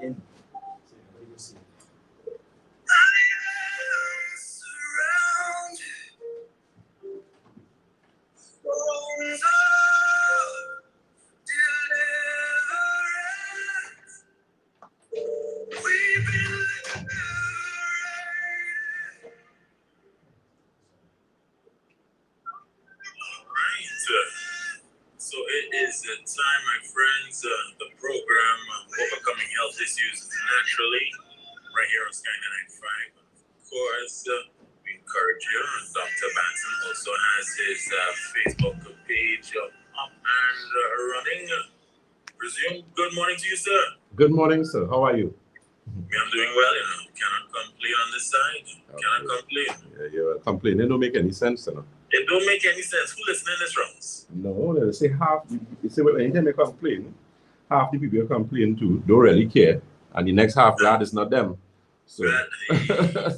in. So it is the time, my friends, the program Overcoming Health Issues Naturally, right here on Sky 995. Of course, we encourage you. Dr.Batson also has his Facebook page up and running. Presume, good morning to you, sir. Good morning, sir. How are you? I'm doing well, Cannot complain on this side. Cannot complain. Yeah, you're complaining. It don't make any sense, you know. It don't make any sense. Who listening this rounds? No, they say half. You say, well, anytime they complain, half the people you complain to don't really care, and the next half glad it's not them. So,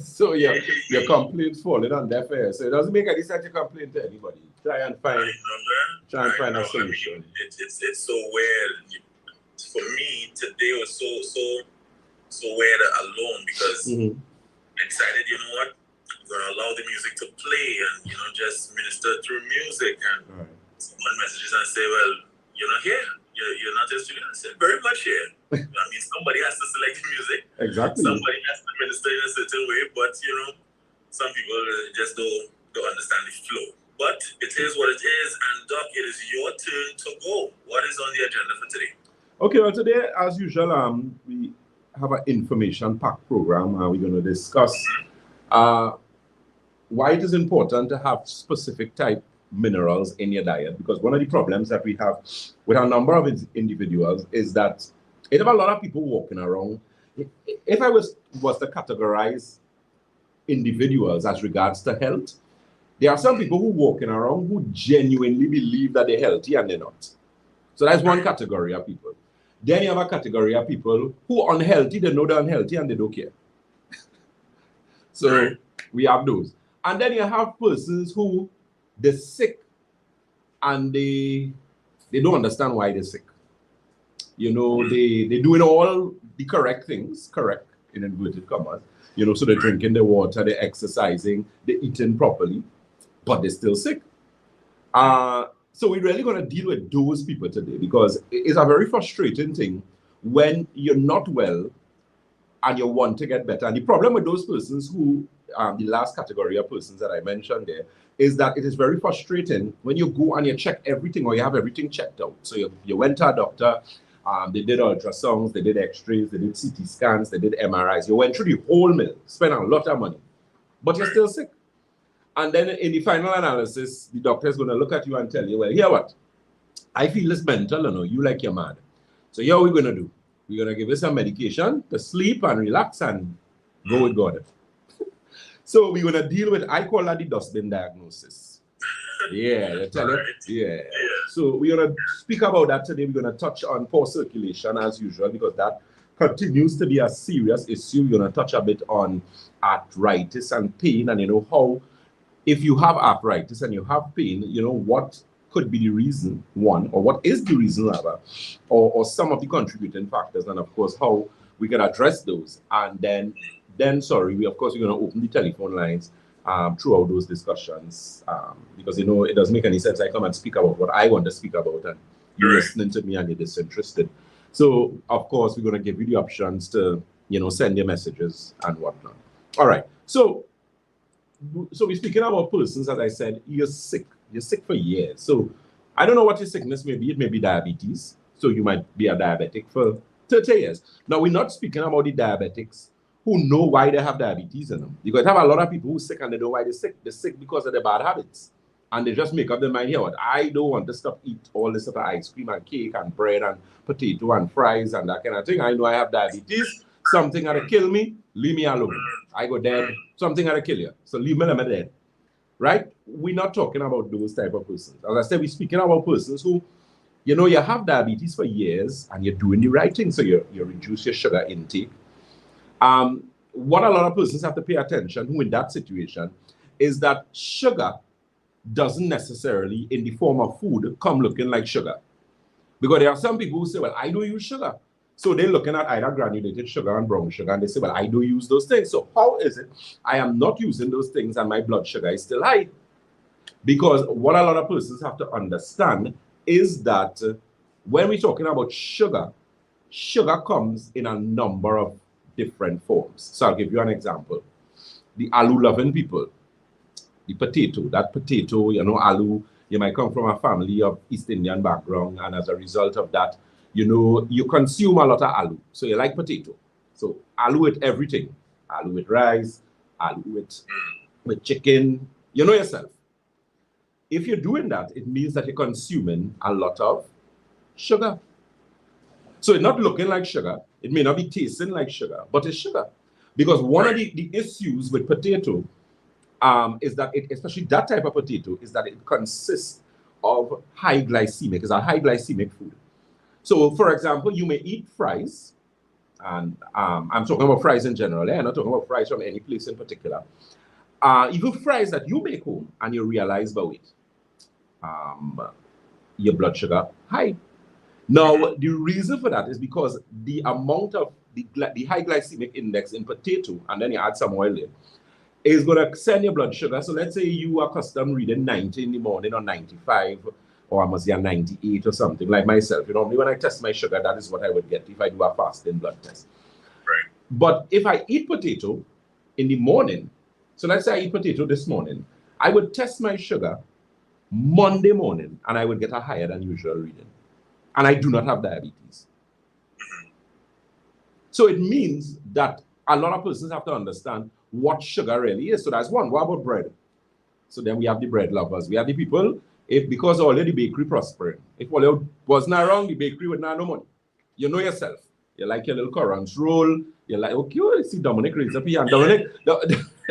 so yeah, your complaints falling on deaf ears. So it doesn't make any sense to complain to anybody. Try and find a solution. I mean, it's so weird. For me, today was so weird alone because I decided, you know what? I'm gonna allow the music to play and just minister through music. And someone messages and say, well, you're not here. You're not just here. I said, very much here. I mean, somebody has to select the music. Exactly. Somebody has to minister in a certain way, but some people just don't understand the flow. But it is what it is, and Doc, it is your turn to go. What is on the agenda for today? Okay, well, today, as usual, we have an information-packed program. We're going to discuss why it is important to have specific type minerals in your diet, because one of the problems that we have with a number of individuals is that you have a lot of people walking around. If I was to categorize individuals as regards to health, there are some people who walking around who genuinely believe that they're healthy and they're not. So that's one category of people. Then you have a category of people who are unhealthy, they know they're unhealthy and they don't care. So we have those. And then you have persons who they're sick and they don't understand why they're sick. They're doing all the correct things, correct in inverted commas. So they're drinking the water, they're exercising, they're eating properly, but they're still sick. So we're really going to deal with those people today because it's a very frustrating thing when you're not well and you want to get better. And the problem with those persons who, the last category of persons that I mentioned there, is that it is very frustrating when you go and you check everything or you have everything checked out. So you went to a doctor, they did ultrasounds, they did x-rays, they did CT scans, they did MRIs. You went through the whole mill, spent a lot of money, but you're still sick. And then in the final analysis, the doctor is going to look at you and tell you, well, here what? I feel it's mental, you like you're mad. So here what we're going to do. We're going to give you some medication to sleep and relax and go with God. So we're going to deal with, I call that the dustbin diagnosis. Yeah, I tell you. Yeah. So we're going to speak about that today. We're going to touch on poor circulation as usual because that continues to be a serious issue. We're going to touch a bit on arthritis and pain and how if you have arthritis and you have pain, what could be the reason, one, or what is the reason, rather, or some of the contributing factors, and of course, how we can address those. And then we're going to open the telephone lines throughout those discussions because, it doesn't make any sense. I come and speak about what I want to speak about, and you're listening to me and you're disinterested. So, of course, we're going to give you the options to, send your messages and whatnot. All right. So we're speaking about persons, as I said, you're sick for years. So I don't know what your sickness may be. It may be diabetes. So you might be a diabetic for 30 years. Now, we're not speaking about the diabetics who know why they have diabetes in them. Because I have a lot of people who are sick and they know why they're sick. They're sick because of their bad habits. And they just make up their mind, here, what? I don't want to stop eat all this sort of ice cream and cake and bread and potato and fries and that kind of thing. I know I have diabetes. Something had to kill me, leave me alone. I go dead, something had to kill you. So leave me dead. Right? We're not talking about those type of persons. As I said, we're speaking about persons who, you have diabetes for years and you're doing the right thing. So you reduce your sugar intake. What a lot of persons have to pay attention who in that situation is that sugar doesn't necessarily, in the form of food, come looking like sugar. Because there are some people who say, well, I don't use sugar. So they're looking at either granulated sugar and brown sugar, and they say, well, I do use those things. So how is it I am not using those things and my blood sugar is still high? Because what a lot of persons have to understand is that when we're talking about sugar, sugar comes in a number of different forms. So I'll give you an example. The alu-loving people, the potato, that potato, you know, alu, you might come from a family of East Indian background, and as a result of that, you know, you consume a lot of alu. So you like potato. So alu with everything. Alu with rice, alu with chicken. You know yourself. If you're doing that, it means that you're consuming a lot of sugar. So it's not looking like sugar. It may not be tasting like sugar, but it's sugar. Because one of the issues with potato is that especially that type of potato, is that it consists of high glycemic. It's a high glycemic food. So, for example, you may eat fries, and I'm talking about fries in general. I'm not talking about fries from any place in particular. Even fries that you make home, and you realize by it, your blood sugar high. Now, the reason for that is because the amount of the high glycemic index in potato, and then you add some oil in, is going to send your blood sugar. So let's say you are accustomed reading 90 in the morning or 95, or I must say 98 or something, like myself. You know, when I test my sugar, that is what I would get if I do a fasting blood test. Right. But if I eat potato in the morning, so let's say I eat potato this morning, I would test my sugar Monday morning, and I would get a higher than usual reading. And I do not have diabetes. So it means that a lot of persons have to understand what sugar really is. So that's one. What about bread? So then we have the bread lovers. We have the people, because already the bakery prospering. If all it wasn't around, the bakery would not have no money. You know yourself. You like your little currants roll. You're like, okay, I see Dominic raise up here. And Dominic,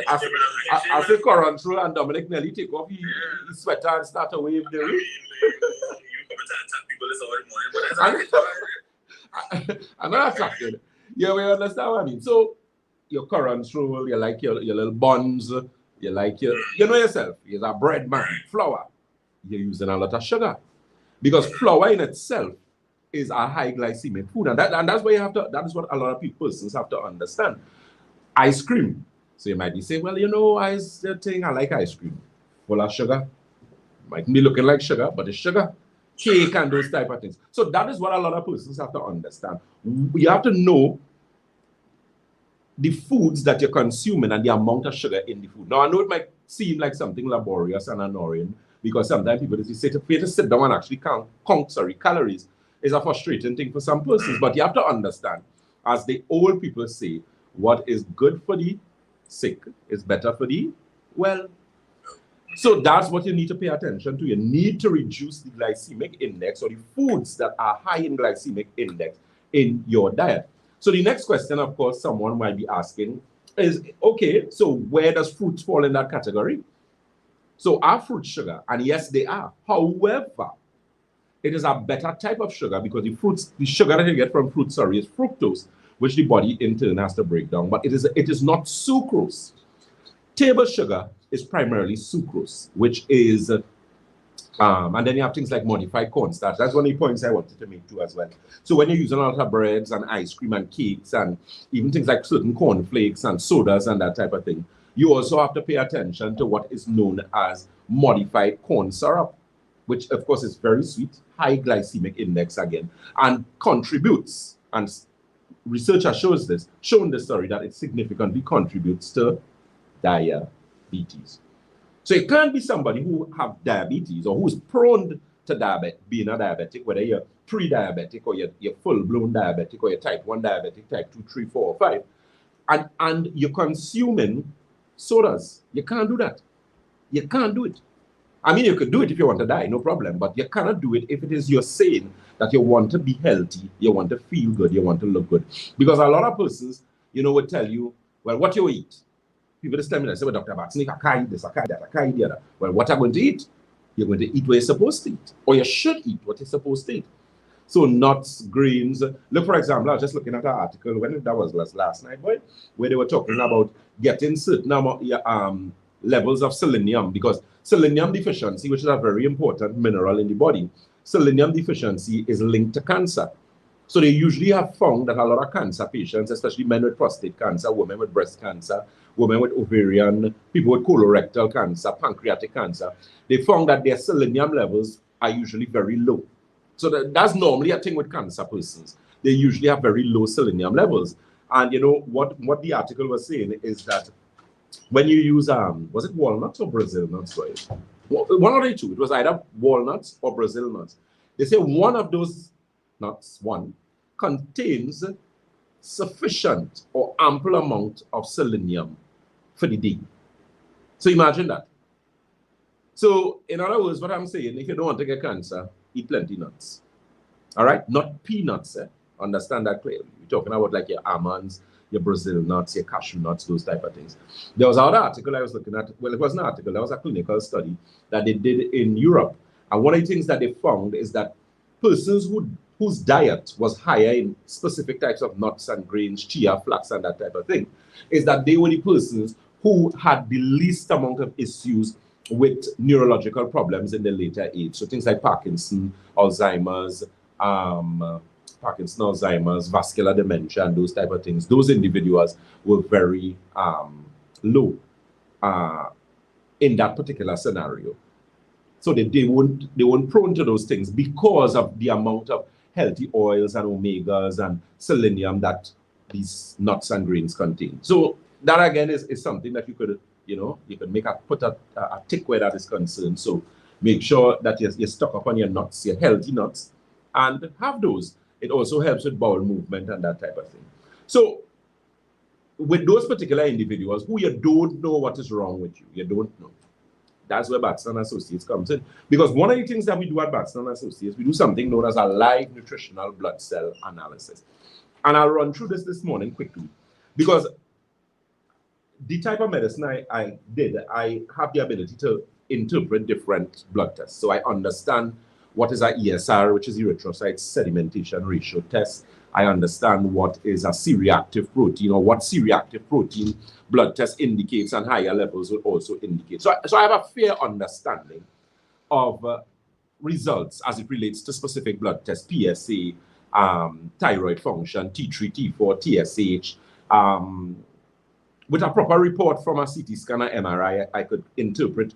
I say currants roll, and Dominic nearly take off his sweater and start to wave the ring. I'm not attracted. Yeah, we understand what I mean. So your currants roll, you like your little buns, you like you know yourself. You're a bread man, flour. You're using a lot of sugar. Because flour in itself is a high glycemic food. And that's why that is what a lot of persons have to understand. Ice cream. So you might be saying, well, you know, I like ice cream. Full of sugar. Might be looking like sugar, but it's sugar. Cake and those type of things. So that is what a lot of persons have to understand. You have to know the foods that you're consuming and the amount of sugar in the food. Now, I know it might seem like something laborious and annoying, because sometimes people say to sit down and actually count calories is a frustrating thing for some persons. But you have to understand, as the old people say, what is good for the sick is better for the well. So that's what you need to pay attention to. You need to reduce the glycemic index, or the foods that are high in glycemic index in your diet. So the next question, of course, someone might be asking is, okay, so where does fruits fall in that category? So are fruits sugar? And yes, they are. However, it is a better type of sugar, because the sugar that you get from fruits, is fructose, which the body in turn has to break down. But it is not sucrose. Table sugar is primarily sucrose, which is, and then you have things like modified cornstarch. That's one of the points I wanted to make too as well. So when you're using a lot of breads and ice cream and cakes and even things like certain cornflakes and sodas and that type of thing, you also have to pay attention to what is known as modified corn syrup, which of course is very sweet, high glycemic index again, and contributes, and research has shown this story, that it significantly contributes to diabetes. So it can't be somebody who have diabetes or who's prone to being a diabetic, whether you're pre-diabetic or you're full-blown diabetic, or you're type 1 diabetic, type 2, 3, 4, or 5, and you're consuming sodas. You can't do that. You can't do it. I mean, you could do it if you want to die, no problem, but you cannot do it if it is you're saying that you want to be healthy, you want to feel good, you want to look good. Because a lot of persons, would tell you, well, what you eat. People just tell me, say, well, Dr. Batson, I can't eat this, I can't eat that, I can't eat the other. Well, what are you going to eat? You're going to eat what you're supposed to eat, or you should eat what you're supposed to eat. So nuts, grains. Look, for example, I was just looking at an article, when that was last night, boy, where they were talking about getting certain levels of selenium, because selenium deficiency, which is a very important mineral in the body, selenium deficiency is linked to cancer. So they usually have found that a lot of cancer patients, especially men with prostate cancer, women with breast cancer, women with ovarian, people with colorectal cancer, pancreatic cancer, they found that their selenium levels are usually very low. So that's normally a thing with cancer persons. They usually have very low selenium levels. And you know what the article was saying is that when you use was it walnuts or Brazil nuts? Right? One of the two. It was either walnuts or Brazil nuts. They say one of those nuts, contains sufficient or ample amount of selenium for the day. So imagine that. So in other words, what I'm saying, if you don't want to get cancer, eat plenty nuts. All right? Not peanuts. Understand that clearly. We're talking about like your almonds, your Brazil nuts, your cashew nuts, those type of things. There was another article I was looking at. Well, it wasn't an article. That was a clinical study that they did in Europe. And one of the things that they found is that persons whose diet was higher in specific types of nuts and grains, chia, flax, and that type of thing, is that they were the persons who had the least amount of issues with neurological problems in the later age. So things like Parkinson, Alzheimer's, vascular dementia, and those type of things. Those individuals were very low in that particular scenario. So they weren't prone to those things because of the amount of healthy oils and omegas and selenium that these nuts and grains contain. So that again is something that you could put a tick where that is concerned. So make sure that you stock up on your nuts, your healthy nuts, and have those. It also helps with bowel movement and that type of thing. So with those particular individuals who you don't know what is wrong with you, you don't know. That's where Batson Associates comes in. Because one of the things that we do at Batson Associates, we do something known as a live nutritional blood cell analysis. And I'll run through this morning quickly. Because the type of medicine I did, I have the ability to interpret different blood tests. So I understand what is a ESR, which is erythrocyte sedimentation ratio test. I understand what is a C-reactive protein, or what C-reactive protein blood test indicates, and higher levels will also indicate. So I have a fair understanding of results as it relates to specific blood tests, PSA, thyroid function, T3, T4, TSH. With a proper report from a CT scan or MRI, I could interpret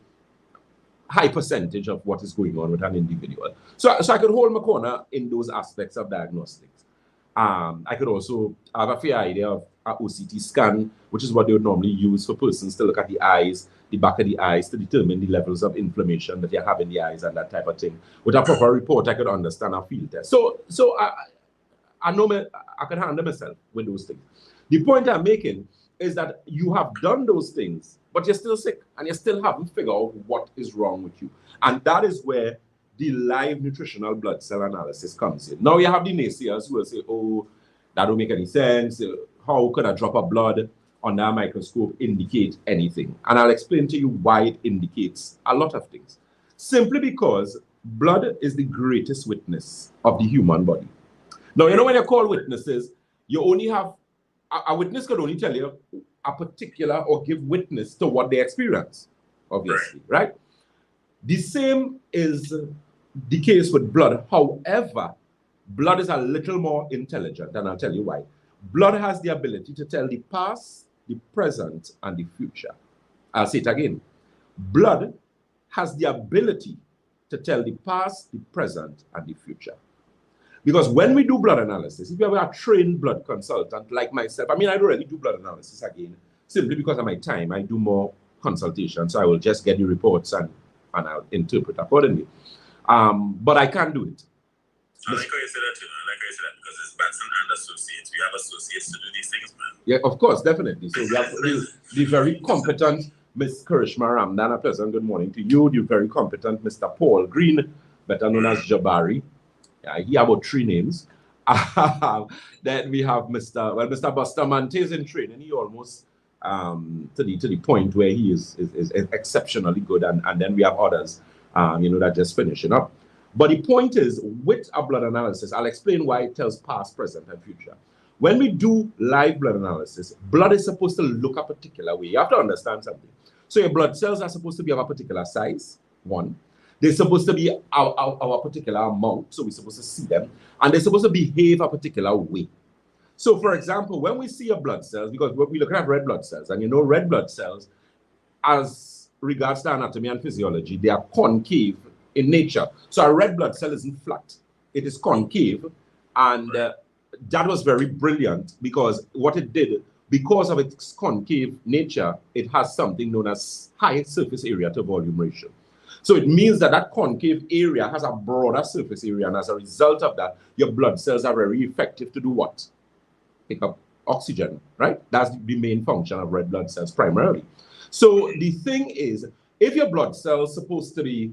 high percentage of what is going on with an individual. So I could hold my corner in those aspects of diagnostics. I could also have a fair idea of an OCT scan, which is what they would normally use for persons to look at the eyes, the back of the eyes, to determine the levels of inflammation that you have in the eyes and that type of thing. With a proper report, I could understand a field test. So I know I can handle myself with those things. The point I'm making is that you have done those things, but you're still sick and you still haven't figured out what is wrong with you. And that is where the live nutritional blood cell analysis comes in. Now you have the naysayers who will say, oh, that don't make any sense. How could a drop of blood under a microscope indicate anything? And I'll explain to you why it indicates a lot of things. Simply because blood is the greatest witness of the human body. Now, you know when you call witnesses, you only have, a witness could only tell you a particular or give witness to what they experience, obviously, right? The same is the case with blood. However, blood is a little more intelligent, and I'll tell you why. Blood has the ability to tell the past, the present, and the future. I'll say it again. Blood has the ability to tell the past, the present, and the future. Because when we do blood analysis, if you have a trained blood consultant like myself, I mean, I don't really do blood analysis again, simply because of my time. I do more consultations, so I will just get the reports and I'll interpret accordingly. But I can't do it. I like how you say that, because it's Batson and Associates. We have associates to do these things, man. Yeah, of course, definitely. So we have the very competent Miss Karishma Ramdan. A pleasant good morning to you. The very competent Mr. Paul Green, better known as Jabari. He have about 3 names. Then we have Mr. Bustamante is in training. He almost to the point where he is exceptionally good, and then we have others, that just finishing up. But the point is, with a blood analysis, I'll explain why it tells past, present, and future. When we do live blood analysis, blood is supposed to look a particular way. You have to understand something. So your blood cells are supposed to be of a particular size, 1. They're supposed to be our particular amount, so we're supposed to see them, and they're supposed to behave a particular way. So, for example, when we see your blood cells, because we look at red blood cells, and you know red blood cells, as regards to anatomy and physiology, they are concave in nature. So a red blood cell isn't flat, it is concave, and that was very brilliant because what it did, because of its concave nature, it has something known as high surface area to volume ratio. So it means that that concave area has a broader surface area, and as a result of that, your blood cells are very effective to do what? Pick up oxygen, right? That's the main function of red blood cells primarily. So the thing is, if your blood cells supposed to be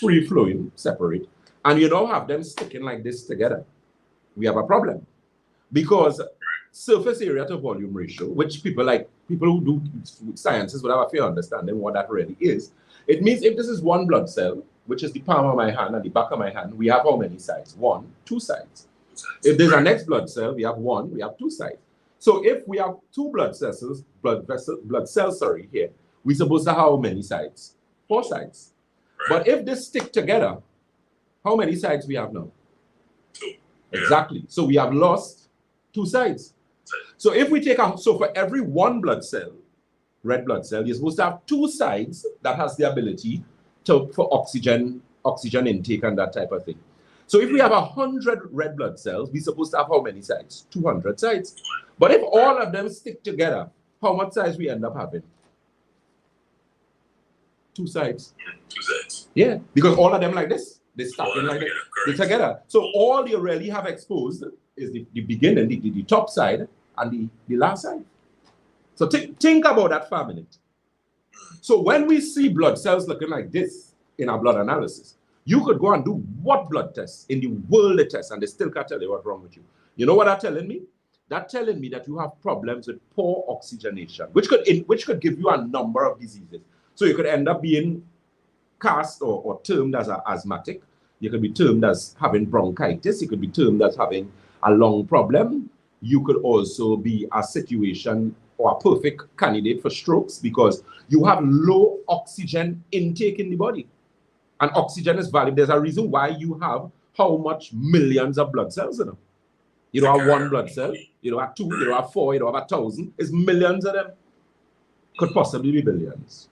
free flowing, separate, and you now have them sticking like this together, we have a problem. Because surface area to volume ratio, which people who do sciences would have a fair understanding what that really is, it means if this is one blood cell, which is the palm of my hand and the back of my hand, we have how many sides? One, two sides. If there's a next blood cell, we have one, we have two sides. So if we have two blood cells here, we're supposed to have how many sides? Four sides. But if they stick together, how many sides we have now? Two. Exactly. So we have lost two sides. So if we take out, so for every one blood cell, red blood cell, you're supposed to have two sides that has the ability for oxygen intake and that type of thing. So if we have 100 red blood cells, we're supposed to have how many sides? 200 sides. But if all of them stick together, how much sides we end up having? Two sides. Two sides. Yeah, because all of them like this, they stack in like this, they're together. So all you really have exposed is the beginning, the top side, and the last side. So think about that for a minute. So when we see blood cells looking like this in our blood analysis, you could go and do what blood tests in the world they test, and they still can't tell you what's wrong with you. You know what that's telling me? That's telling me that you have problems with poor oxygenation, which could give you a number of diseases. So you could end up being cast or termed as an asthmatic. You could be termed as having bronchitis. You could be termed as having a lung problem. You could also be a situation or a perfect candidate for strokes because you have low oxygen intake in the body. And oxygen is valuable. There's a reason why you have how much millions of blood cells in them. You don't have one blood cell, you don't have two, you don't have four, you don't have 1,000. It's millions of them. Could possibly be billions.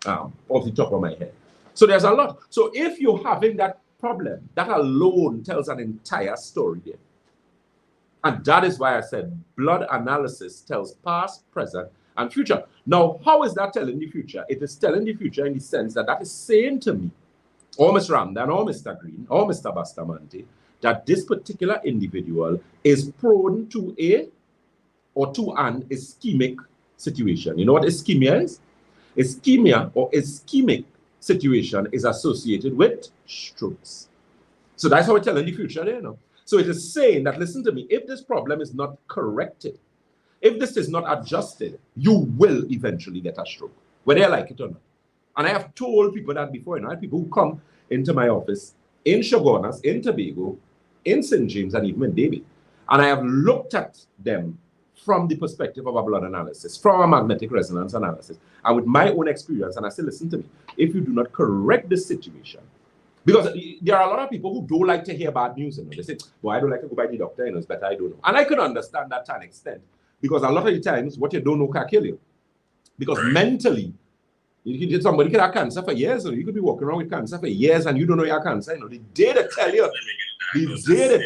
Off the top of my head. So there's a lot. So if you're having that problem, that alone tells an entire story there. And that is why I said blood analysis tells past, present, and future. Now, how is that telling the future? It is telling the future in the sense that that is saying to me, or Mr. Ramdan, or Mr. Green, or Mr. Bustamante, that this particular individual is prone to an ischemic situation. You know what ischemia is? Ischemia or ischemic situation is associated with strokes. So that's how it's telling the future there, you know. So it is saying that, listen to me, if this problem is not corrected, if this is not adjusted, you will eventually get a stroke, whether you like it or not. And I have told people that before, you know, I have people who come into my office in Shogunas, in Tobago, in St. James, and even in Davie. And I have looked at them from the perspective of a blood analysis, from a magnetic resonance analysis, and with my own experience. And I say, listen to me, if you do not correct this situation, because there are a lot of people who don't like to hear bad news. You know? They say, well, I don't like to go by the doctor, you know, it's better I don't know. And I can understand that to an extent, because a lot of the times, what you don't know can kill you. Because mentally, somebody could have cancer for years, or you could be walking around with cancer for years and you don't know you have cancer. You know, the day they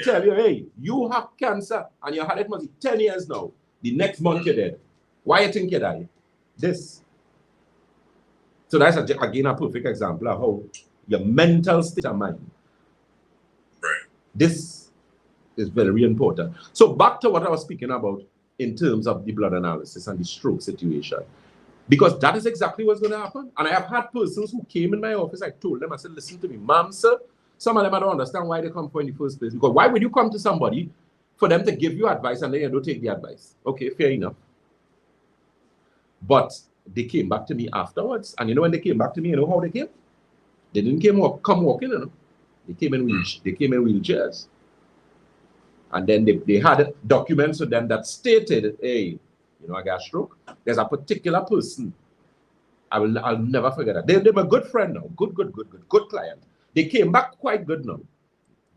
tell you, hey, you have cancer and you had it must be 10 years now. The next month you're dead. Why you think you die? This. So that's again a perfect example of how your mental state of mind. This is very important. So back to what I was speaking about in terms of the blood analysis and the stroke situation. Because that is exactly what's going to happen. And I have had persons who came in my office, I told them, I said, listen to me, ma'am, sir, some of them I don't understand why they come for in the first place. Because why would you come to somebody for them to give you advice and then you don't take the advice? Okay, fair enough. But they came back to me afterwards. And you know when they came back to me, you know how they came? They didn't come walking, you know. They came in wheelchairs. And then they had documents with them that stated, hey, you know, I got a stroke. There's a particular person I'll never forget that. They're my good friend now. Good client. They came back quite good now.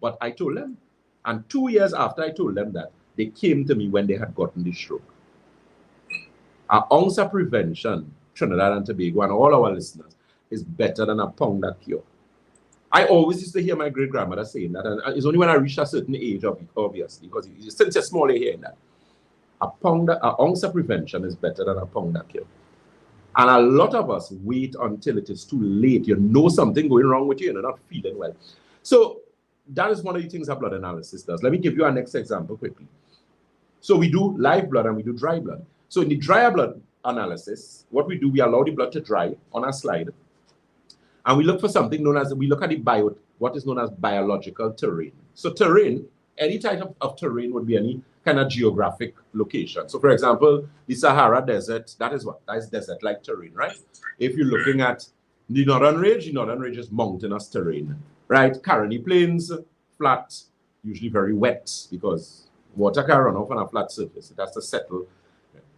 But I told them. And 2 years after I told them that, they came to me when they had gotten the stroke. Our ounce of prevention, Trinidad and Tobago, and all our listeners, is better than a pound of cure. I always used to hear my great-grandmother saying that, and it's only when I reach a certain age, obviously, because since you're small, you're hearing that. An ounce of prevention is better than a pound of cure. And a lot of us wait until it is too late. You know something going wrong with you, and you're not feeling well. So that is one of the things a blood analysis does. Let me give you our next example quickly. So we do live blood and we do dry blood. So in the dry blood analysis, what we do, we allow the blood to dry on a slide. And we look for something known as, we look at what is known as biological terrain. So terrain, any type of terrain would be any kind of geographic location. So for example, the Sahara Desert, that is what? That is desert-like terrain, right? If you're looking at the Northern Ridge is mountainous terrain, right? Caroni Plains, flat, usually very wet because water can run off on a flat surface. It has to settle.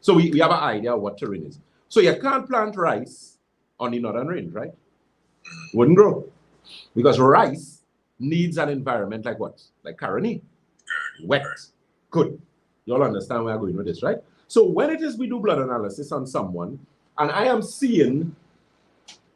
So we have an idea of what terrain is. So you can't plant rice on the Northern Range, right? Wouldn't grow. Because rice needs an environment like what? Like Caroni. Wet. Good. You all understand where I'm going with this, right? So when it is we do blood analysis on someone, and I am seeing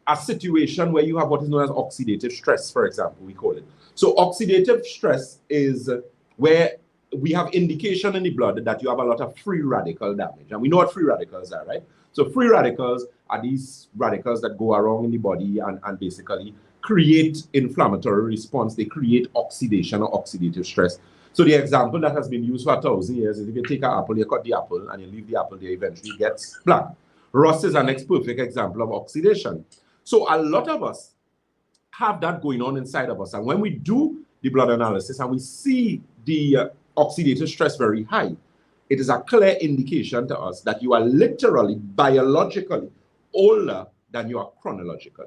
a situation where you have what is known as oxidative stress, for example, we call it. So oxidative stress is where we have indication in the blood that you have a lot of free radical damage. And we know what free radicals are, right? So free radicals are these radicals that go around in the body and basically create inflammatory response. They create oxidation or oxidative stress. So the example that has been used for 1,000 years is if you take an apple, you cut the apple, and you leave the apple there, eventually it gets black. Rust is an next perfect example of oxidation. So a lot of us have that going on inside of us. And when we do the blood analysis and we see the oxidative stress very high, it is a clear indication to us that you are literally, biologically older than you are chronologically.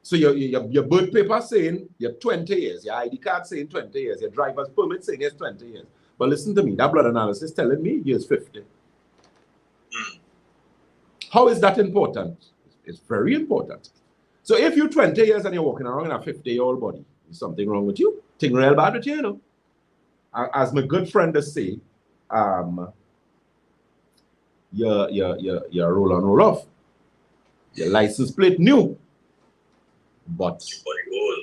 So your birth paper saying you're 20 years, your ID card saying 20 years, your driver's permit saying it's 20 years. But listen to me, that blood analysis telling me you're 50. How is that important? It's very important. So if you're 20 years and you're walking around in a 50-year-old body, there's something wrong with you. Thing real bad with you, you know. As my good friend does say, you're roll on, roll off. Your license plate new. But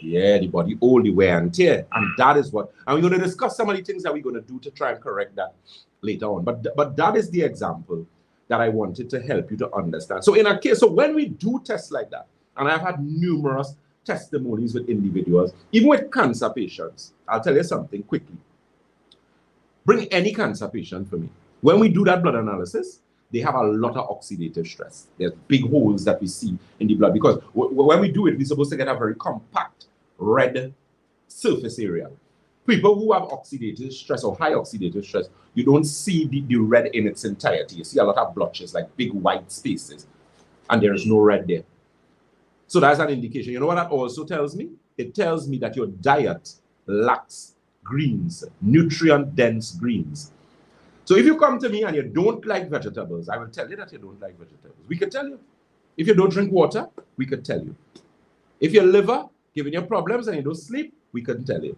the body old, the wear and tear. And that is what, and we're going to discuss some of the things that we're going to do to try and correct that later on. But that is the example that I wanted to help you to understand. So in a case, so when we do tests like that, and I've had numerous testimonies with individuals, even with cancer patients, I'll tell you something quickly. Bring any cancer patient for me. When we do that blood analysis, they have a lot of oxidative stress. There's big holes that we see in the blood because when we do it, we're supposed to get a very compact red surface area. People who have oxidative stress or high oxidative stress, you don't see the red in its entirety. You see a lot of blotches, like big white spaces, and there is no red there. So that's an indication. You know what that also tells me? It tells me that your diet lacks greens, nutrient-dense greens. So if you come to me and you don't like vegetables, I will tell you that you don't like vegetables. We can tell you. If you don't drink water, we can tell you. If your liver giving you problems and you don't sleep, we can tell you.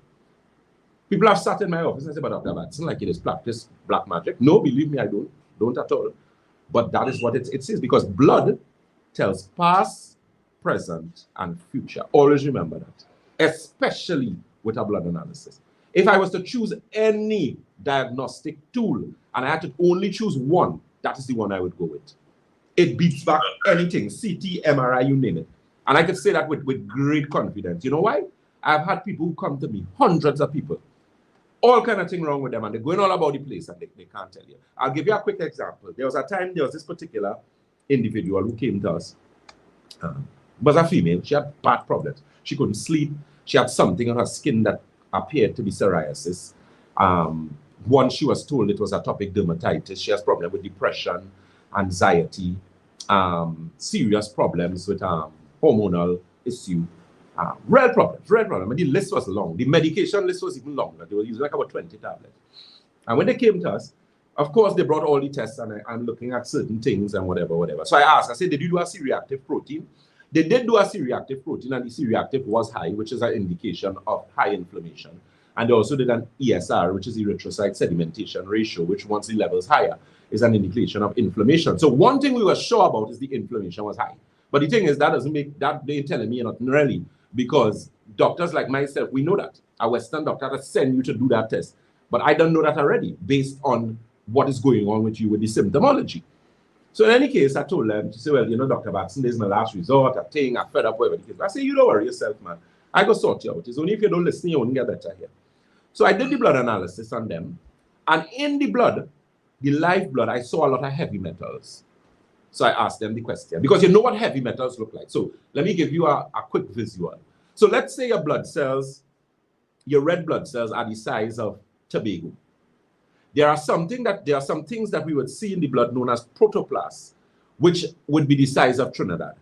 People have sat in my office and said, but Dr. Batson, like it is practice black magic. No, believe me, I don't at all. But that is what it says, because blood tells past, present, and future. Always remember that, especially with a blood analysis. If I was to choose any diagnostic tool and I had to only choose one, that is the one I would go with. It beats back anything, CT, MRI, you name it. And I could say that with great confidence. You know why? I've had people who come to me, hundreds of people, all kind of thing wrong with them, and they're going all about the place and they can't tell you. I'll give you a quick example. There was a time, there was this particular individual who came to us, was a female. She had bad problems. She couldn't sleep. She had something on her skin that appeared to be psoriasis. Once she was told it was atopic dermatitis. She has problems with depression, anxiety, serious problems with hormonal issue. Real problem. And the list was long. The medication list was even longer. They were using like about 20 tablets. And when they came to us, Of course, they brought all the tests, and I'm looking at certain things and whatever. So I asked, I said, did you do a C-reactive protein? They did do a C-reactive protein, and the C-reactive was high, which is an indication of high inflammation. And they also did an ESR, which is erythrocyte sedimentation ratio, which once the level is higher, is an indication of inflammation. So one thing we were sure about is the inflammation was high. But the thing is, that doesn't make, that they telling me nothing really, because doctors like myself, we know that. A Western doctor has send you to do that test. But I don't know that already, based on what is going on with you with the symptomology. So in any case, I told them, she said, well, you know, Dr. Batson, this is my last resort, I think, I'm fed up, whatever the case. I said, you don't worry yourself, man. I go sort you out. It's only if you don't listen, you won't get better here. So I did the blood analysis on them. And in the blood, the live blood, I saw a lot of heavy metals. So I asked them the question, because you know what heavy metals look like. So let me give you a quick visual. So let's say your blood cells, your red blood cells are the size of Tobago. There are some things that we would see in the blood known as protoplasts, which would be the size of Trinidad,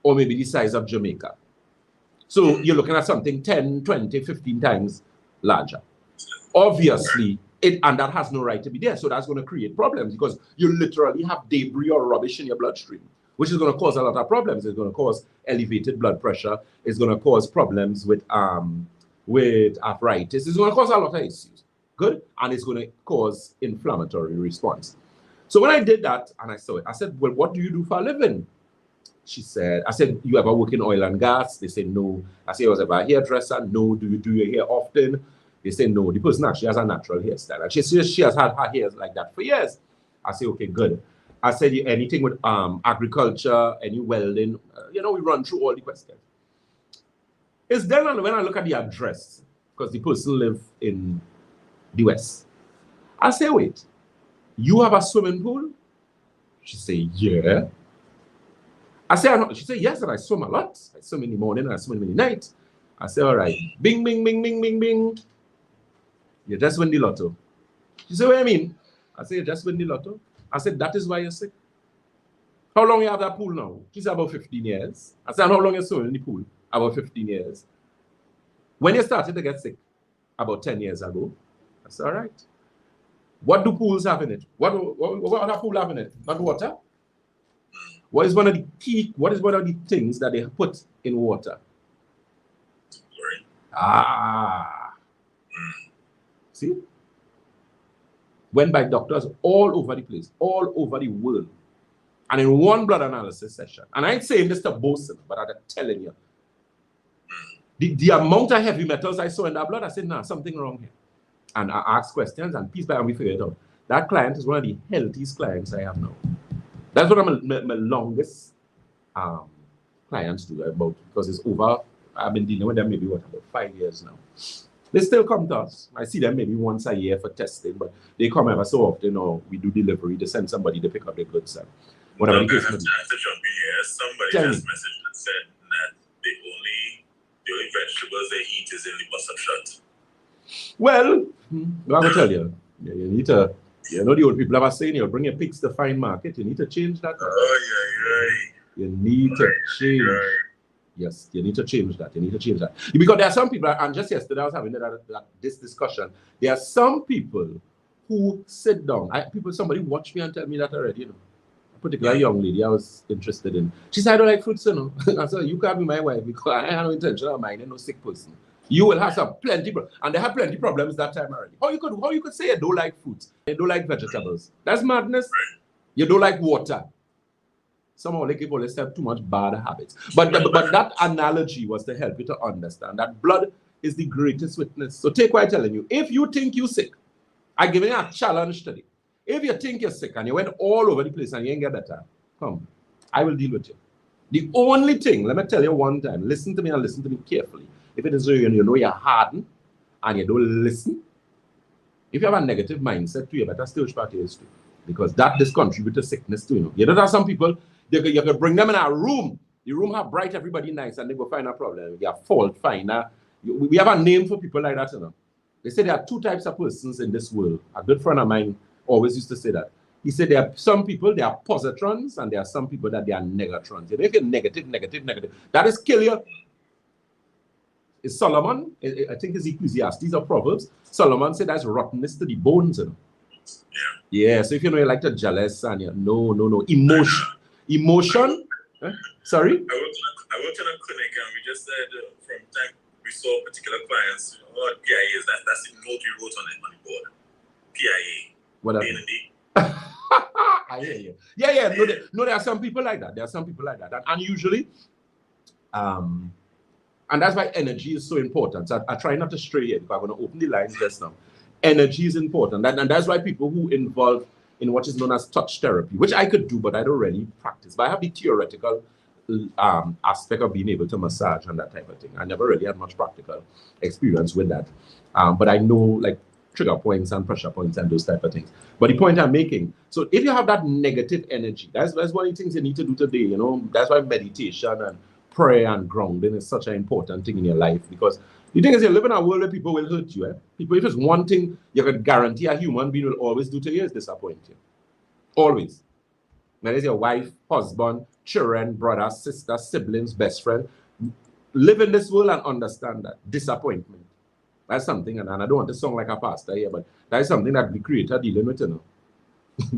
or maybe the size of Jamaica. So you're looking at something 10, 20, 15 times larger. Obviously, and that has no right to be there. So that's going to create problems, because you literally have debris or rubbish in your bloodstream, which is going to cause a lot of problems. It's going to cause elevated blood pressure. It's going to cause problems with arthritis. It's going to cause a lot of issues. Good. And it's going to cause inflammatory response. So when I did that and I saw it, I said, well, what do you do for a living? She said, I said, you ever work in oil and gas? They said, no. I said, I was ever a hairdresser? No. Do you do your hair often? They said, no. The person actually has a natural hairstyle. And she says she has had her hair like that for years. I said, okay, good. I said, anything with agriculture, any welding? You know, we run through all the questions. It's then when I look at the address, because the person lives in the West. I say, wait, you have a swimming pool? She say, yeah. I say, she say, yes, and I swim a lot. I swim in the morning and I swim in the night. I say, all right, bing, bing, bing, bing, bing, bing. You just win the lotto. She say, what do you mean? I say, you just win the lotto. I said, that is why you're sick. How long you have that pool now? She said, about 15 years. I said, how long you swimming in the pool? About 15 years. When you started to get sick? About 10 years ago. That's all right. What do pools have in it? What other pool have in it? Not water. What is one of the things that they put in water? See? Went by doctors all over the place, all over the world. And in one blood analysis session, and I ain't saying this to boast, but I'm telling you, the amount of heavy metals I saw in that blood, I said, nah, something wrong here. And I asked questions, and piece by and we figured it out. That client is one of the healthiest clients I have now. That's one of my longest clients do about, because it's over, I've been dealing with them maybe, about 5 years now. They still come to us. I see them maybe once a year for testing, but they come ever so often, or we do delivery, they send somebody to pick up their goods. Whatever the case may be. Somebody just messaged and said that the only vegetables they eat is in the bus shot. Well, I'm going to tell you, you need to, you know, the old people ever saying, you bring your pigs to find market. You need to change that. You need to change. Yes, you need to change that. You need to change that. Because there are some people, and just yesterday I was having this discussion, there are some people who sit down. Somebody watched me and tell me that already, you know. A particular young lady I was interested in. She said, I don't like fruits, you know. I said, you can't be my wife because I have no intention of minding no sick person. You will have plenty, and they have plenty problems that time already. How you could say you don't like fruits, you don't like vegetables? That's madness. You don't like water. Somehow they give all this too much bad habits. But that analogy was to help you to understand that blood is the greatest witness. So take what I'm telling you. If you think you're sick, I'm giving you a challenge today. If you think you're sick and you went all over the place and you ain't get better, come, I will deal with you. The only thing, let me tell you one time, listen to me and listen to me carefully. If it is you know you're hardened and you don't listen, if you have a negative mindset too, you better still practice too. Because that does contribute to sickness too, you know. You know, there are some people, you can bring them in a room. The room have bright, everybody nice, and they go find a problem. They have fault finder. We have a name for people like that, you know. They say there are two types of persons in this world. A good friend of mine always used to say that. He said there are some people, they are positrons, and there are some people that they are negatrons. You know, if you're negative, that is kill you. It's Solomon, I think it's Ecclesiastes or Proverbs. Solomon said that's rottenness to the bones, you know. Yeah. Yeah, so if you know you like to jealous and you no. Emotion. Sorry? I worked in a clinic and we just said from time we saw particular clients, what PIA is, that's the note we wrote on the board. PIA. Whatever. I hear you. Yeah. No, there are some people like that. And usually, and that's why energy is so important. So I try not to stray here because I'm going to open the lines just now. Energy is important. And that's why people who involve in what is known as touch therapy, which I could do, but I don't really practice. But I have the theoretical aspect of being able to massage and that type of thing. I never really had much practical experience with that. But I know like trigger points and pressure points and those type of things. But the point I'm making, so if you have that negative energy, that's one of the things you need to do today, you know. That's why meditation and prayer and grounding is such an important thing in your life, because the thing is you live in a world where people will hurt you. People, if it's one thing you can guarantee a human being will always do to you is disappoint you. Always. That is your wife, husband, children, brother, sister, siblings, best friend. Live in this world and understand that. Disappointment. That's something, and I don't want to sound like a pastor here, but that is something that the Creator dealing with, you know.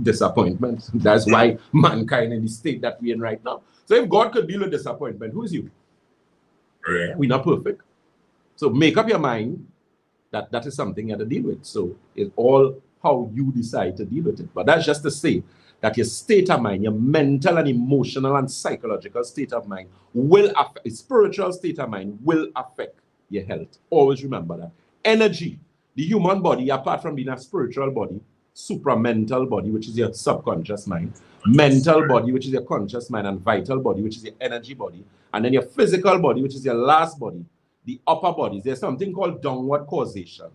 Disappointment. That's why mankind in the state that we're in right now. So if God could deal with disappointment, who is you? Yeah, we're not perfect. So make up your mind that that is something you have to deal with. So it's all how you decide to deal with it. But that's just to say that your state of mind, your mental and emotional and psychological state of mind will affect, spiritual state of mind will affect your health. Always remember that. Energy, the human body, apart from being a spiritual body, supramental body, which is your subconscious mind, mental body, which is your conscious mind, and vital body, which is your energy body, and then your physical body, which is your last body, the upper bodies. There's something called downward causation.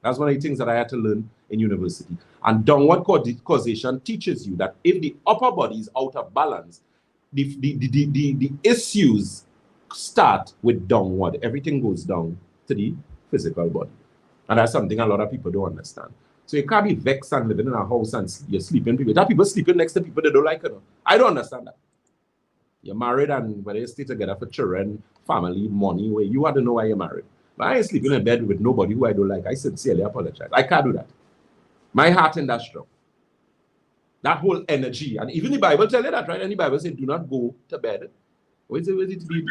That's one of the things that I had to learn in university. And downward causation teaches you that if the upper body is out of balance, the issues start with downward. Everything goes down to the physical body. And that's something a lot of people don't understand. So you can't be vexed and living in a house and you're sleeping. There are people sleeping next to people they don't like. I don't understand that. You're married and whether you stay together for children, family, money, where you have to know why you're married. But I ain't sleeping in bed with nobody who I don't like. I sincerely apologize. I can't do that. My heart in that strong. That whole energy. And even the Bible tells you that, right? And the Bible says, do not go to bed. What is it to be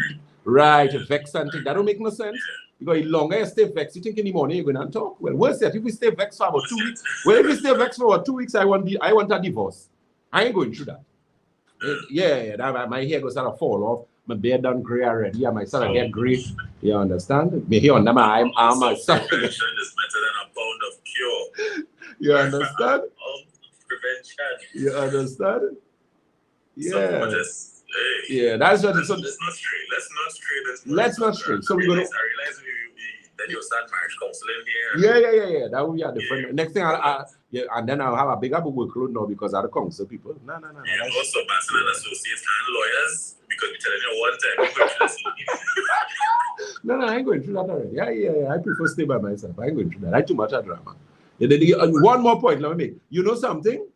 right, vexed and think? That don't make no sense. Because the longer you stay vexed, you think in the morning you're going to talk. Well, what's that? If we stay vexed for about 2 weeks, well, if we stay vexed for about 2 weeks, I want a divorce. I ain't going through that. My hair goes start to fall off. My beard done gray already. I might start to get gray. You understand? My hair under my arm, my son. Prevention is better than a pound of cure. You understand? Prevention. You understand? Yeah. Yeah, that's what. Let's not stray. Let's not stray. So we're gonna. I realize then you'll start marriage counseling here. Yeah. That will be a different. Next thing, and then I'll have a bigger workload now because I'll counsel people. No. Yeah, also Batson and associates and lawyers because we're telling you one time. No, I ain't going through that already. Yeah. I prefer stay by myself. I ain't going through that. I too much of drama. One more point. Let me make. You know something?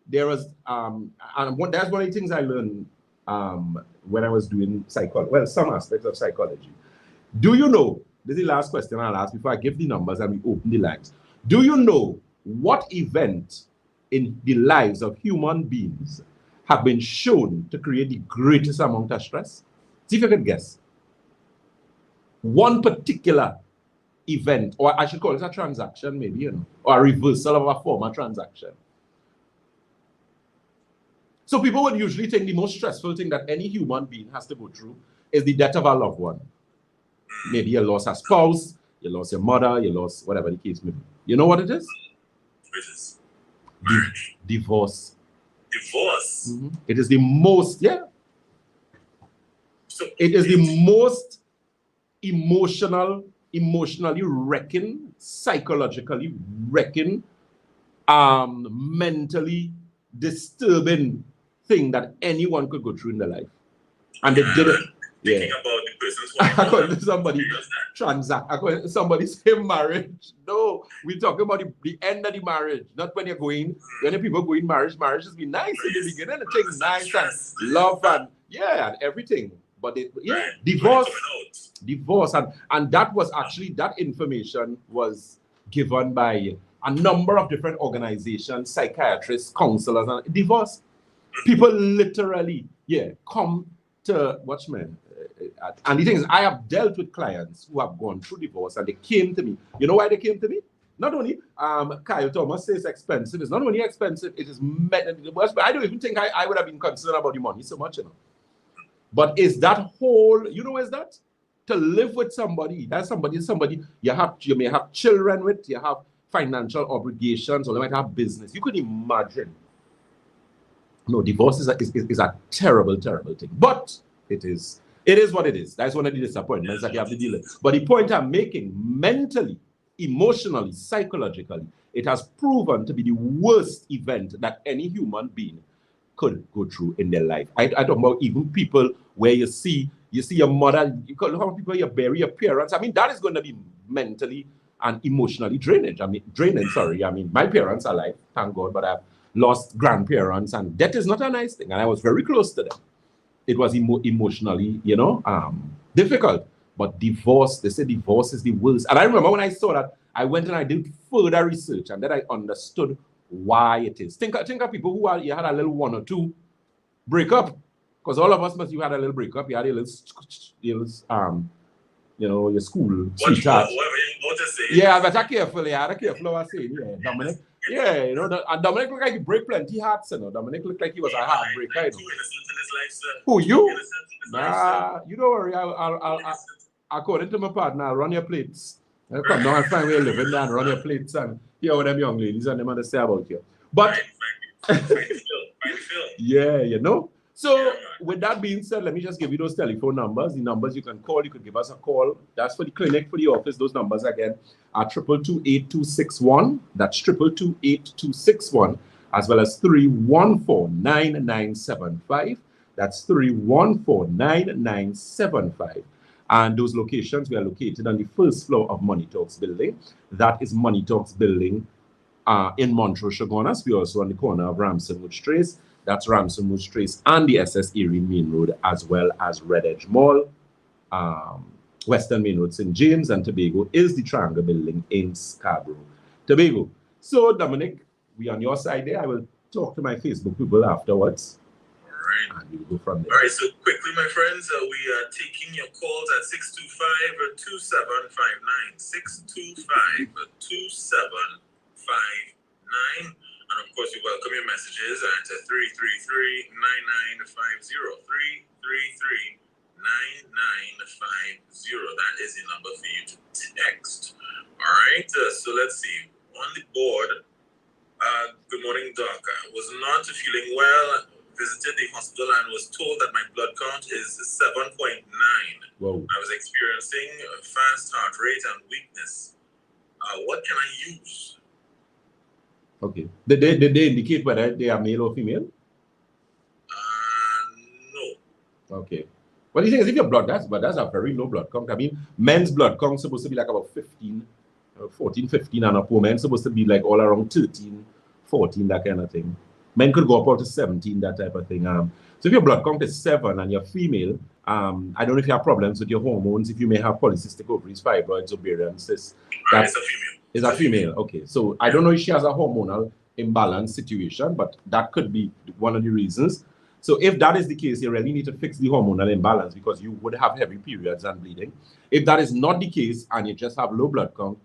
There was that's one of the things I learned when I was doing psychology. Well, some aspects of psychology. Do you know? This is the last question I'll ask before I give the numbers and we open the lines. Do you know what event in the lives of human beings have been shown to create the greatest amount of stress? See if you can guess. One particular event, or I should call it a transaction, maybe, or a reversal of a former transaction. So people would usually think the most stressful thing that any human being has to go through is the death of a loved one. Maybe you lost a spouse, you lost your mother, you lost whatever the case may be. You know what it is? Which is divorce. Divorce? Mm-hmm. It is the most, So it is the most emotionally wrecking, psychologically wrecking, mentally disturbing thing that anyone could go through in their life. And they did it. Thinking about the person's according to somebody somebody say marriage. No, we're talking about the end of the marriage, not when you're going. When people go in marriage just be nice in the beginning and things nice and love and and everything. But divorce, and that was actually, that information was given by a number of different organizations, psychiatrists, counselors, and divorce. People literally, come to watch me. And the thing is, I have dealt with clients who have gone through divorce and they came to me. You know why they came to me? Not only, Kyle Thomas says expensive. It's not only expensive, it is but I don't even think I would have been concerned about the money so much, you know. But is that whole, you know, is that? To live with somebody, that's somebody you may have children with, you have financial obligations, or you might have business. You could imagine. No, divorce is a terrible, terrible thing. But it is what it is. That's one of the disappointments that you have to deal with. But the point I'm making, mentally, emotionally, psychologically, it has proven to be the worst event that any human being could go through in their life. I talk about even people where you see your mother, how people you bury your parents. I mean, that is going to be mentally and emotionally draining. I mean, my parents are alive, thank God, but I've lost grandparents, and that is not a nice thing. And I was very close to them. It was emotionally, difficult. But divorce, they say divorce is the worst. And I remember when I saw that, I went and I did further research, and then I understood why it is. Think of people who you had a little one or two breakup, because all of us you had a little breakup. You had a little your school sweetheart. Yeah, but I careful. Yeah, I careful. I say, yeah, Dominic. Yeah, and Dominic looked like he break plenty hearts. Dominic looked like he was a heartbreaker. Who, you? Nah, you don't worry. I'll according to my partner, I'll run your plates. I'll come down and find where you live in there and run your plates and hear what them young ladies and them want to say about you. But yeah, So with that being said, let me just give you those telephone numbers. The numbers you can call, you could give us a call. That's for the clinic, for the office. Those numbers again are 222-8261. That's 222-8261, as well as 314-9975. That's 314-9975. And those locations, we are located on the first floor of Money Talks building. That is Money Talks building in Montrose, Chaguanas. We're also on the corner of Ramson Woods Trace. That's Ramson Woods Trace and the SS Erie Main Road, as well as Red Edge Mall, Western Main Road, St. James, and Tobago is the Triangle building in Scarborough, Tobago. So, Dominic, we on your side there. I will talk to my Facebook people afterwards. And we'll go from there. All right, so quickly, my friends, we are taking your calls at 625-2759. 625-2759. And of course, we welcome your messages at 333-9950. 333-9950. That is the number for you to text. All right, so let's see. On the board, good morning, Doc. I was not feeling well. Visited the hospital and was told that my blood count is 7.9. Whoa. I was experiencing a fast heart rate and weakness. What can I use? Okay. Did they indicate whether they are male or female? No. Okay. Well, the thing is, if your blood, that's a very low blood count. I mean, men's blood count is supposed to be like about 14, 15, and up. Women's supposed to be like all around 13, 14, that kind of thing. Men could go up to 17, that type of thing. So if your blood count is 7 and you're female, I don't know if you have problems with your hormones, if you may have polycystic ovaries, fibroids, ovarian cysts. It's a female. It's a female, okay. So I don't know if she has a hormonal imbalance situation, but that could be one of the reasons. So if that is the case, you really need to fix the hormonal imbalance because you would have heavy periods and bleeding. If that is not the case and you just have low blood count,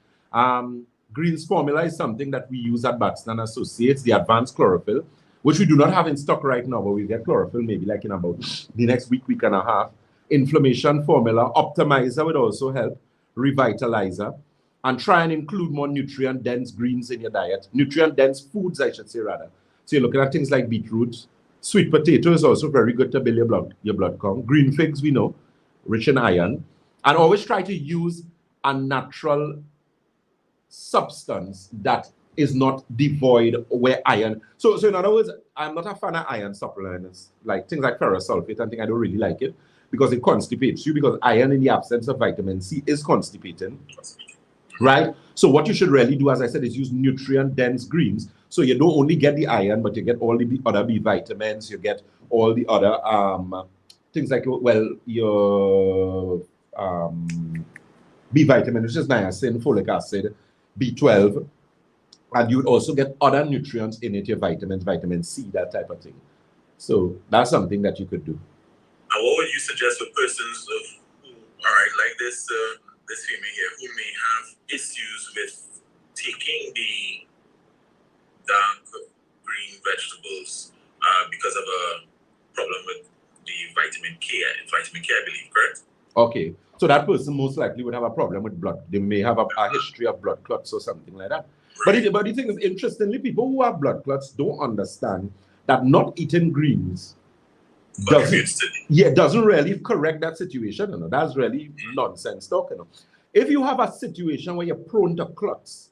Green's formula is something that we use at Batson Associates, the advanced chlorophyll, which we do not have in stock right now, but we'll get chlorophyll maybe like in about the next week and a half. Inflammation formula, optimizer would also help, revitalizer, and try and include more nutrient-dense greens in your diet. Nutrient-dense foods, I should say, rather. So you're looking at things like beetroot. Sweet potato is also very good to build your blood count. Green figs, we know, rich in iron. And always try to use a natural substance that is not devoid where iron. So in other words, I'm not a fan of iron supplements, like things like ferrous sulfate. I think I don't really like it because it constipates you, because iron in the absence of vitamin C is constipating, right? So what you should really do, as I said, is use nutrient-dense greens. So you don't only get the iron, but you get all the other B vitamins, you get all the other things like, well, your B vitamin, which is niacin, folic acid, B12, And you would also get other nutrients in it, your vitamins, vitamin C, that type of thing. So that's something that you could do. And what would you suggest for persons who, all right, like this female here, who may have issues with taking the dark green vegetables because of a problem with the vitamin K, I believe, correct? Okay, so that person most likely would have a problem with blood. They may have a history of blood clots or something like that. Right. But the thing is, interestingly, people who have blood clots don't understand that not eating greens doesn't really correct that situation. You know, that's really nonsense talk. You know, if you have a situation where you're prone to clots,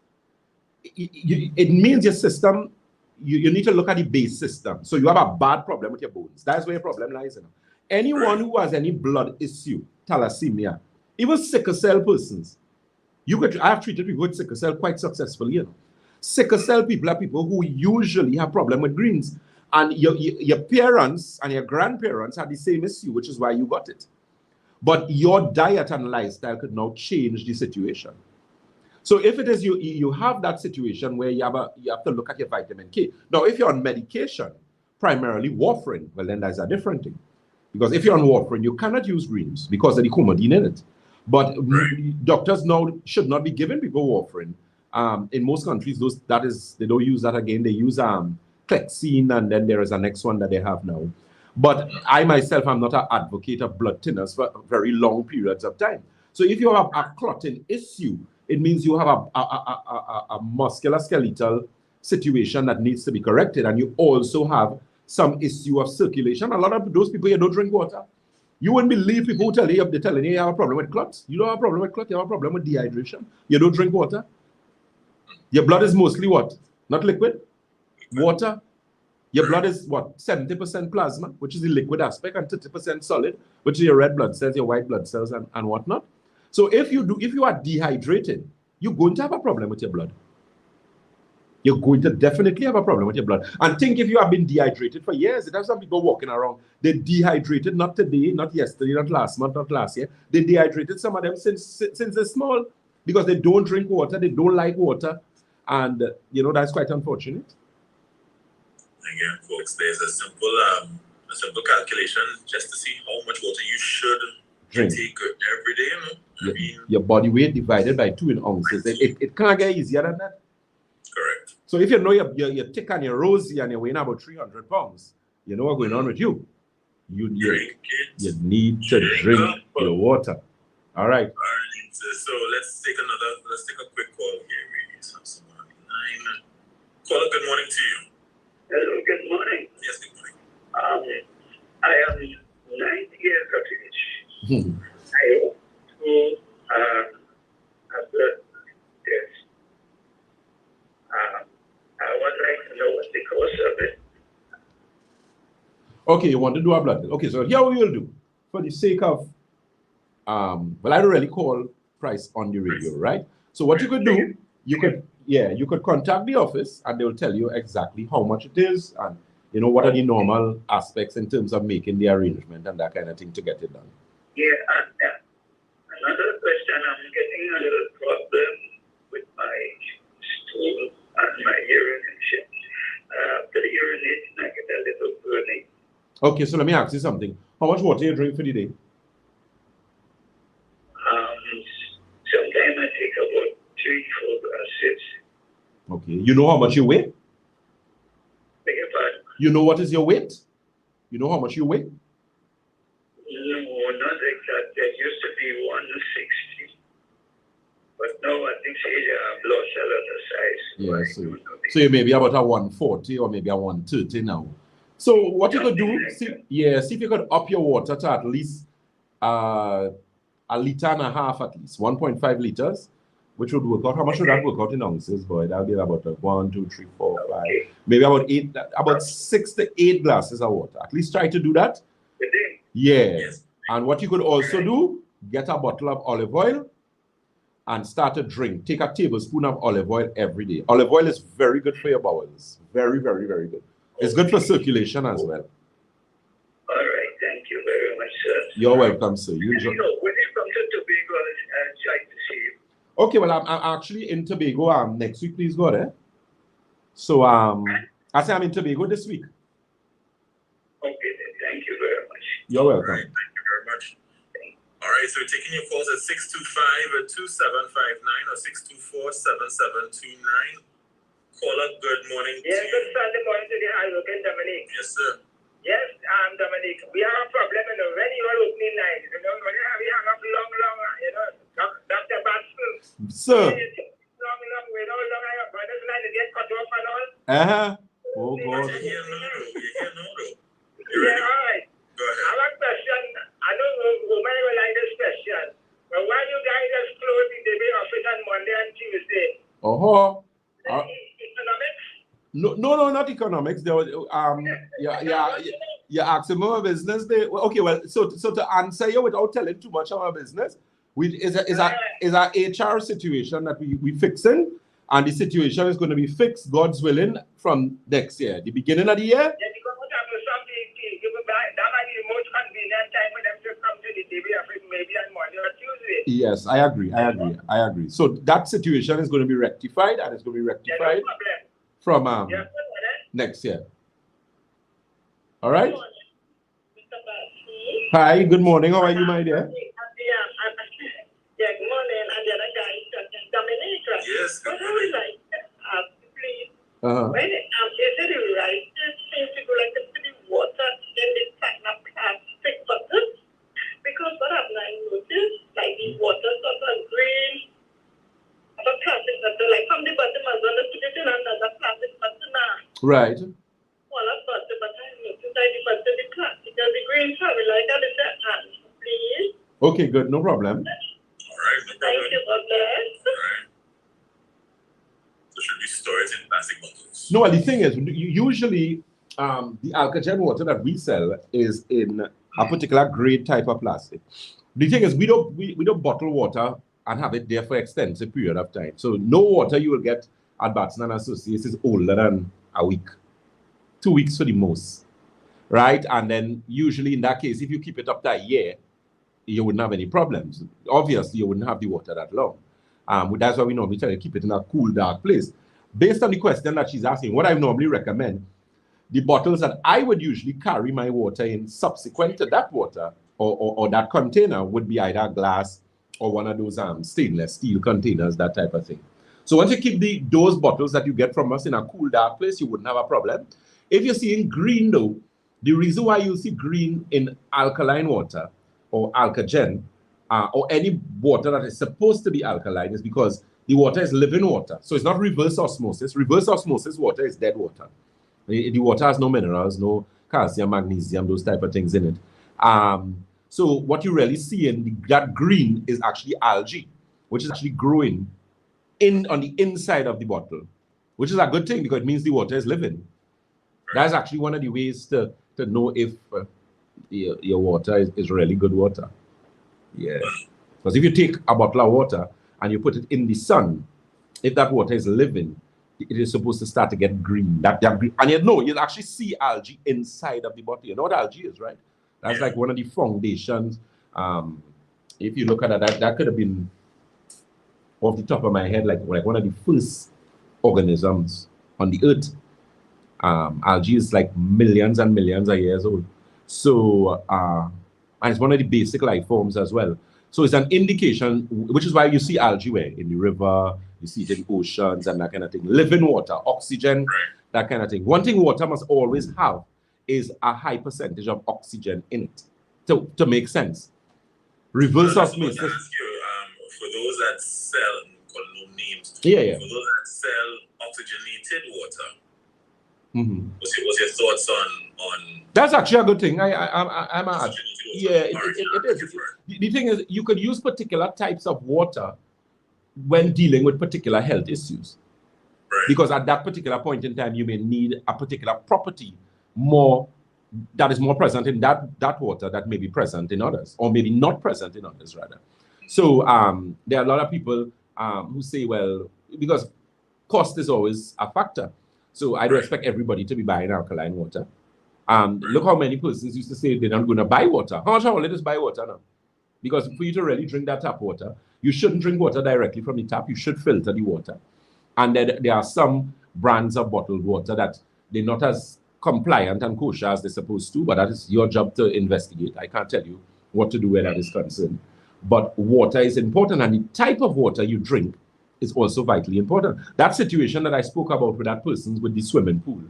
it means your system. You need to look at the base system. So you have a bad problem with your bones. That's where your problem lies. You know, anyone who has any blood issue, thalassemia, even sickle cell persons. I have treated people with sickle cell quite successfully. You know, sickle cell people are people who usually have problem with greens, and your parents and your grandparents had the same issue, which is why you got it. But your diet and lifestyle could now change the situation. So if it is you have that situation where you have to look at your vitamin K. Now, if you're on medication, primarily warfarin, well then that's a different thing, because if you're on warfarin, you cannot use greens because of the coumadin in it. But doctors now should not be giving people warfarin. In most countries, they don't use that again. They use Clexine, and then there is a next one that they have now. But I myself am not an advocate of blood thinners for very long periods of time. So if you have a clotting issue, it means you have a musculoskeletal situation that needs to be corrected, and you also have some issue of circulation. A lot of those people here don't drink water. You wouldn't believe people who tell you you have a problem with clots. You don't have a problem with clots, you have a problem with dehydration. You don't drink water. Your blood is mostly what? Not liquid? Water. Your blood is what? 70% plasma, which is the liquid aspect, and 30% solid, which is your red blood cells, your white blood cells, and whatnot. So if you are dehydrated, you're going to have a problem with your blood. You're going to definitely have a problem with your blood. And think if you have been dehydrated for years. There's some people walking around. They dehydrated not today, not yesterday, not last month, not last year. They dehydrated, some of them, since they're small, because they don't drink water, they don't like water. And, that's quite unfortunate. Again, folks, there's a simple calculation just to see how much water you should drink every day. Your body weight divided by 2 in ounces. It can't get easier than that. Correct. So if you know you're thick and you're rosy and you're weighing about 300 pounds, you know what's going on with you. You need to drink your water. All right. So let's take a quick call here. We have someone on the line. Caller, good morning to you. Hello, good morning. Yes, good morning. I am 90 years of age. I hope to a blood test. I would like to know what the cause of it. Okay, you want to do a blood test. Okay, so here we will do, for the sake of, I don't really call price on the radio, right? So what you could do, you could contact the office and they'll tell you exactly how much it is and what are the normal aspects in terms of making the arrangement and that kind of thing to get it done. Yeah, another question, I'm getting a little problem with my stool and my urination. After the urination, I get a little burning. Okay, so let me ask you something. How much water you drink for the day? Sometimes I take about 3-4 glasses. Okay, you know how much you weigh? Beg your pardon? You know what is your weight? You know how much you weigh? No, not exactly. I used to be 160. But now I think I've lost a lot of size. Yeah, so you may be about a 140 or maybe a 130 now. So what you could do, see if you could up your water to at least a liter and a half, at least 1.5 liters, which would work out. How much would that work out in ounces, boy? That would be about 1, 2, 3, 4, 5, maybe about 6 to 8 glasses of water. At least try to do that. Yeah. Yes. And what you could also do, get a bottle of olive oil and start to drink. Take a tablespoon of olive oil every day. Olive oil is very good for your bowels. Very, very, very good. It's good for circulation as well. All right. Thank you very much, sir. You're welcome, sir. When you come to Tobago, I'll try to see you. Okay, well, I'm actually in Tobago next week. Please go there. So I say I'm in Tobago this week. Okay, then. Thank you very much. You're welcome. All right, thank you very much. All right, so we're taking your calls at 625-2759 or 624-7729. Caller, good morning Yes, to good you. Sunday morning to the hardworking Dominic. Yes, sir. Yes, Dominic. We have a problem in the when you are opening night. You know, when we hang up long, you know, Dr. Batson. Sir. Long, we know long, but this night it gets cut off and all. Oh, But God. you're here now, though. You're here now, though. You Yeah, ready? all right. Go I ahead. have a question. I don't know who may like this question. But why you guys just close the debate office on Monday and Tuesday? Economics? No, not economics. There was you're asking more business. Okay, well, so to answer you without telling too much of our business, is a HR situation that we fixing, and the situation is going to be fixed, God's willing, from next year, the beginning of the year. Yeah, because what happened to some people, that might be the most convenient time for them to come to the debate office, maybe on Monday or Tuesday. Yes, I agree. So that situation is going to be rectified, and it's going to be rectified from next year. All right? Hi, good morning. How are you, my dear? Yeah, good morning. And the other guy is Dominic. Yes, good But I would morning. like to ask, please, Uh-huh. when is it the right thing to go like to put the water in this kind of plastic bucket? Because what I've noticed, like the water sort of green, of a plastic bucket, like from the bottom, I'm going to put it in another plastic bucket now. Right. Well, I've got the bucket, the plastic, and the green sorry, like a little hand, please. Okay, good. No problem. All right, no problem. Thank you, God bless. All right. So should we store it in plastic bottles? No, the thing is, usually the Alkagen water that we sell is in a particular grade type of plastic. The thing is, we don't bottle water and have it there for extensive period of time. So no water you will get at Batson and Associates is older than a week, 2 weeks for the most, right? And then usually in that case, if you keep it up to a year, you wouldn't have any problems. Obviously, you wouldn't have the water that long. That's why we normally try to keep it in a cool, dark place. Based on the question that she's asking, what I normally recommend, the bottles that I would usually carry my water in subsequent to that water or that container would be either glass or one of those stainless steel containers, that type of thing. So once you keep those bottles that you get from us in a cool, dark place, you wouldn't have a problem. If you're seeing green, though, the reason why you see green in alkaline water or Alkagen or any water that is supposed to be alkaline is because the water is living water. So it's not reverse osmosis. Reverse osmosis water is dead water. The water has no minerals, no calcium, magnesium, those type of things in it. So what you really see in that green is actually algae, which is actually growing on the inside of the bottle, which is a good thing because it means the water is living. That's actually one of the ways to know if your water is really good water. Yeah. Because if you take a bottle of water and you put it in the sun, if that water is living, it is supposed to start to get green. That green, and you'll actually see algae inside of the bottle. You know what algae is, right? That's like one of the foundations. If you look at that could have been off the top of my head, like one of the first organisms on the earth. Algae is like millions and millions of years old. So, and it's one of the basic life forms as well. So it's an indication, which is why you see algae where? In the river, you see it in oceans and that kind of thing. Living water, oxygen, that kind of thing. One thing water must always have is a high percentage of oxygen in it to make sense. Reverse osmosis. For those that sell, call no names. Yeah. For those that sell oxygenated water, what's your thoughts on? That's actually a good thing. I'm it is. The thing is, you could use particular types of water when dealing with particular health issues. Right. Because at that particular point in time, you may need a particular property that is more present in that water that may be present in others, or maybe not present in others, rather. So there are a lot of people who say, well, because cost is always a factor. So I don't expect everybody to be buying alkaline water. Look how many persons used to say they're not going to buy water. How much let us buy water now? Because for you to really drink that tap water, you shouldn't drink water directly from the tap. You should filter the water. And then there are some brands of bottled water that they're not as compliant and kosher as they're supposed to, but that is your job to investigate. I can't tell you what to do where that is concerned. But water is important, and the type of water you drink is also vitally important. That situation that I spoke about with that person with the swimming pool,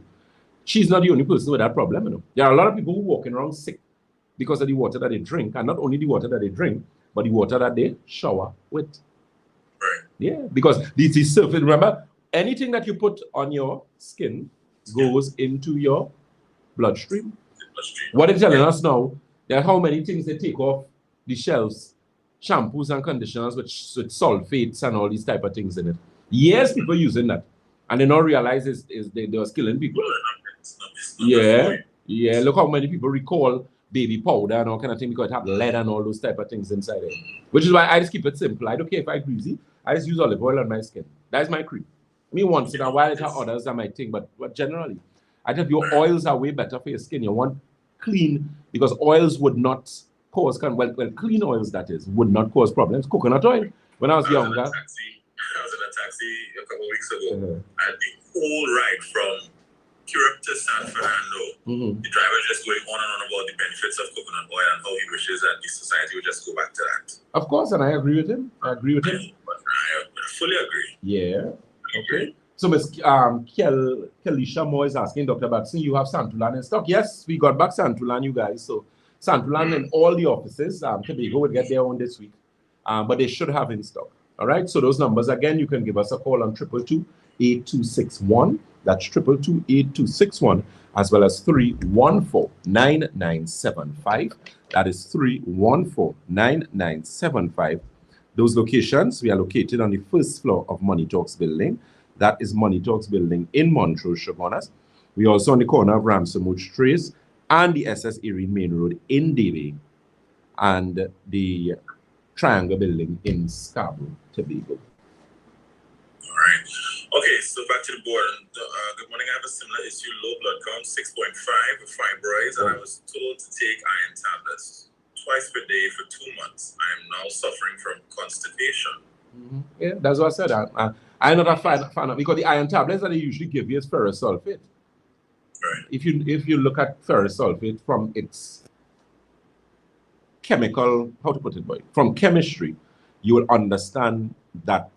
she's not the only person with that problem. You know? There are a lot of people who are walking around sick because of the water that they drink, and not only the water that they drink, but the water that they shower with. Right. Yeah, because this is surface. Remember, anything that you put on your skin goes into your bloodstream. What they're telling us now, there are how many things they take off the shelves, shampoos and conditioners with sulfates and all these type of things in it. Yes, people using that, and they don't realize they are killing people. Yeah. Look how many people recall baby powder and all kind of thing because it have lead and all those type of things inside it. Which is why I just keep it simple. I don't care if I greasy. I just use olive oil on my skin. That's my cream. I mean, once in a while, it have others that might think, but generally, I think your oils are way better for your skin. You want clean, because oils would not cause, well, clean oils, that is, would not cause problems. Coconut oil, when I was younger. I was in a taxi a couple of weeks ago, and the whole ride from Europe to San Fernando, the driver was just going on and on about the benefits of coconut oil and how he wishes that the society would just go back to that. Of course, and I agree with him. I fully agree. Yeah. Okay. So Ms. Kelisha Moore is asking, Dr. Batson, you have Santulan in stock? Yes, we got back Santulan, you guys. So Santulan in all the offices. Tobago will get their own this week, but they should have in stock. All right. So those numbers again, you can give us a call on 222-8261. That's 222-8261, as well as 314-9975. That is 314-9975. Those locations, we are located on the first floor of Money Talks building. That is Money Talks building in Montrose, Chaguanas. We are also on the corner of Ramsey Trace and the SS Erie Main Road in Davie, and the Triangle building in Scarborough, Tobago. All right. Okay, so back to the board. Good morning. I have a similar issue, low blood count, 6.5 with fibroids, and I was told to take iron tablets twice per day for 2 months. I am now suffering from constipation. Yeah, that's what I said. I'm not a fan of, because the iron tablets that they usually give you is ferrous sulfate. Right. If you look at ferrous sulfate from its chemical, how to put it, boy, from chemistry, you will understand that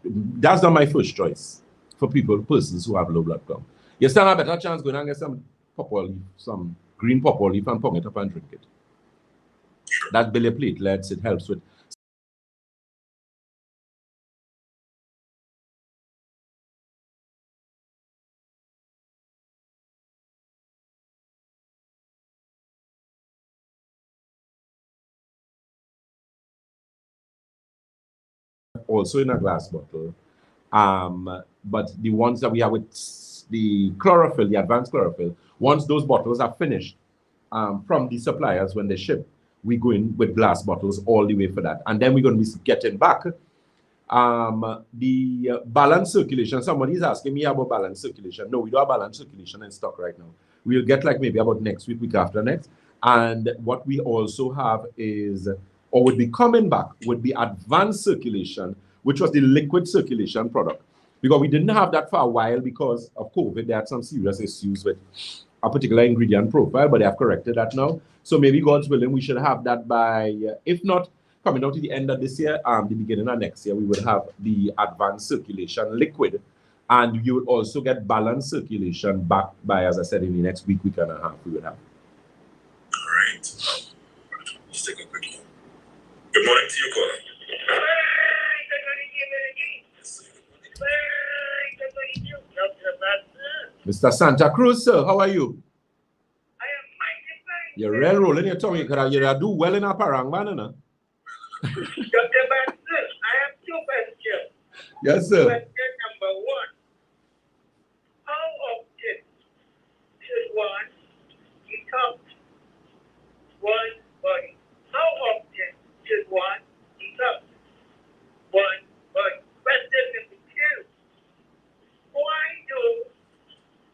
that's not my first choice for persons who have low blood count. You stand a better chance going and get some purple leaf, some green purple leaf, and pong it up and drink it. That builds your platelets. It helps with. Also in a glass bottle, but the ones that we have with the chlorophyll, the advanced chlorophyll, once those bottles are finished from the suppliers when they ship, we go in with glass bottles all the way for that, and then we're going to be getting back the balanced circulation. Somebody's asking me about balanced circulation. No, we don't have balanced circulation in stock right now. We'll get like maybe about next week after next, and what we also have is, or would be coming back, would be advanced circulation, which was the liquid circulation product. Because we didn't have that for a while because of COVID. They had some serious issues with a particular ingredient profile, but they have corrected that now. So maybe God's willing, we should have that by, if not coming out to the end of this year, the beginning of next year, we would have the advanced circulation liquid. And you will also get balanced circulation back by, as I said, in the next week and a half, we would have. All right. Let's take a quick look. Good morning to you, caller. Mr. Santa Cruz, sir, how are you? I am mighty fine. You're real rolling your tongue. You do well in a parang, man, no? Dr. Batson, I have two questions. Yes, sir. Question number one. How often should one detox one body? How often should one detox one body? Question number two. Why do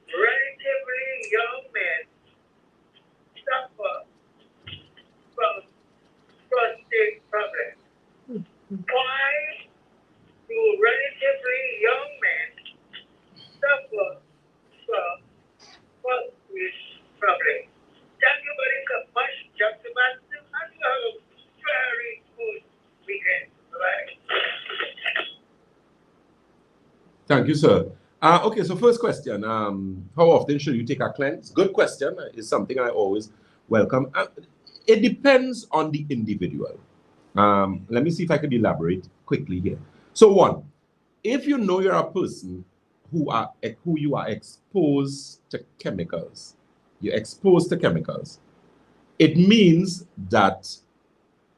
relatively young men suffer from prostate problems? Why do relatively young men suffer Thank you, sir. Okay, so first question, how often should you take a cleanse? Good question. It's something I always welcome. It depends on the individual. Let me see if I could elaborate quickly here. So one, if you know you're a person who you are exposed to chemicals, you're exposed to chemicals, it means that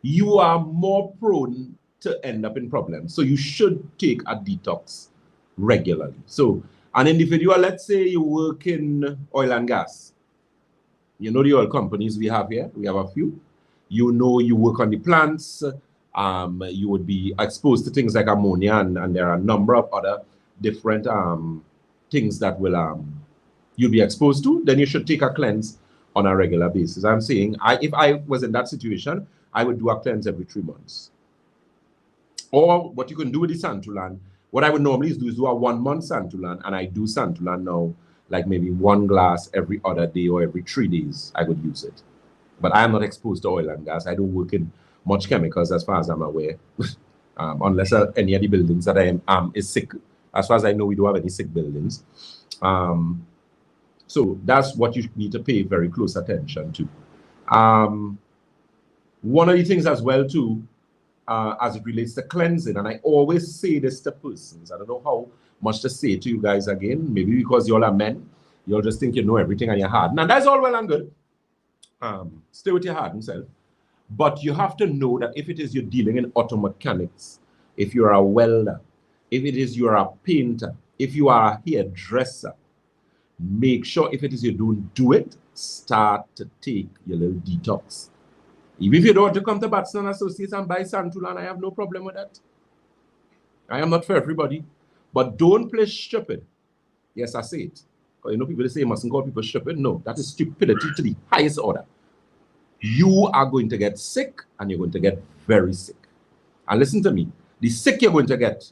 you are more prone to end up in problems. So you should take a detox regularly. So an individual, let's say you work in oil and gas. You know the oil companies we have here, we have a few. You know you work on the plants, you would be exposed to things like ammonia, and there are a number of other different things that will you'll be exposed to. Then you should take a cleanse on a regular basis. I'm saying if I was in that situation, I would do a cleanse every 3 months. Or what you can do with the Santulan, what I would normally do is do a 1 month Santulan, and I do Santulan now, like maybe 1 glass every other day or every 3 days, I would use it. But I am not exposed to oil and gas. I don't work in much chemicals as far as I'm aware, unless any of the buildings that I am is sick. As far as I know, we don't have any sick buildings. So that's what you need to pay very close attention to. One of the things as well too, as it relates to cleansing, and I always say this to persons, I don't know how much to say to you guys again, maybe because you all are men, you all just think you know everything and you're hard. Now that's all well and good. Stay with your hardened self. But you have to know that if it is you're dealing in auto mechanics, if you're a welder, if it is you're a painter, if you are a hairdresser, make sure if it is you don't do it, start to take your little detox. Even if you don't want to come to Batson Associates and buy Santulan, I have no problem with that. I am not for everybody. But don't play stupid. Yes, I say it. You know, people say you mustn't call people stupid. No, that is stupidity to the highest order. You are going to get sick, and you're going to get very sick. And listen to me, the sick you're going to get,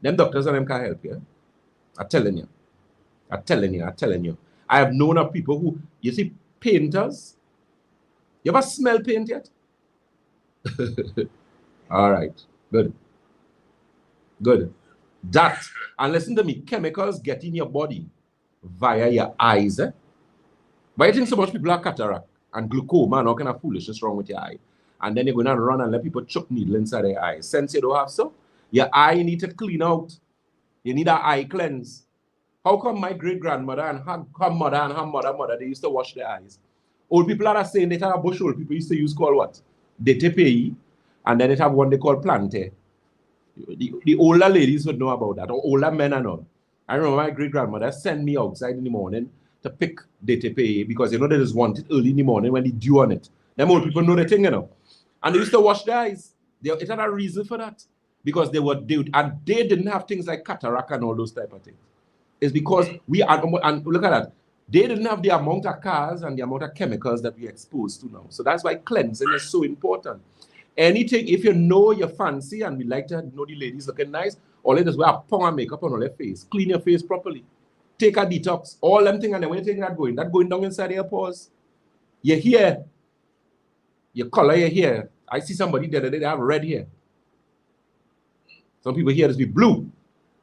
them doctors and them can't help you. I'm telling you. I'm telling you, I'm telling you. I have known of people who, you see, painters. You ever smell paint yet? All right, good. Good. That, and listen to me, chemicals get in your body via your eyes. Why do you think so much people have cataract and glaucoma and all kind of foolishness wrong with your eye? And then you're going to run and let people chuck needle inside their eyes. Since you don't have so, your eye need to clean out. You need an eye cleanse. How come my great-grandmother and her mother and her mother, they used to wash their eyes? Old people are saying they have a bush old people used to use called what? DTPI, and then they have one they call plante. The older ladies would know about that, or older men and all. I remember my great-grandmother sent me outside in the morning to pick DTPI because you know they just want it early in the morning when they dew on it. Them old people know the thing, you know. And they used to wash their eyes. It had a reason for that. Because they were due, and they didn't have things like cataract and all those type of things. It's because we are, and look at that, they didn't have the amount of cars and the amount of chemicals that we're exposed to now. So that's why cleansing is so important. Anything, if you know you're fancy and we like to know the ladies looking nice, all it is wear a pound of makeup on all their face. Clean your face properly. Take a detox. All them things, and then when you take that going down inside your pores. Your hair, your color your hair. I see somebody the other day, they have red hair. Some people here just be blue,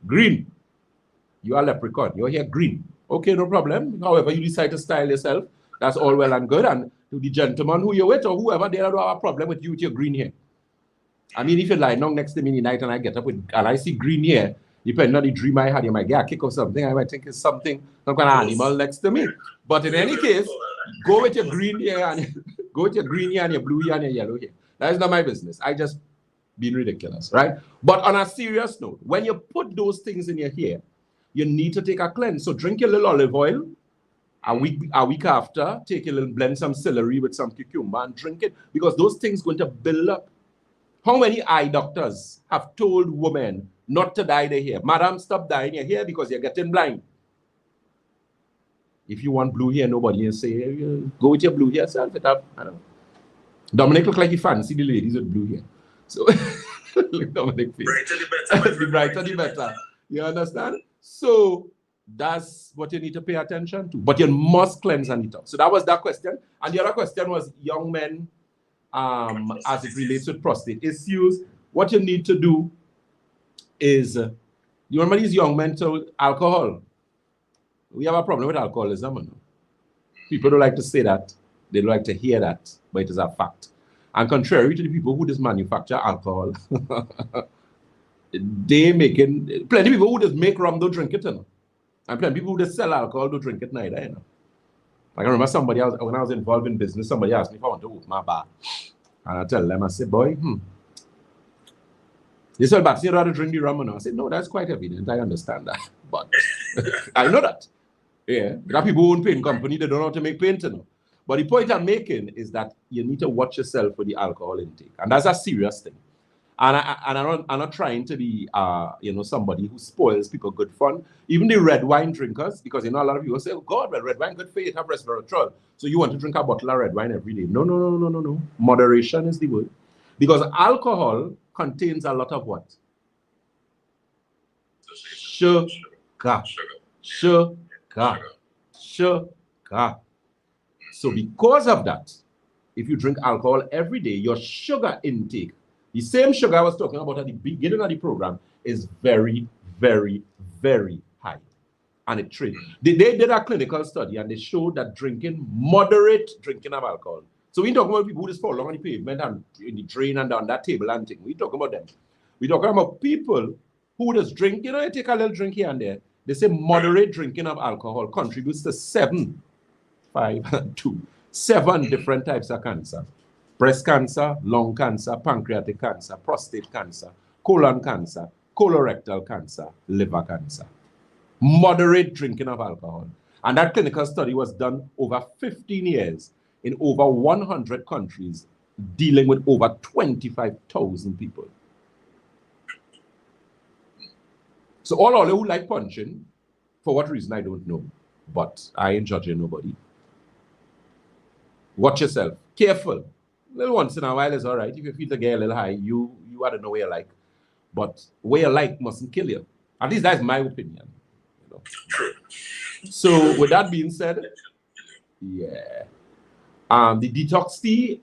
green. You are leprechaun. Your hair green. Okay, no problem. However, you decide to style yourself. That's all well and good. And to the gentleman who you're with or whoever, they don't have a problem with you with your green hair. I mean, if you lie down next to me in the night and I get up with, and I see green hair, depending on the dream I had, you might get a kick or something. I might think it's something, some kind of animal next to me. But in any case, go with your green hair and go with your green hair and your blue hair and your yellow hair. That is not my business. I just being ridiculous, right? But on a serious note, when you put those things in your hair, you need to take a cleanse. So drink your little olive oil. A week after, take a little, blend some celery with some cucumber and drink it, because those things going to build up. How many eye doctors have told women not to dye their hair? Madam, stop dyeing your hair because you're getting blind. If you want blue hair, nobody will say, go with your blue hair self. I don't know. Dominic look like he fancy the ladies with blue hair. So, look, Dominic face. Brighter the better. The brighter the better. You understand? So, that's what you need to pay attention to. But you must cleanse and detox. So that was that question. And the other question was young men, as it relates with prostate issues. What you need to do is You remember these young men told alcohol? We have a problem with alcoholism. You know? People don't like to say that. They don't like to hear that, but it is a fact. And contrary to the people who just manufacture alcohol, they making plenty of people who just make rum don't drink it, you know. And plenty of people who just sell alcohol don't drink it neither, you know. I can remember somebody else when I was involved in business, somebody asked me if I want to open my bar. And I tell them, I say, boy, they said, but you rather drink the rum, you know. I said, no, that's quite evident. I understand that. But I know that. Yeah. There are people who own paint company, they don't know how to make paint, you know. But the point I'm making is that you need to watch yourself for the alcohol intake. And that's a serious thing. And I'm not trying to be, somebody who spoils people good fun. Even the red wine drinkers, because a lot of people say, oh God, well, red wine good for you, it have resveratrol. So you want to drink a bottle of red wine every day. No. Moderation is the word. Because alcohol contains a lot of what? Sugar. So because of that, if you drink alcohol every day, your sugar intake, the same sugar I was talking about at the beginning of the program, is very, very, very high. And it trades. They did a clinical study and they showed that moderate drinking of alcohol. So we talking about people who just fall along on the pavement and in the drain and on that table and thing. We talking about them. We talking about people who just drink, you take a little drink here and there. They say moderate drinking of alcohol contributes to 7 different types of cancer. Breast cancer, lung cancer, pancreatic cancer, prostate cancer, colon cancer, colorectal cancer, liver cancer. Moderate drinking of alcohol. And that clinical study was done over 15 years in over 100 countries, dealing with over 25,000 people. So all who like punching, for what reason, I don't know. But I ain't judging nobody. Watch yourself. Careful. A little once in a while is all right. If you feel to get a little high, you ought to know where you like. But where you like mustn't kill you. At least that's my opinion. So with that being said, yeah. The detox tea,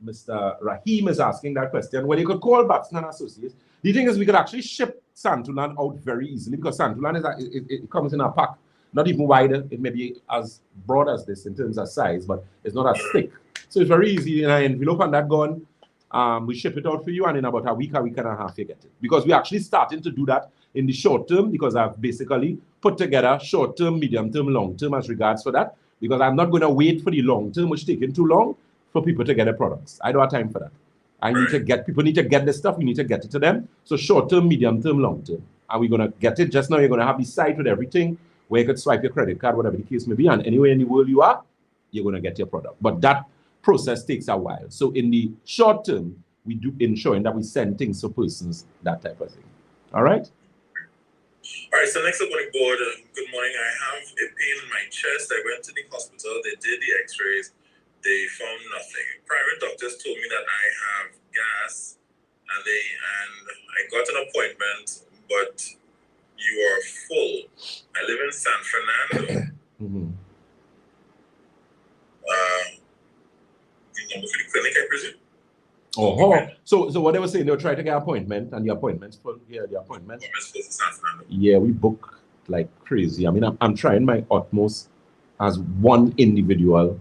Mr. Rahim is asking that question. Well, you could call Batson and Associates. The thing is, we could actually ship Santulan out very easily because Santulan it comes in a pack, not even wider. It may be as broad as this in terms of size, but it's not as thick. So it's very easy in an envelope and that gun. We ship it out for you, and in about a week and a half, you get it. Because we're actually starting to do that in the short term, because I've basically put together short term, medium term, long term as regards for that. Because I'm not going to wait for the long term, which is taking too long for people to get their products. I don't have time for that. People need to get the stuff, we need to get it to them. So short term, medium term, long term. And we're going to get it. Just now, you're going to have the site with everything where you could swipe your credit card, whatever the case may be. And anywhere in the world you are, you're going to get your product. But that process takes a while. So in the short term, we do ensuring that we send things to persons, that type of thing. All right? All right, so next up on the board, good morning. I have a pain in my chest. I went to the hospital. They did the x-rays. They found nothing. Private doctors told me that I have gas, and I got an appointment, but you are full. I live in San Fernando. The number for the clinic, I presume. Oh, so what they were saying, they were trying to get an appointment, and the appointment's full. Yeah, the appointment. Yeah, we book like crazy. I mean, I'm trying my utmost as one individual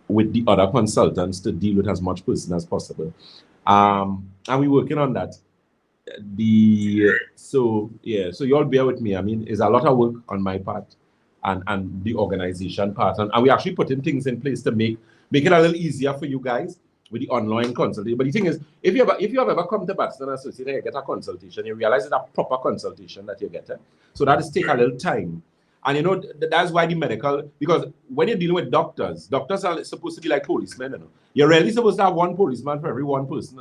with the other consultants to deal with as much person as possible. And we're working on that. So you all bear with me. I mean, it's a lot of work on my part and the organization part. And we're actually putting things in place to make it a little easier for you guys with the online consultation. But the thing is, if you have ever come to Batson Associates and you get a consultation, you realize it's a proper consultation that you get. So that is take a little time. And that's why the medical, because when you're dealing with doctors are supposed to be like policemen. You're really supposed to have one policeman for every one person.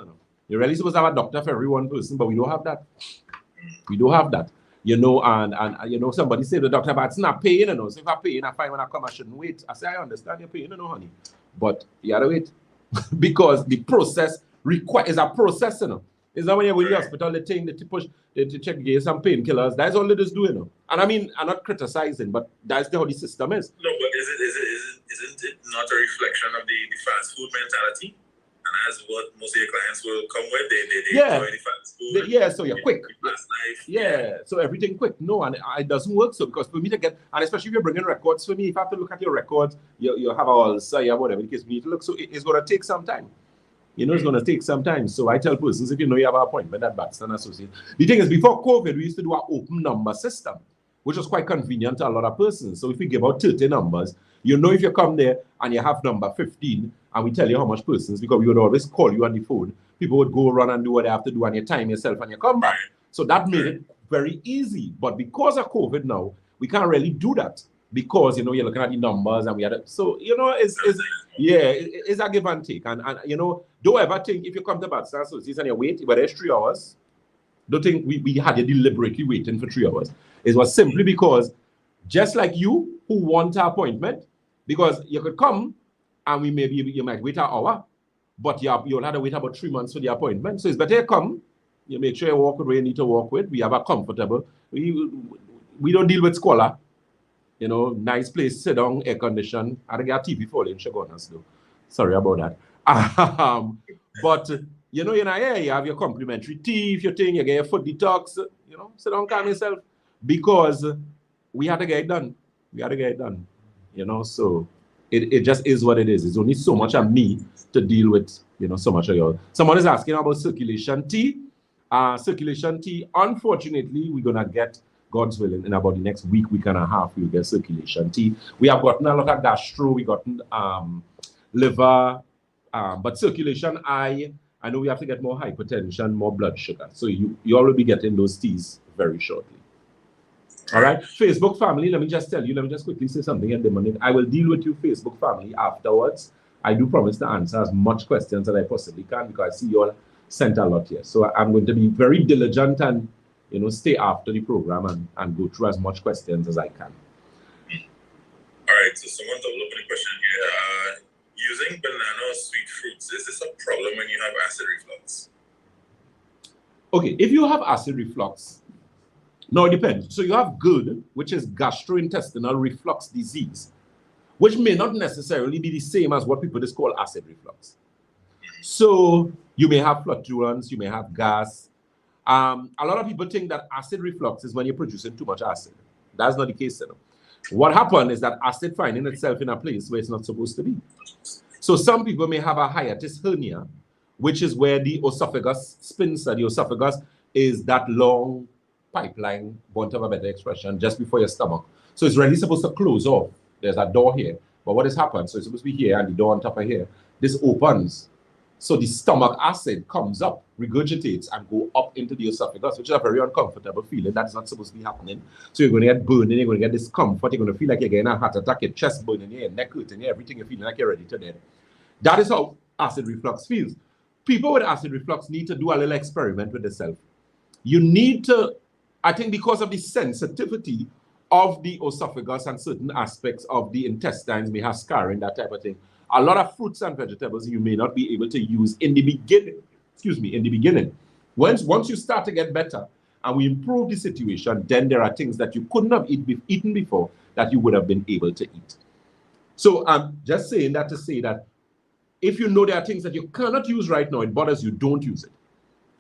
You're really supposed to have a doctor for every one person, but we don't have that. We don't have that. And somebody said the Dr.Batson not paying, So if I pay, I find when I come, I shouldn't wait. I say, I understand you're paying, honey. But you gotta wait. Because the process is a process, It's not when you go to the hospital, they check, give you some painkillers. That's all they just do, And I mean, I'm not criticizing, but that's how the system is. No, but isn't it not a reflection of the fast food mentality? And as what most of your clients will come with, they enjoy the fast food. So you're quick. Fast life. Yeah, so everything quick. No, and it doesn't work so, because for me to get, and especially if you're bringing records for me, if I have to look at your records, you have all, so you have whatever the case, we need to look. So it's going to take some time. You know, it's going to take some time. So I tell persons, if you know you have an appointment at Batson Associates. The thing is, before COVID, we used to do an open number system, which was quite convenient to a lot of persons. So if we give out 30 numbers, you know if you come there and you have number 15, and we tell you how much persons, because we would always call you on the phone, people would go run and do what they have to do, and you time yourself and you come back. So that made it very easy. But because of COVID now, we can't really do that, because, you know, you're looking at the numbers and we had it. So, you know, it's a give and take. And you know, don't ever think if you come to Batson Associates and you wait, whether it's 3 hours, don't think we had you deliberately waiting for 3 hours. It was simply because, just like you who want an appointment, because you could come and you might wait an hour, but you'll have to wait about 3 months for the appointment. So it's better you come, you make sure you walk with where you need to walk with. We have a comfortable, we don't deal with squalor. You know, nice place, sit down, air conditioned. I don't get TV for you, though. Sorry about that. But, you know, here you have your complimentary tea. If you think you get your foot detox, you know, sit down, calm yourself. Because we had to get it done. We had to get it done. You know, so it just is what it is. It's only so much of me to deal with, you know, so much of yours. Someone is asking about circulation tea. Circulation tea, unfortunately, we're going to get, God's willing, in about the next week and a half, we'll get circulation tea. We have gotten a lot of gastro, we gotten liver, but circulation, I know we have to get more hypertension, more blood sugar. So you all will be getting those teas very shortly. All right, Facebook family, let me just quickly say something at the moment. I will deal with you, Facebook family, afterwards. I do promise to answer as much questions as I possibly can, because I see you all sent a lot here. So I'm going to be very diligent and, you know, stay after the program and go through as much questions as I can. All right, so someone's developing a question here. Using banana sweet fruits, is this a problem when you have acid reflux? Okay, if you have acid reflux, no, it depends. So you have GERD, which is gastrointestinal reflux disease, which may not necessarily be the same as what people just call acid reflux. So you may have flatulence, you may have gas. A lot of people think that acid reflux is when you're producing too much acid. That's not the case, you know. What happened is that acid finding itself in a place where it's not supposed to be. So some people may have a hiatus hernia, which is where the esophagus spins. The esophagus is that long pipeline, want to have a better expression, just before your stomach. So it's really supposed to close off. There's a door here. But what has happened? So it's supposed to be here and the door on top of here. This opens. So the stomach acid comes up, regurgitates, and go up into the esophagus, which is a very uncomfortable feeling. That's not supposed to be happening. So you're going to get burning, you're going to get discomfort, you're going to feel like you're getting a heart attack, your chest burning, your neck hurting, everything, you're feeling like you're ready to die. That is how acid reflux feels. People with acid reflux need to do a little experiment with themselves. You need to, I think because of the sensitivity of the esophagus and certain aspects of the intestines may have scarring, that type of thing. A lot of fruits and vegetables you may not be able to use in the beginning. In the beginning. Once you start to get better and we improve the situation, then there are things that you couldn't have eaten before that you would have been able to eat. So I'm just saying that to say that if you know there are things that you cannot use right now, it bothers you, don't use it.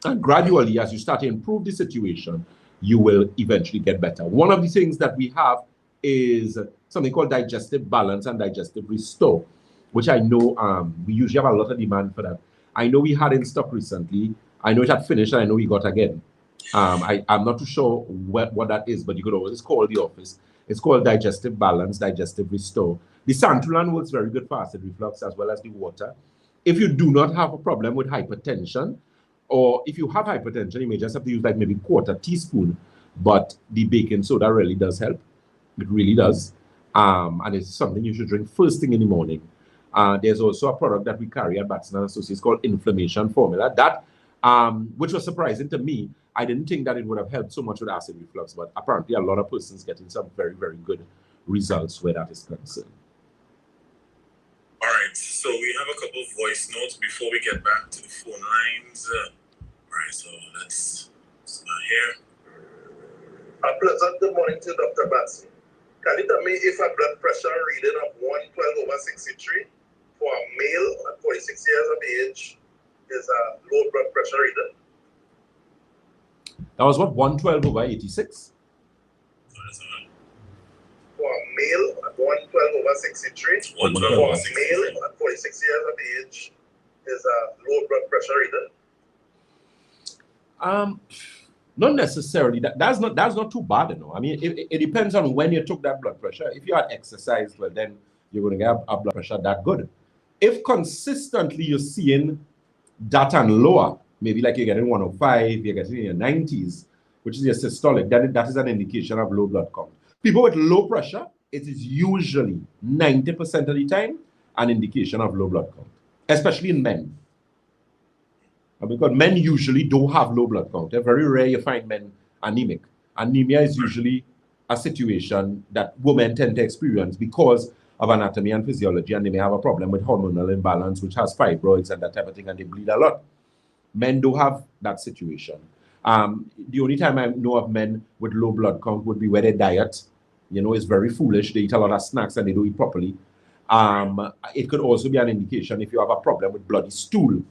And gradually, as you start to improve the situation, you will eventually get better. One of the things that we have is something called digestive balance and digestive restore, which I know we usually have a lot of demand for that. I know we had in stock recently. I know it had finished, and I know we got again. I'm not too sure what that is, but you could always call the office. It's called Digestive Balance, Digestive Restore. The Santulan works very good for acid reflux as well as the water. If you do not have a problem with hypertension, or if you have hypertension, you may just have to use like maybe 1/4 teaspoon, but the baking soda really does help. It really does. And it's something you should drink first thing in the morning. There's also a product that we carry at Batson & Associates called Inflammation Formula. That, which was surprising to me. I didn't think that it would have helped so much with acid reflux, but apparently a lot of persons getting some very, very good results where that is concerned. All right, so we have a couple of voice notes before we get back to the phone lines. All right, so let's start here. A pleasant good morning to Dr. Batson. Can you tell me if a blood pressure reading of 112/63 for a male at 46 years of age is a low blood pressure reading? That was what, 112/86? For a male at 112/63. 112 For over a 60. male at 46 years of age is a low blood pressure reading. Not necessarily. That's not too bad, you know. I mean, it depends on when you took that blood pressure. If you had exercised, well, then you're going to get a blood pressure that good. If consistently you're seeing that and lower, maybe like you're getting 105, you're getting in your 90s, which is your systolic, then that is an indication of low blood count. People with low pressure, it is usually 90% of the time an indication of low blood count, especially in men. Because men usually don't have low blood count. They're very rare you find men anemic. Anemia is usually a situation that women tend to experience because of anatomy and physiology, and they may have a problem with hormonal imbalance, which has fibroids and that type of thing, and they bleed a lot. Men don't have that situation. The only time I know of men with low blood count would be where their diet, you know, is very foolish. They eat a lot of snacks and they don't eat properly. It could also be an indication if you have a problem with bloody stool.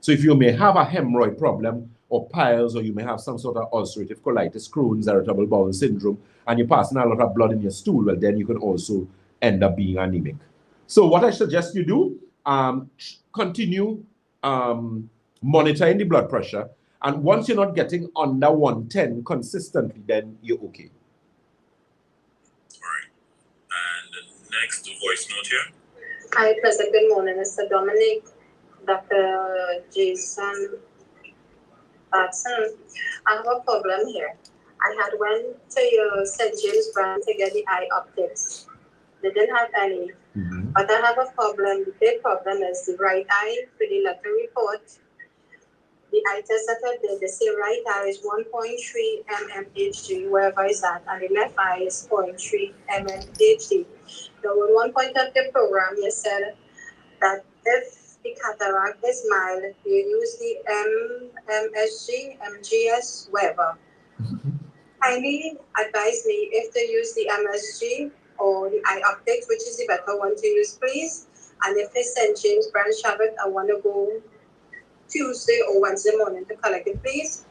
So if you may have a hemorrhoid problem or piles, or you may have some sort of ulcerative colitis, Crohn's, irritable bowel syndrome, and you're passing a lot of blood in your stool, well, then you can also end up being anemic. So what I suggest you do, continue monitoring the blood pressure. And once you're not getting under 110 consistently, then you're okay. All right. And the next voice note here. Hi, President. Good morning, Mr. Dominic. Dr. Jason Batson. I have a problem here. I had went to your St. James brand to get the eye optics. They didn't have any. But I have a problem. The big problem is the right eye. For the letter report, the eye test that I did, they say right eye is 1.3 mmHg, wherever is that, and the left eye is 0.3 mmHg. Now, at one point of the program, you said that if the cataract is mild, you use the MSG, MGS, whatever. Kindly advise me if to use the MSG or the eye optics, which is the better one to use, please. And if it's St. James branch have it, I want to go Tuesday or Wednesday morning to collect it, please.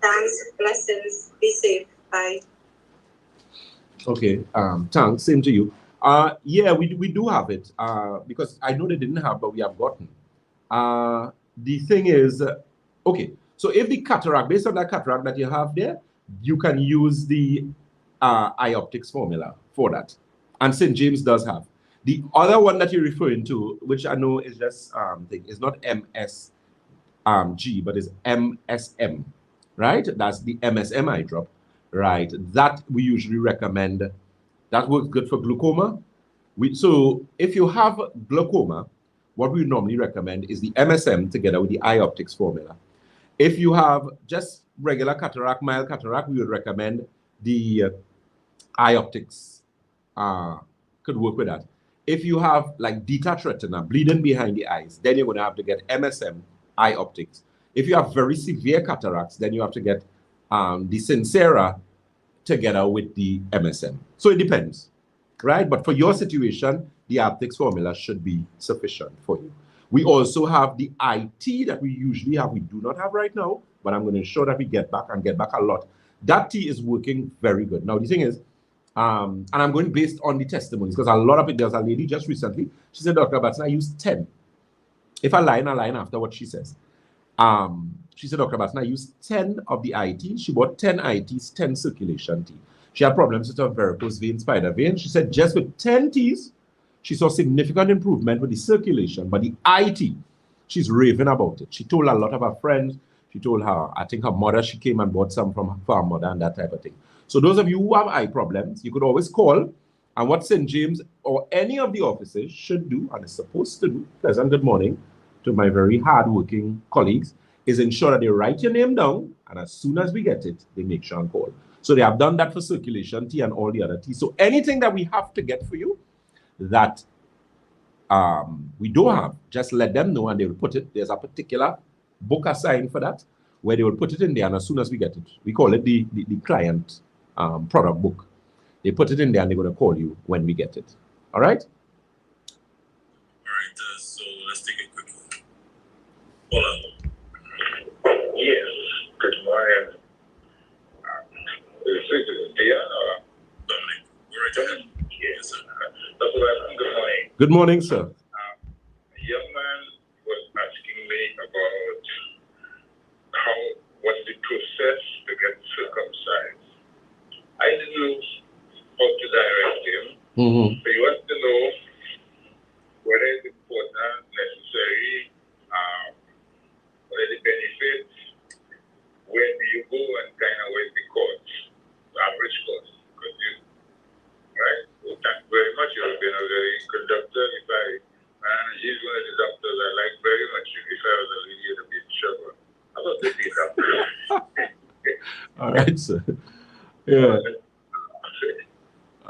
Thanks, blessings, be safe, bye. Okay, thanks, same to you. Yeah, we do have it, because I know they didn't have, but we have gotten. The thing is, okay, so if the cataract, based on that cataract that you have there, you can use the eye optics formula for that. And St. James does have. The other one that you're referring to, which I know is just is not MSG, but is MSM, right? That's the MSM eye drop, right? That we usually recommend. That works good for glaucoma. So if you have glaucoma, what we normally recommend is the MSM together with the eye optics formula. If you have just regular cataract, mild cataract, we would recommend the eye optics. Could work with that. If you have like detached retina, bleeding behind the eyes, then you're going to have to get MSM, eye optics. If you have very severe cataracts, then you have to get the Sincera together with the MSM. So it depends, right? But for your situation, the optics formula should be sufficient for you. We also have the IT that we usually have. We do not have right now, but I'm going to ensure that we get back and get back a lot. That tea is working very good. Now, the thing is, and I'm going based on the testimonies, because a lot of it, there's a lady just recently, she said, Dr. Batson, I used 10. If I line after what she says. She said, Dr. Batson, I used 10 of the IT. She bought 10 ITs, 10 circulation tea. She had problems with her varicose vein, spider vein. She said just with 10 teas, she saw significant improvement with the circulation, but the IT, she's raving about it. She told a lot of her friends. She told her, I think her mother, she came and bought some from her mother and that type of thing. So those of you who have eye problems, you could always call. And what St. James or any of the offices should do, and is supposed to do, pleasant good morning to my very hardworking colleagues, is ensure that they write your name down, and as soon as we get it, they make sure and call. So they have done that for circulation tea and all the other tea. So anything that we have to get for you that we don't have, just let them know and they will put it. There's a particular book assigned for that, where they will put it in there, and as soon as we get it, we call it the client product book. They put it in there and they're going to call you when we get it. All right? All right, so let's take a quick hold on. Yes, good morning. Dr. Batson, good morning. Good morning, sir. A young man was asking me about what's the process to get circumcised. I didn't know how to direct him. So he wants to know whether it's important, necessary, what are the benefits, where do you go, and kind of where's the cost, the average cost. Right? Well, thank you very much. You have been a very good doctor. He's one of the doctors I like very much. If I was a lady, it would be in trouble. I love to be a doctor. All right, sir. Yeah.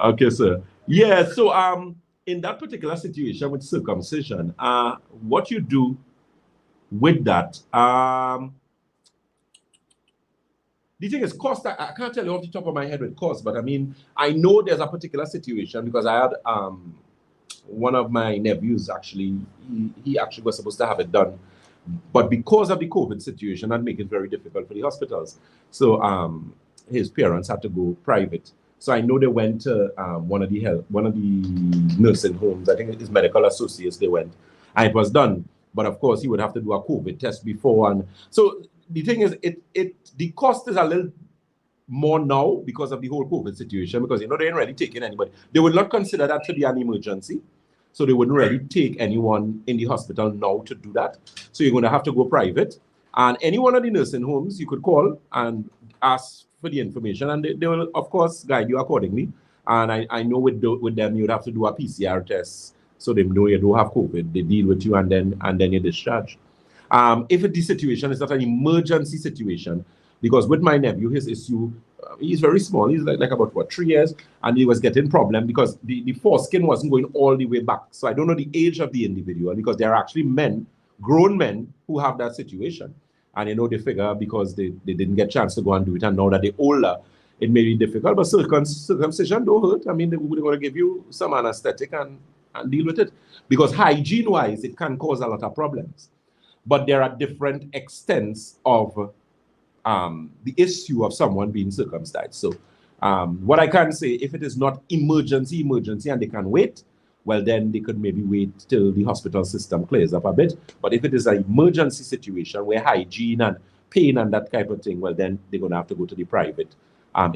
Okay, sir. Yeah, so in that particular situation with circumcision, what you do with that, the thing is cost. I can't tell you off the top of my head with cost, but I mean, I know there's a particular situation because I had one of my nephews actually, he actually was supposed to have it done, but because of the COVID situation, that make it very difficult for the hospitals. So his parents had to go private. So I know they went to one of the nursing homes. I think his medical associates, they went, and it was done. But of course, he would have to do a COVID test before. And so the thing is, the cost is a little more now because of the whole COVID situation, because, you know, they ain't really taking anybody. They would not consider that to be an emergency. So they wouldn't really take anyone in the hospital now to do that. So you're going to have to go private. And any one of the nursing homes, you could call and ask for the information, and they will, of course, guide you accordingly. And I know with them, you'd have to do a PCR test, so they know you don't have COVID. They deal with you, and then you're discharged. If the situation is not an emergency situation, because with my nephew, his issue, he's very small. He's like about, what, 3 years, and he was getting problem because the foreskin wasn't going all the way back. So I don't know the age of the individual, because there are actually men, grown men, who have that situation. And, you know, they figure because they didn't get a chance to go and do it, and now that they're older, it may be difficult. But circumcision don't hurt. I mean, they're going to give you some anesthetic and deal with it. Because hygiene-wise, it can cause a lot of problems. But there are different extents of the issue of someone being circumcised. So what I can say, if it is not emergency, and they can wait, well, then they could maybe wait till the hospital system clears up a bit. But if it is an emergency situation where hygiene and pain and that type of thing, well, then they're going to have to go to the private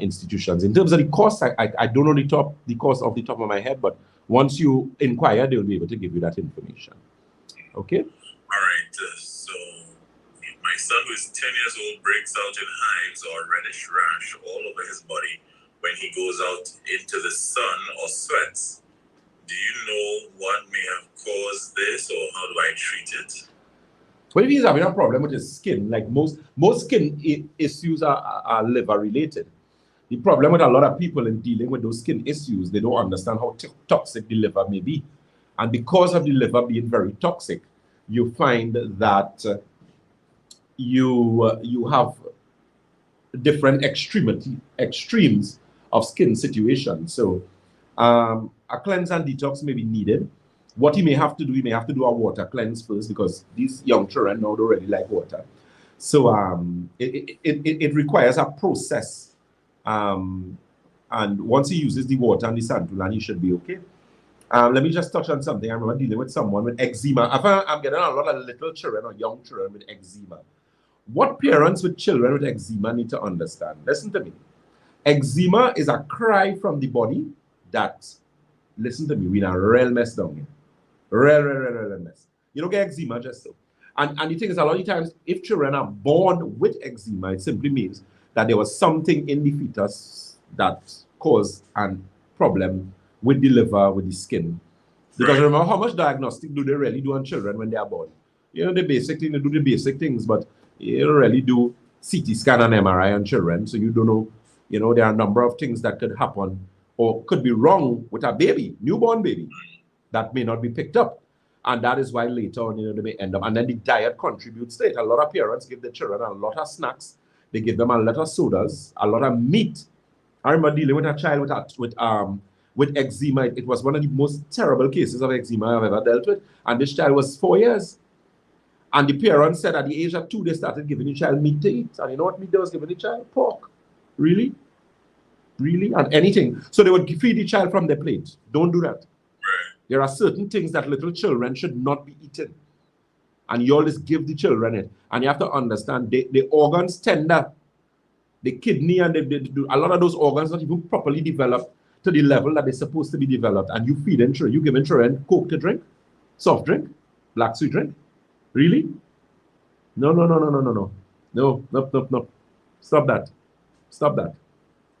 institutions. In terms of the cost, I don't know the cost off the top of my head, but once you inquire, they'll be able to give you that information. Okay? All right. So my son, who is 10 years old, breaks out in hives or reddish rash all over his body when he goes out into the sun or sweats. Do you know what may have caused this, or how do I treat it? Well, if he's having a problem with his skin, like most skin issues are liver related. The problem with a lot of people in dealing with those skin issues, they don't understand how toxic the liver may be. And because of the liver being very toxic, you find that you have different extremes of skin situations. So a cleanse and detox may be needed. What he may have to do, he may have to do a water cleanse first, because these young children now don't really like water. So it requires a process. And once he uses the water and the santulan, he should be okay. Let me just touch on something. I remember dealing with someone with eczema. I'm getting a lot of little children or young children with eczema. What parents with children with eczema need to understand? Listen to me. Eczema is a cry from the body that, listen to me, we're in a real mess down here. Real mess. You don't get eczema just so. And the thing is, a lot of times, if children are born with eczema, it simply means that there was something in the fetus that caused a problem with the liver, with the skin. Because remember, how much diagnostic do they really do on children when they are born? You know, the basic thing, they do the basic things, but you don't really do CT scan and MRI on children. So you don't know, you know, there are a number of things that could happen or could be wrong with a baby, newborn baby, that may not be picked up. And that is why later on, you know, they may end up. And then the diet contributes to it. A lot of parents give their children a lot of snacks. They give them a lot of sodas, a lot of meat. I remember dealing with a child with eczema. It was one of the most terrible cases of eczema I've ever dealt with. And this child was 4 years. And the parents said at the age of 2, they started giving the child meat to eat. And you know what meat they was giving the child? Pork. Really? Really? And anything. So they would feed the child from their plate. Don't do that. There are certain things that little children should not be eating. And you always give the children it. And you have to understand the organs tender. The kidney and a lot of those organs not even properly developed to the level that they're supposed to be developed. And you feed children, you give children Coke to drink, soft drink, black sweet drink. Really? No. No. Stop that. Stop that.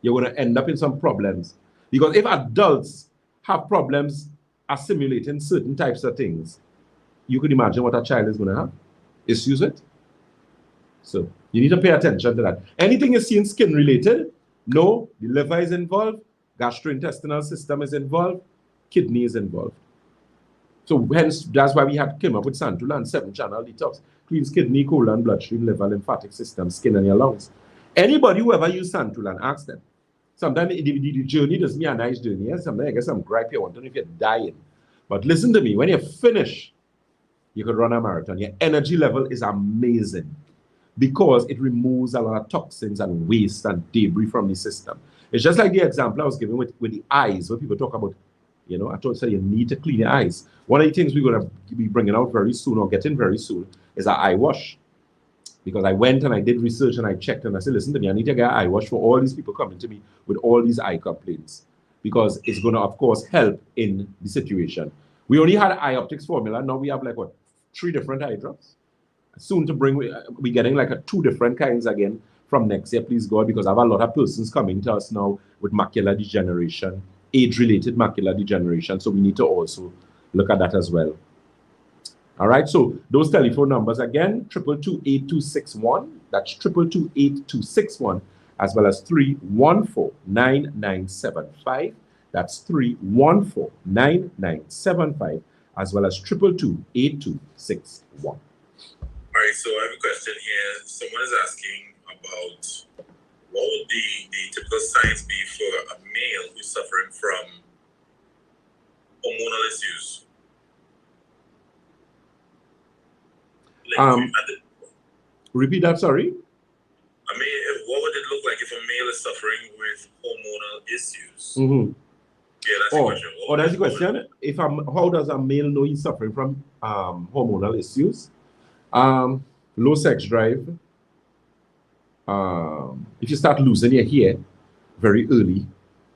You're going to end up in some problems. Because if adults have problems assimilating certain types of things, you could imagine what a child is going to have. Issues with. So you need to pay attention to that. Anything you see in skin related, no, the liver is involved, gastrointestinal system is involved, kidney is involved. So hence, that's why we have came up with Santula and 7-channel detox. Cleans kidney, colon, bloodstream, liver, lymphatic system, skin, and your lungs. Anybody who ever use Santulan, ask them. Sometimes the journey doesn't be a nice journey. Yes? Sometimes I get some gripe here, wondering if you're dying. But listen to me, when you finish, you could run a marathon. Your energy level is amazing because it removes a lot of toxins and waste and debris from the system. It's just like the example I was giving with the eyes, where people talk about, you know, I told you need to clean your eyes. One of the things we're going to be bringing out very soon or getting very soon is an eye wash. Because I went and I did research and I checked and I said, listen to me, I need to get an eye wash for all these people coming to me with all these eye complaints. Because it's going to, of course, help in the situation. We only had eye optics formula. Now we have like, what, 3 different eye drops? Soon to bring, we're getting like 2 different kinds again from next year, please God, because I have a lot of persons coming to us now with macular degeneration, age-related macular degeneration. So we need to also look at that as well. All right, so those telephone numbers again, 222-8261. That's 222-8261, as well as 314-9975. That's 314-9975, as well as 222-8261. All right, so I have a question here. Someone is asking about what would the typical signs be for a male who's suffering from hormonal issues? Repeat that, sorry? I mean, what would it look like if a male is suffering with hormonal issues? Mm-hmm. Yeah, that's the question. That's the question. How does a male know he's suffering from hormonal issues? Low sex drive. If you start losing your hair very early,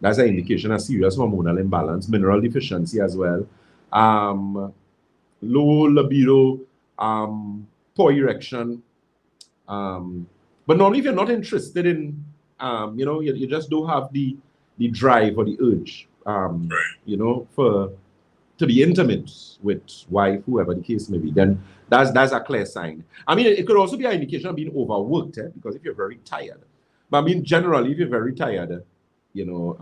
that's an indication of serious hormonal imbalance. Mineral deficiency as well. Low libido. Poor erection, but normally if you're not interested in, you know, you just don't have the drive or the urge, you know, to be intimate with wife, whoever the case may be, then that's a clear sign. I mean, it could also be an indication of being overworked, because if you're very tired, but I mean, generally, if you're very tired, you know,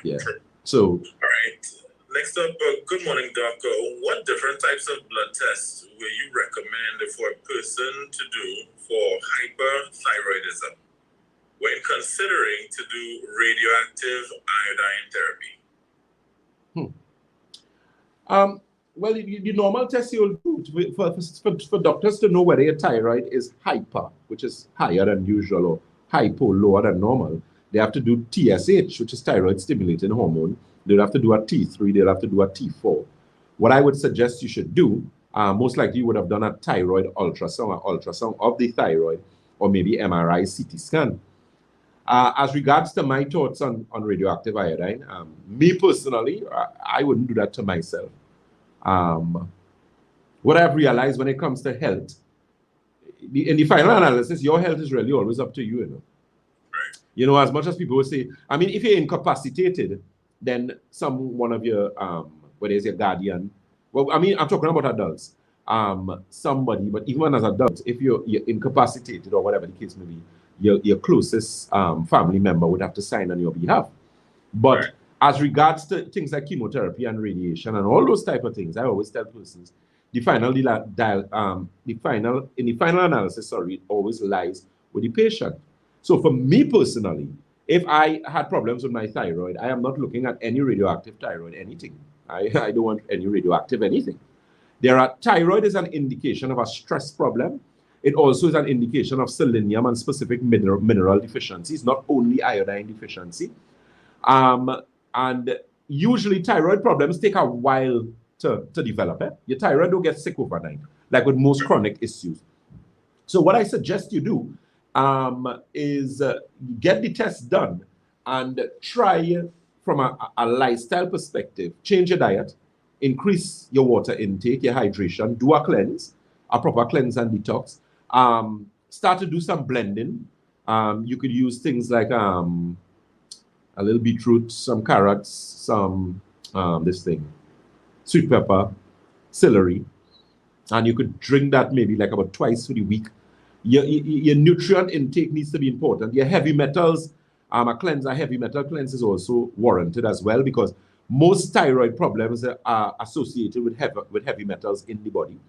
yeah. So, all right. Next up, good morning, doctor. What different types of blood tests will you recommend for a person to do for hyperthyroidism when considering to do radioactive iodine therapy? Well, the normal test you'll do for doctors to know whether your thyroid is hyper, which is higher than usual, or hypo, lower than normal. They have to do TSH, which is thyroid stimulating hormone. They'll have to do a T3, they'll have to do a T4. What I would suggest you should do, most likely you would have done a thyroid ultrasound of the thyroid, or maybe MRI, CT scan. As regards to my thoughts on radioactive iodine, me personally, I wouldn't do that to myself. What I've realized when it comes to health, in the final analysis, your health is really always up to you, you know. You know, as much as people will say, I mean, if you're incapacitated, then one of your, whether it's your guardian, well, I mean, I'm talking about adults, somebody, but even as adults, if you're incapacitated or whatever the case may be, your closest family member would have to sign on your behalf. But as regards to things like chemotherapy and radiation and all those type of things, I always tell persons, the final analysis, it always lies with the patient. So for me personally, if I had problems with my thyroid, I am not looking at any radioactive thyroid anything. I don't want any radioactive anything. Thyroid is an indication of a stress problem. It also is an indication of selenium and specific mineral deficiencies, not only iodine deficiency. And usually thyroid problems take a while to develop. Your thyroid don't get sick overnight, like with most chronic issues. So what I suggest you do is get the test done and try from a lifestyle perspective, change your diet, increase your water intake, your hydration, do a cleanse, a proper cleanse and detox. Start to do some blending. You could use things like a little beetroot, some carrots, some sweet pepper, celery, and you could drink that maybe like about twice for the week. Your nutrient intake needs to be important. Your heavy metals, a heavy metal cleanse is also warranted as well, because most thyroid problems are associated with heavy metals in the body.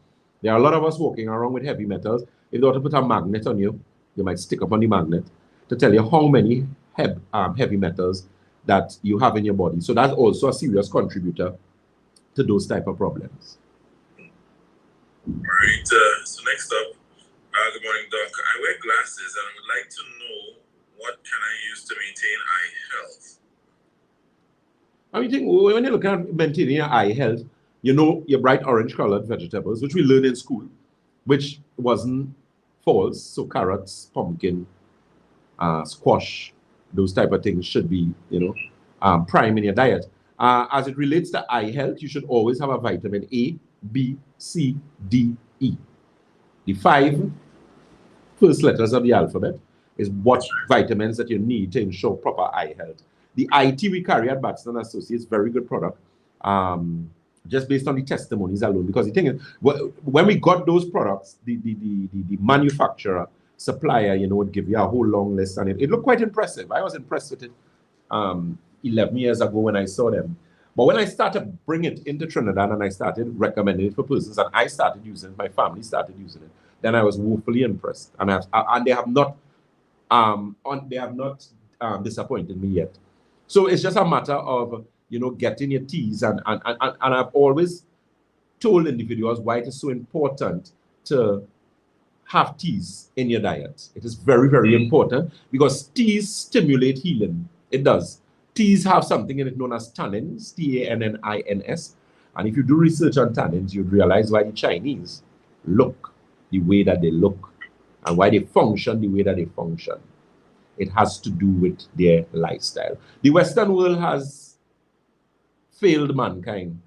There are a lot of us walking around with heavy metals. If they were to put a magnet on you, you might stick up on the magnet to tell you how many heavy metals that you have in your body. So that's also a serious contributor to those type of problems. All right. So next up, good morning, Doc. I wear glasses and I would like to know what can I use to maintain eye health? I mean, when you look at maintaining your eye health, you know your bright orange colored vegetables, which we learn in school, which wasn't false. So carrots, pumpkin, squash, those type of things should be, prime in your diet. As it relates to eye health, you should always have a vitamin A, B, C, D, E. The 5 first letters of the alphabet is what vitamins that you need to ensure proper eye health. The IT we carry at Batson Associates, very good product, just based on the testimonies alone. Because the thing is, when we got those products, the manufacturer, supplier, would give you a whole long list, and it looked quite impressive. I was impressed with it 11 years ago when I saw them. But when I started bringing it into Trinidad and I started recommending it for persons, and I started using it, my family started using it, then I was woefully impressed. And they have not disappointed me yet. So it's just a matter of getting your teas, and I've always told individuals why it is so important to have teas in your diet. It is very, very important, because teas stimulate healing. It does. Teas have something in it known as tannins, Tannins. And if you do research on tannins, you'd realize why the Chinese look the way that they look and why they function the way that they function. It has to do with their lifestyle. The Western world has failed mankind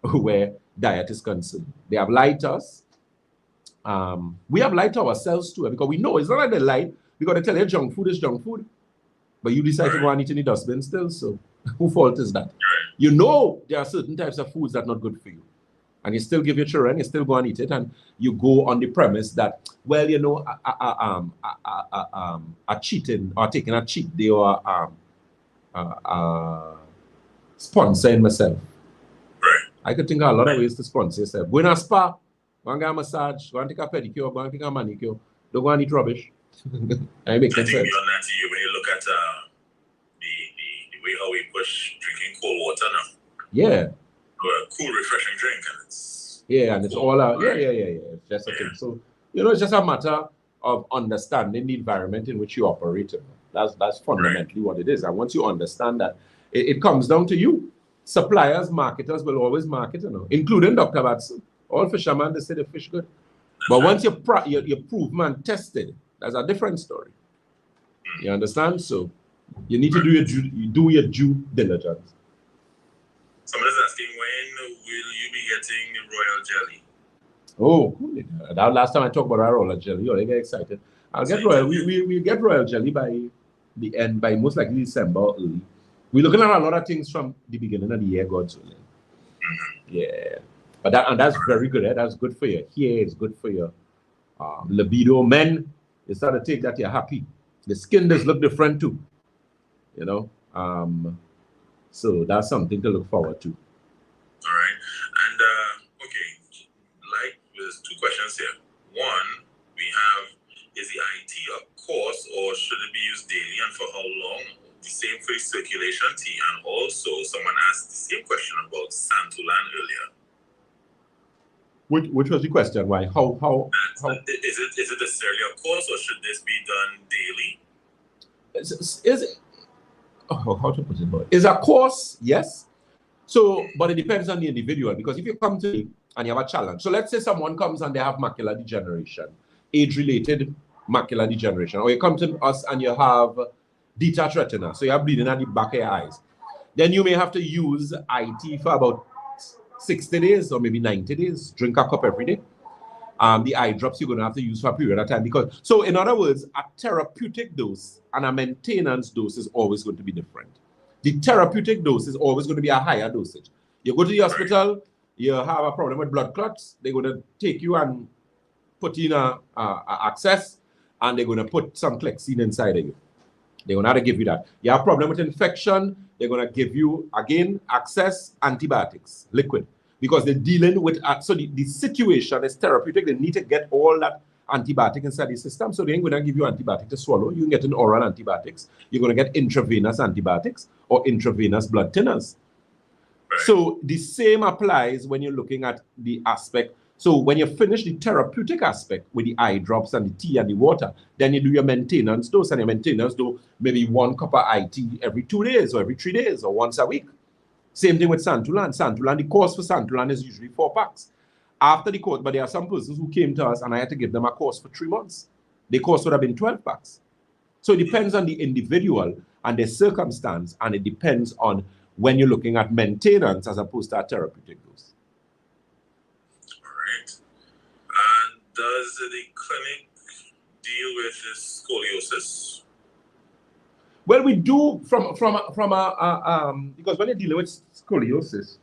where diet is concerned. They have lied to us. We have lied to ourselves too, because we know it's not like they lie, because they tell you junk food is junk food, but you decide to go and eat in the dustbin still. So whose fault is that? You know there are certain types of foods that are not good for you, and you still give your children, you still go and eat it, and you go on the premise that, well, a cheating or taking a cheat day or sponsoring myself. Right. I could think of a lot of ways to sponsor yourself. Go in a spa, go and get a massage, go and take a pedicure, go and take a manicure. Don't go and eat rubbish. I make sense. I think beyond that, when you look at the way how we push drinking cold water now. Yeah. A cool, refreshing drink, and it's and it's all out. Yeah. It's just a thing. So it's just a matter of understanding the environment in which you operate in. That's fundamentally what it is. And once you understand that, it comes down to you. Suppliers, marketers will always market, including Dr.Batson. All fishermen, they say the fish good. But once you're proven and tested, that's a different story. You understand? So you need to do your due diligence. Somebody's asking, when will you be getting the royal jelly? Oh, cool. That last time I talked about our royal jelly, they get excited. I'll get royal. We get royal jelly by the end, by most likely December or early. We're looking at a lot of things from the beginning of the year, God's willing. Yeah. But that's very good. That's good for your hair. It's good for your libido. Men, you start to take that, you're happy. The skin does look different too. So that's something to look forward to. All right. And, there's 2 questions here. One, we have, is the IT a course or should it be used daily and for how long? The same for circulation tea. And also, someone asked the same question about Santulan earlier. Which was the question? Why? How? Is it necessarily a course or should this be done daily? Is it? How to put it? Is a course, yes. So, but it depends on the individual, because if you come to me and you have a challenge, so let's say someone comes and they have macular degeneration, age-related macular degeneration, or you come to us and you have detached retina, so you have bleeding at the back of your eyes, then you may have to use IT for about 60 days or maybe 90 days, drink a cup every day. The eye drops you're going to have to use for a period of time, because, so in other words, a therapeutic dose and a maintenance dose is always going to be different. The therapeutic dose is always going to be a higher dosage. You go to the hospital, you have a problem with blood clots, they're going to take you and put in a access, and they're going to put some Clexine inside of you. They're going to have to give you that. You have a problem with infection, they're going to give you, again, access antibiotics, liquid, because they're dealing with, so the situation is therapeutic. They need to get all that antibiotic inside the system, so they ain't going to give you antibiotic to swallow. You can get an oral antibiotics. You're going to get intravenous antibiotics or intravenous blood thinners. Right. So the same applies when you're looking at the aspect. So when you finish the therapeutic aspect with the eye drops and the tea and the water, then you do your maintenance dose, and your maintenance dose maybe 1 cup of IT every 2 days or every 3 days or once a week. Same thing with Santulan. Santulan, the course for Santulan is usually 4 packs. After the course, but there are some persons who came to us and I had to give them a course for 3 months. The course would have been 12 packs. So it depends on the individual and their circumstance, and it depends on when you're looking at maintenance as opposed to a therapeutic dose. All right. And does the clinic deal with this scoliosis? Well, we do because when you're dealing with scoliosis,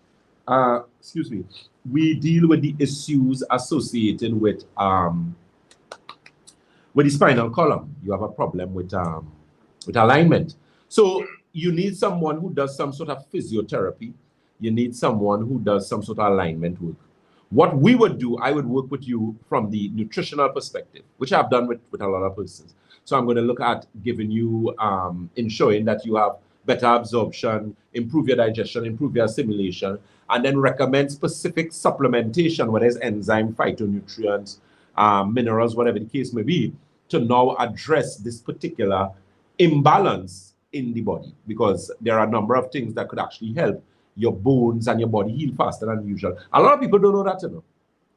we deal with the issues associated with the spinal column. You have a problem with alignment. So you need someone who does some sort of physiotherapy. You need someone who does some sort of alignment work. What we would do, I would work with you from the nutritional perspective, which I've done with a lot of persons. So I'm going to look at giving you, ensuring that you have better absorption, improve your digestion, improve your assimilation, and then recommend specific supplementation, whether it's enzyme, phytonutrients, minerals, whatever the case may be, to now address this particular imbalance in the body, because there are a number of things that could actually help your bones and your body heal faster than usual. A lot of people don't know that, you know.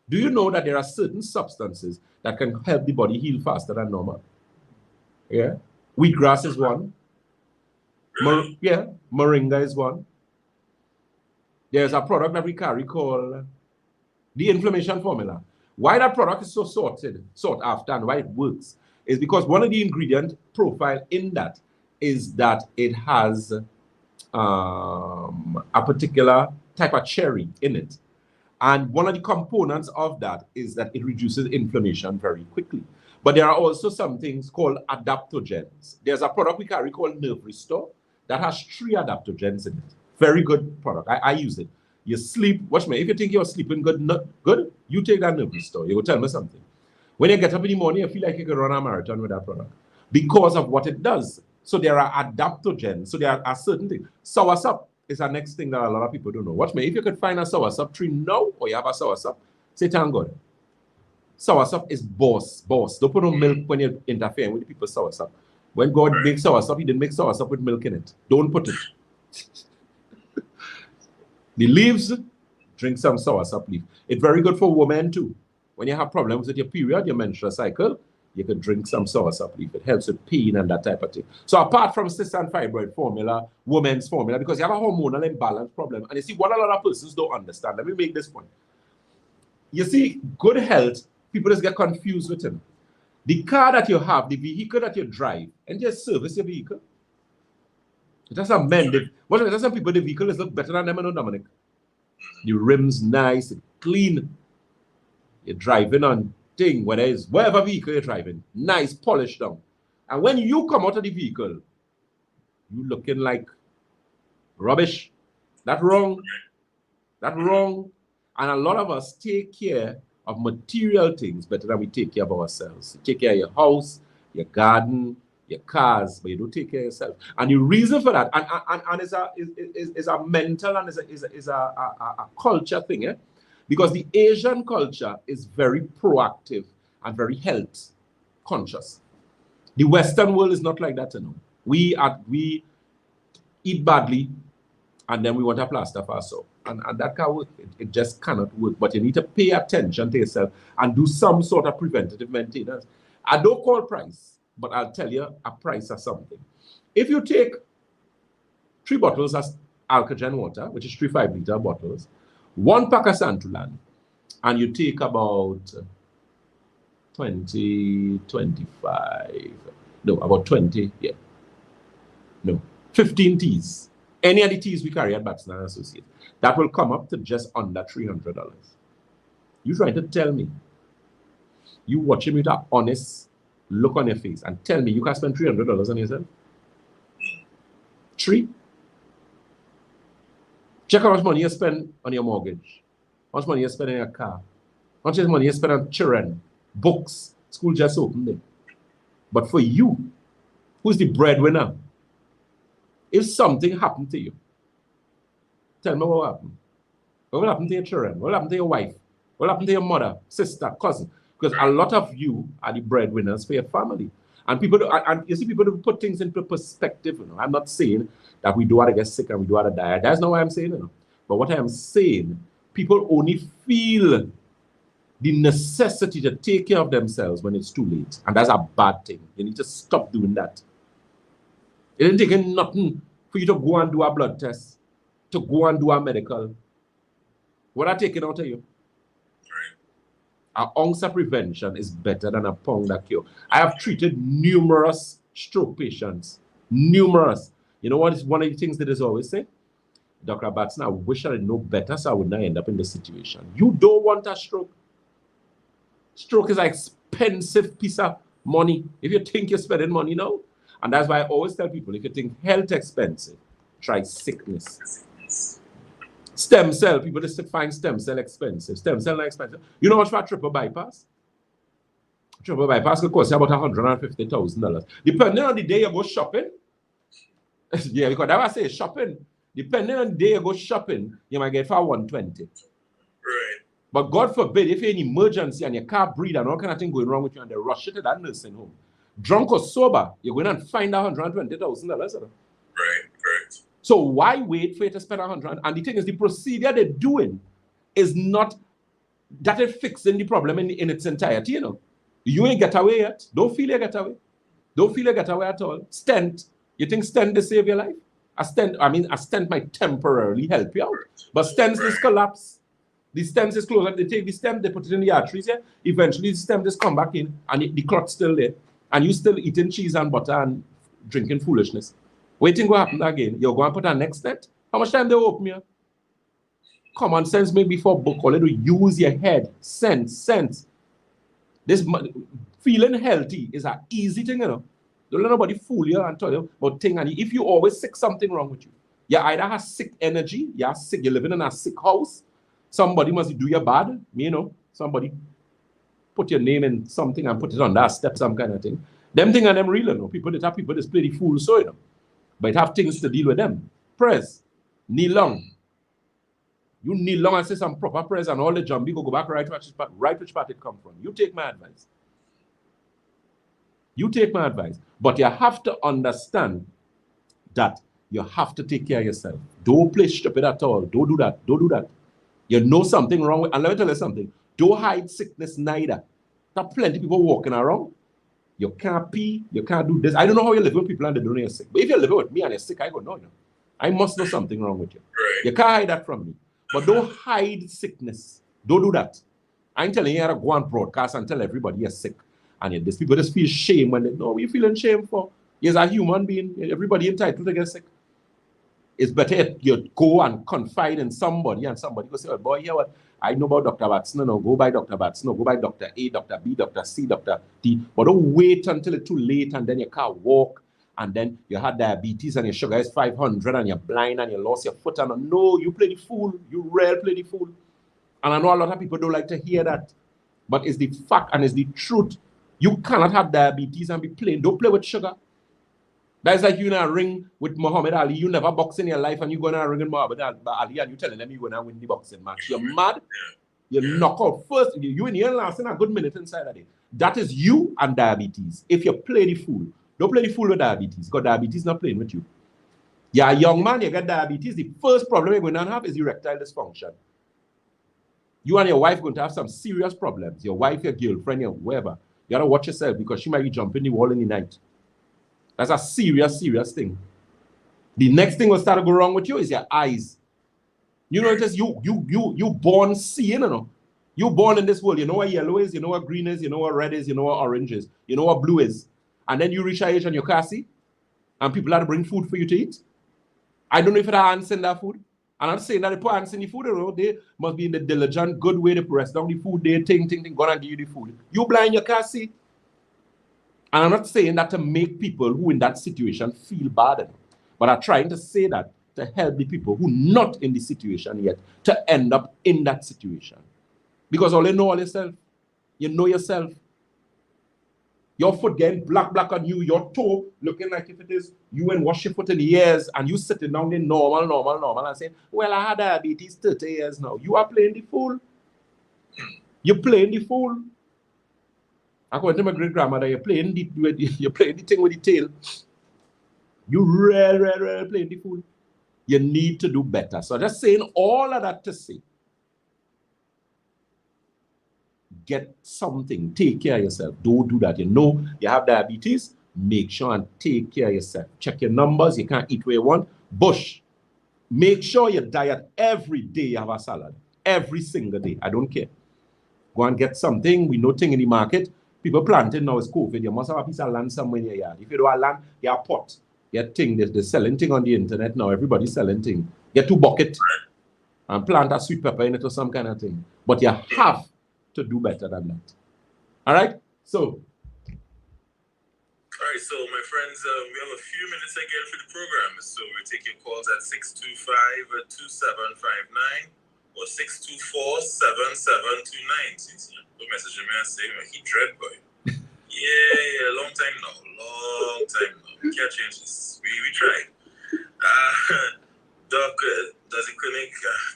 Do you know that there are certain substances that can help the body heal faster than normal? Yeah. Wheatgrass is one. Moringa is one. There's a product that we carry called the inflammation formula. Why that product is so sought after and why it works is because one of the ingredient profile in that is that it has a particular type of cherry in it. And one of the components of that is that it reduces inflammation very quickly. But there are also some things called adaptogens. There's a product we carry called Nerve Restore that has 3 adaptogens in it. Very good product. I use it. You sleep, watch me, if you think you're sleeping good, you take that Nerve Restore. You will tell me something. When you get up in the morning, you feel like you could run a marathon with that product because of what it does. So there are adaptogens. So there are certain things. Soursop is the next thing that a lot of people don't know. Watch me, if you could find a soursop tree now, or you have a soursop, say thank God. Soursop is boss. Don't put no milk when you're interfering with the people's soursop. When God makes soursop, he didn't make soursop with milk in it. Don't put it. The leaves, drink some soursop leaf. It's very good for women too. When you have problems with your period, your menstrual cycle, you can drink some soursop leaf. It helps with pain and that type of thing. So apart from cyst and fibroid formula, women's formula, because you have a hormonal imbalance problem, and you see what a lot of persons don't understand. Let me make this point. You see, good health, people just get confused with it. The car that you have, the vehicle that you drive, and you service your vehicle. That's some men. There's some people, the vehicle look better than them, you know, Dominic. The rims nice, clean. You're driving on thing, whatever vehicle you're driving, nice, polished down. And when you come out of the vehicle, you looking like rubbish. That's wrong. That's wrong. And a lot of us take care of material things better than we take care of ourselves. You take care of your house, your garden, your cars, but you don't take care of yourself. And the reason for that, and is a mental and is a culture thing, eh? Because the Asian culture is very proactive and very health conscious. The Western world is not like that, you know. We eat badly, and then we want a plaster for us. And that can't work. It just cannot work. But you need to pay attention to yourself and do some sort of preventative maintenance. I don't call price, but I'll tell you a price of something. If you take 3 bottles of Alkagen water, which is 3 5-liter bottles, 1 pack of Santulan, and you take about 20, 25, no, about 20, yeah, no, 15 teas. Any of the teas we carry at Batson and Associates, that will come up to just under $300. You trying to tell me, you watching me with an honest look on your face and tell me you can spend $300 on yourself? 3? Check how much money you spend on your mortgage. How much money you spend on your car. How much money you spend on children, books, school just opened it. But for you, who's the breadwinner? If something happened to you, tell me what will happen. What will happen to your children? What will happen to your wife? What will happen to your mother, sister, cousin? Because a lot of you are the breadwinners for your family. And people, and you see, people do put things into perspective. You know, I'm not saying that we do want to get sick and we do want to die. That's not what I'm saying. You know. But what I am saying, people only feel the necessity to take care of themselves when it's too late. And that's a bad thing. You need to stop doing that. It ain't taking nothing for you to go and do a blood test, to go and do a medical. What are taking out of you? An ounce of prevention is better than a pound of cure. I have treated numerous stroke patients. Numerous. You know what is one of the things that is always say? Dr. Batson, I wish I know better so I would not end up in this situation. You don't want a stroke. Stroke is an expensive piece of money. If you think you're spending money now, and that's why I always tell people, if you think health expensive, try sickness. Stem cell, people just find stem cell expensive. Stem cell not expensive. You know how much for a triple bypass? Triple bypass could cost you about $150,000. Depending on the day you go shopping, yeah, because that's what I say, shopping. Depending on the day you go shopping, you might get for $120. Right. But God forbid, if you're in emergency and your car breathe and all kind of thing going wrong with you and they rush you to that nursing home, drunk or sober, you're going to find $120,000. Right, correct. So why wait for you to spend $100? And the thing is, the procedure they're doing is not that it's fixing the problem in its entirety, you know. You ain't get away yet. Don't feel you get away. Don't feel you get away at all. Stent. You think stent to save your life? A stent might temporarily help you out. But stents just collapse. The stent is closed. They take the stent, they put it in the arteries here. Eventually, the stent just come back in and the clot's still there. And you still eating cheese and butter and drinking foolishness. Waiting what happen again. You're going to put a next net? How much time they open here? Common sense make before book all to use your head. Sense. This feeling healthy is an easy thing, you know. Don't let nobody fool you and tell you about thing. And if you always sick, something wrong with you. You either have sick energy, you're sick, you're living in a sick house. Somebody must do you bad. You know, somebody put your name in something and put it on that step, some kind of thing. Them thing and them real, you know. People that play the fool, so you know. But it have things to deal with them. Prayers. Kneel long. You kneel long and say some proper prayers and all the jumbie go back right which part it come from. You take my advice. You take my advice. But you have to understand that you have to take care of yourself. Don't play stupid at all. Don't do that. Don't do that. You know something wrong with, and let me tell you something. Don't hide sickness neither. There are plenty of people walking around. You can't pee, you can't do this. I don't know how you live with people and they don't know you're sick. But if you're living with me and you're sick, I go, no, I must know something wrong with you. Right. You can't hide that from me. But don't hide sickness. Don't do that. I'm telling you, you gotta go on broadcast and tell everybody you're sick. And these people just feel shame when they know what you're feeling shame for. You're a human being. Everybody entitled to get sick. It's better you go and confide in somebody and somebody go say, oh boy, here what? I know about Dr. Batson, no, go by Dr. Batson, no, go by Dr. A, Dr. B, Dr. C, Dr. D. But don't wait until it's too late and then you can't walk and then you had diabetes and your sugar is 500 and you're blind and you lost your foot. And no, you play the fool. You rarely play the fool. And I know a lot of people don't like to hear that. But it's the fact and it's the truth. You cannot have diabetes and be playing. Don't play with sugar. That's like you in a ring with Muhammad Ali. You never box in your life and you go in a ring with Muhammad Ali and you telling them you're going to win the boxing match. You're mad. You knock out first. You in here lasting a good minute inside of it. That is you and diabetes. If you play the fool, don't play the fool with diabetes because diabetes is not playing with you. You're a young man, you get diabetes, the first problem you're going to have is erectile dysfunction. You and your wife are going to have some serious problems. Your wife, your girlfriend, your whoever. You got to watch yourself because she might be jumping the wall in the night. That's a serious, serious thing. The next thing will start to go wrong with you is your eyes. You know, it is you born seeing, you know. You born in this world. You know what yellow is, you know what green is, you know what red is, you know what orange is, you know what blue is. And then you reach a age and you can't see. And people have to bring food for you to eat. I don't know if it has ants in that food. And I'm saying that they put ants in the food, you know, they must be in the diligent, good way to press down the food. They think, gonna give you the food. You blind, you can't see. And I'm not saying that to make people who in that situation feel bad, but I'm trying to say that to help the people who not in the situation yet to end up in that situation. Because all you know all yourself. You know yourself. Your foot getting black on you, your toe looking like if it is you and wash your foot in the years and you sitting down there normal and saying, well, I had diabetes 30 years now. You are playing the fool. You're playing the fool. According to my great grandmother, you're playing the thing with the tail. You really playing the fool. You need to do better. So just saying all of that to say, get something, take care of yourself. Don't do that. You know you have diabetes, make sure and take care of yourself. Check your numbers. You can't eat where you want. Bush. Make sure your diet every day you have a salad. Every single day. I don't care. Go and get something. We know thing in the market. People planting now is COVID. You must have a piece of land somewhere in your yard. If you don't have land, you have a pot. Get thing. They're selling thing on the internet now. Everybody's selling thing. Get 2 buckets and plant a sweet pepper in it or some kind of thing. But you have to do better than that. All right? So. All right, so my friends, we have a few minutes again for the program. So we take your calls at 625-2759 or 624-7729. Don't message me and say, he dread boy. Yeah, long time now. We can't change this. We tried. Doc, does the clinic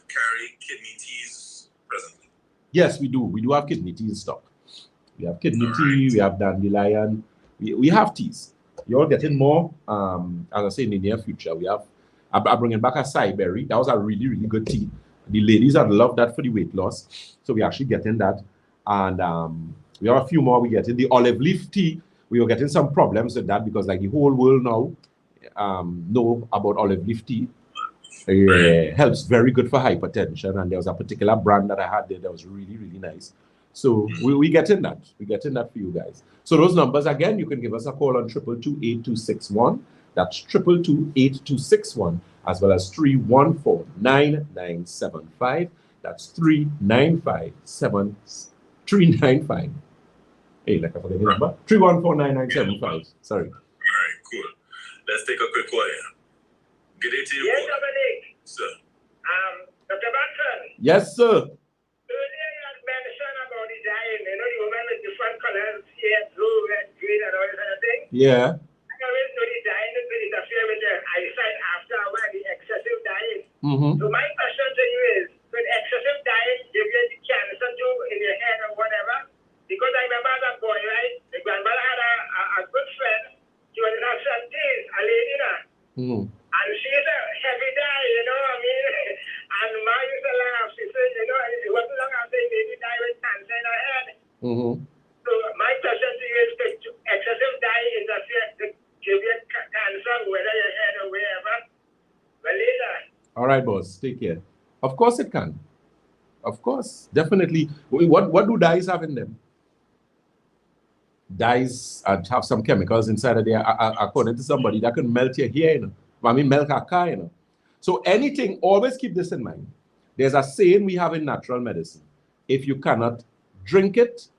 carry kidney teas presently? Yes, we do. We do have kidney tea in stock. We have kidney tea, we have dandelion, we have teas. You're getting more, as I say, in the near future. I'm bringing back acai berry. That was a really, really good tea. The ladies had loved that for the weight loss. So we're actually getting that. And we have a few more we getting. The olive leaf tea, we were getting some problems with that because like the whole world now know about olive leaf tea. Helps very good for hypertension, and there was a particular brand that I had there that was really, really nice. So we getting that. We're getting that for you guys. So those numbers again, you can give us a call on 222-8261. That's 222-8261, as well as 314-9975. That's 395. Hey, like I forgot the number. 314-9975. Sorry. All right, cool. Let's take a quick call here. Good day to you. Yes, Dominic. Sir. Dr.Batson. Yes, sir. Earlier you had mentioned about the diet. You know, the woman with different colors, here, blue, red, green, and all this kind of thing. Yeah. I always know the diet will interfere with the eyesight after a while, the excessive diet. Mm-hmm. So my question to you is, could excessive diet give you the cancer too in your head or whatever? Because I remember as a boy, right? The grandmother had a good friend. She was in her 70s, a lady now. Mm-hmm. And she's a heavy die, you know what I mean? And Ma used to laugh. She said, you know, it wasn't long after the lady died with cancer in her head. Mm-hmm. So my question to you is, could excessive diet interfere to give you cancer, whether your head or wherever? Well, later. All right, boss. Take care. Of course it can. Of course. Definitely. What do dyes have in them? Dyes have some chemicals inside of there, according to somebody, that can melt your hair, you know. I mean, melt a car, you know. So anything, always keep this in mind. There's a saying we have in natural medicine. If you cannot drink it,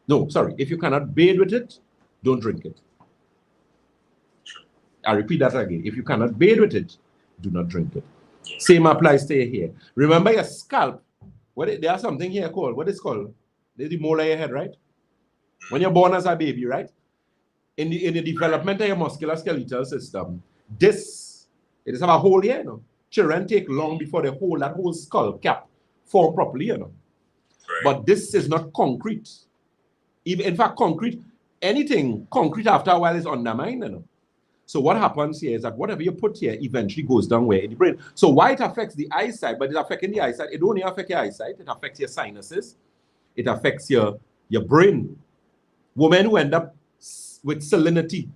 if you cannot bathe with it, don't drink it. I repeat that again. If you cannot bathe with it, do not drink it. Same applies to your hair. Remember your scalp. There's something here called, what is it called? There's the mole of your head, right? When you're born as a baby, right? In the development of your musculoskeletal system, it is have a hole here, you know. Children take long before that whole skull cap form properly, you know. Right. But this is not concrete. In fact, concrete after a while is undermined, you know. So what happens here is that whatever you put here eventually goes down where in the brain. So why it affects the eyesight, but it affecting the eyesight, it don't only affect your eyesight, it affects your sinuses, it affects your brain. Women who end up with salinity,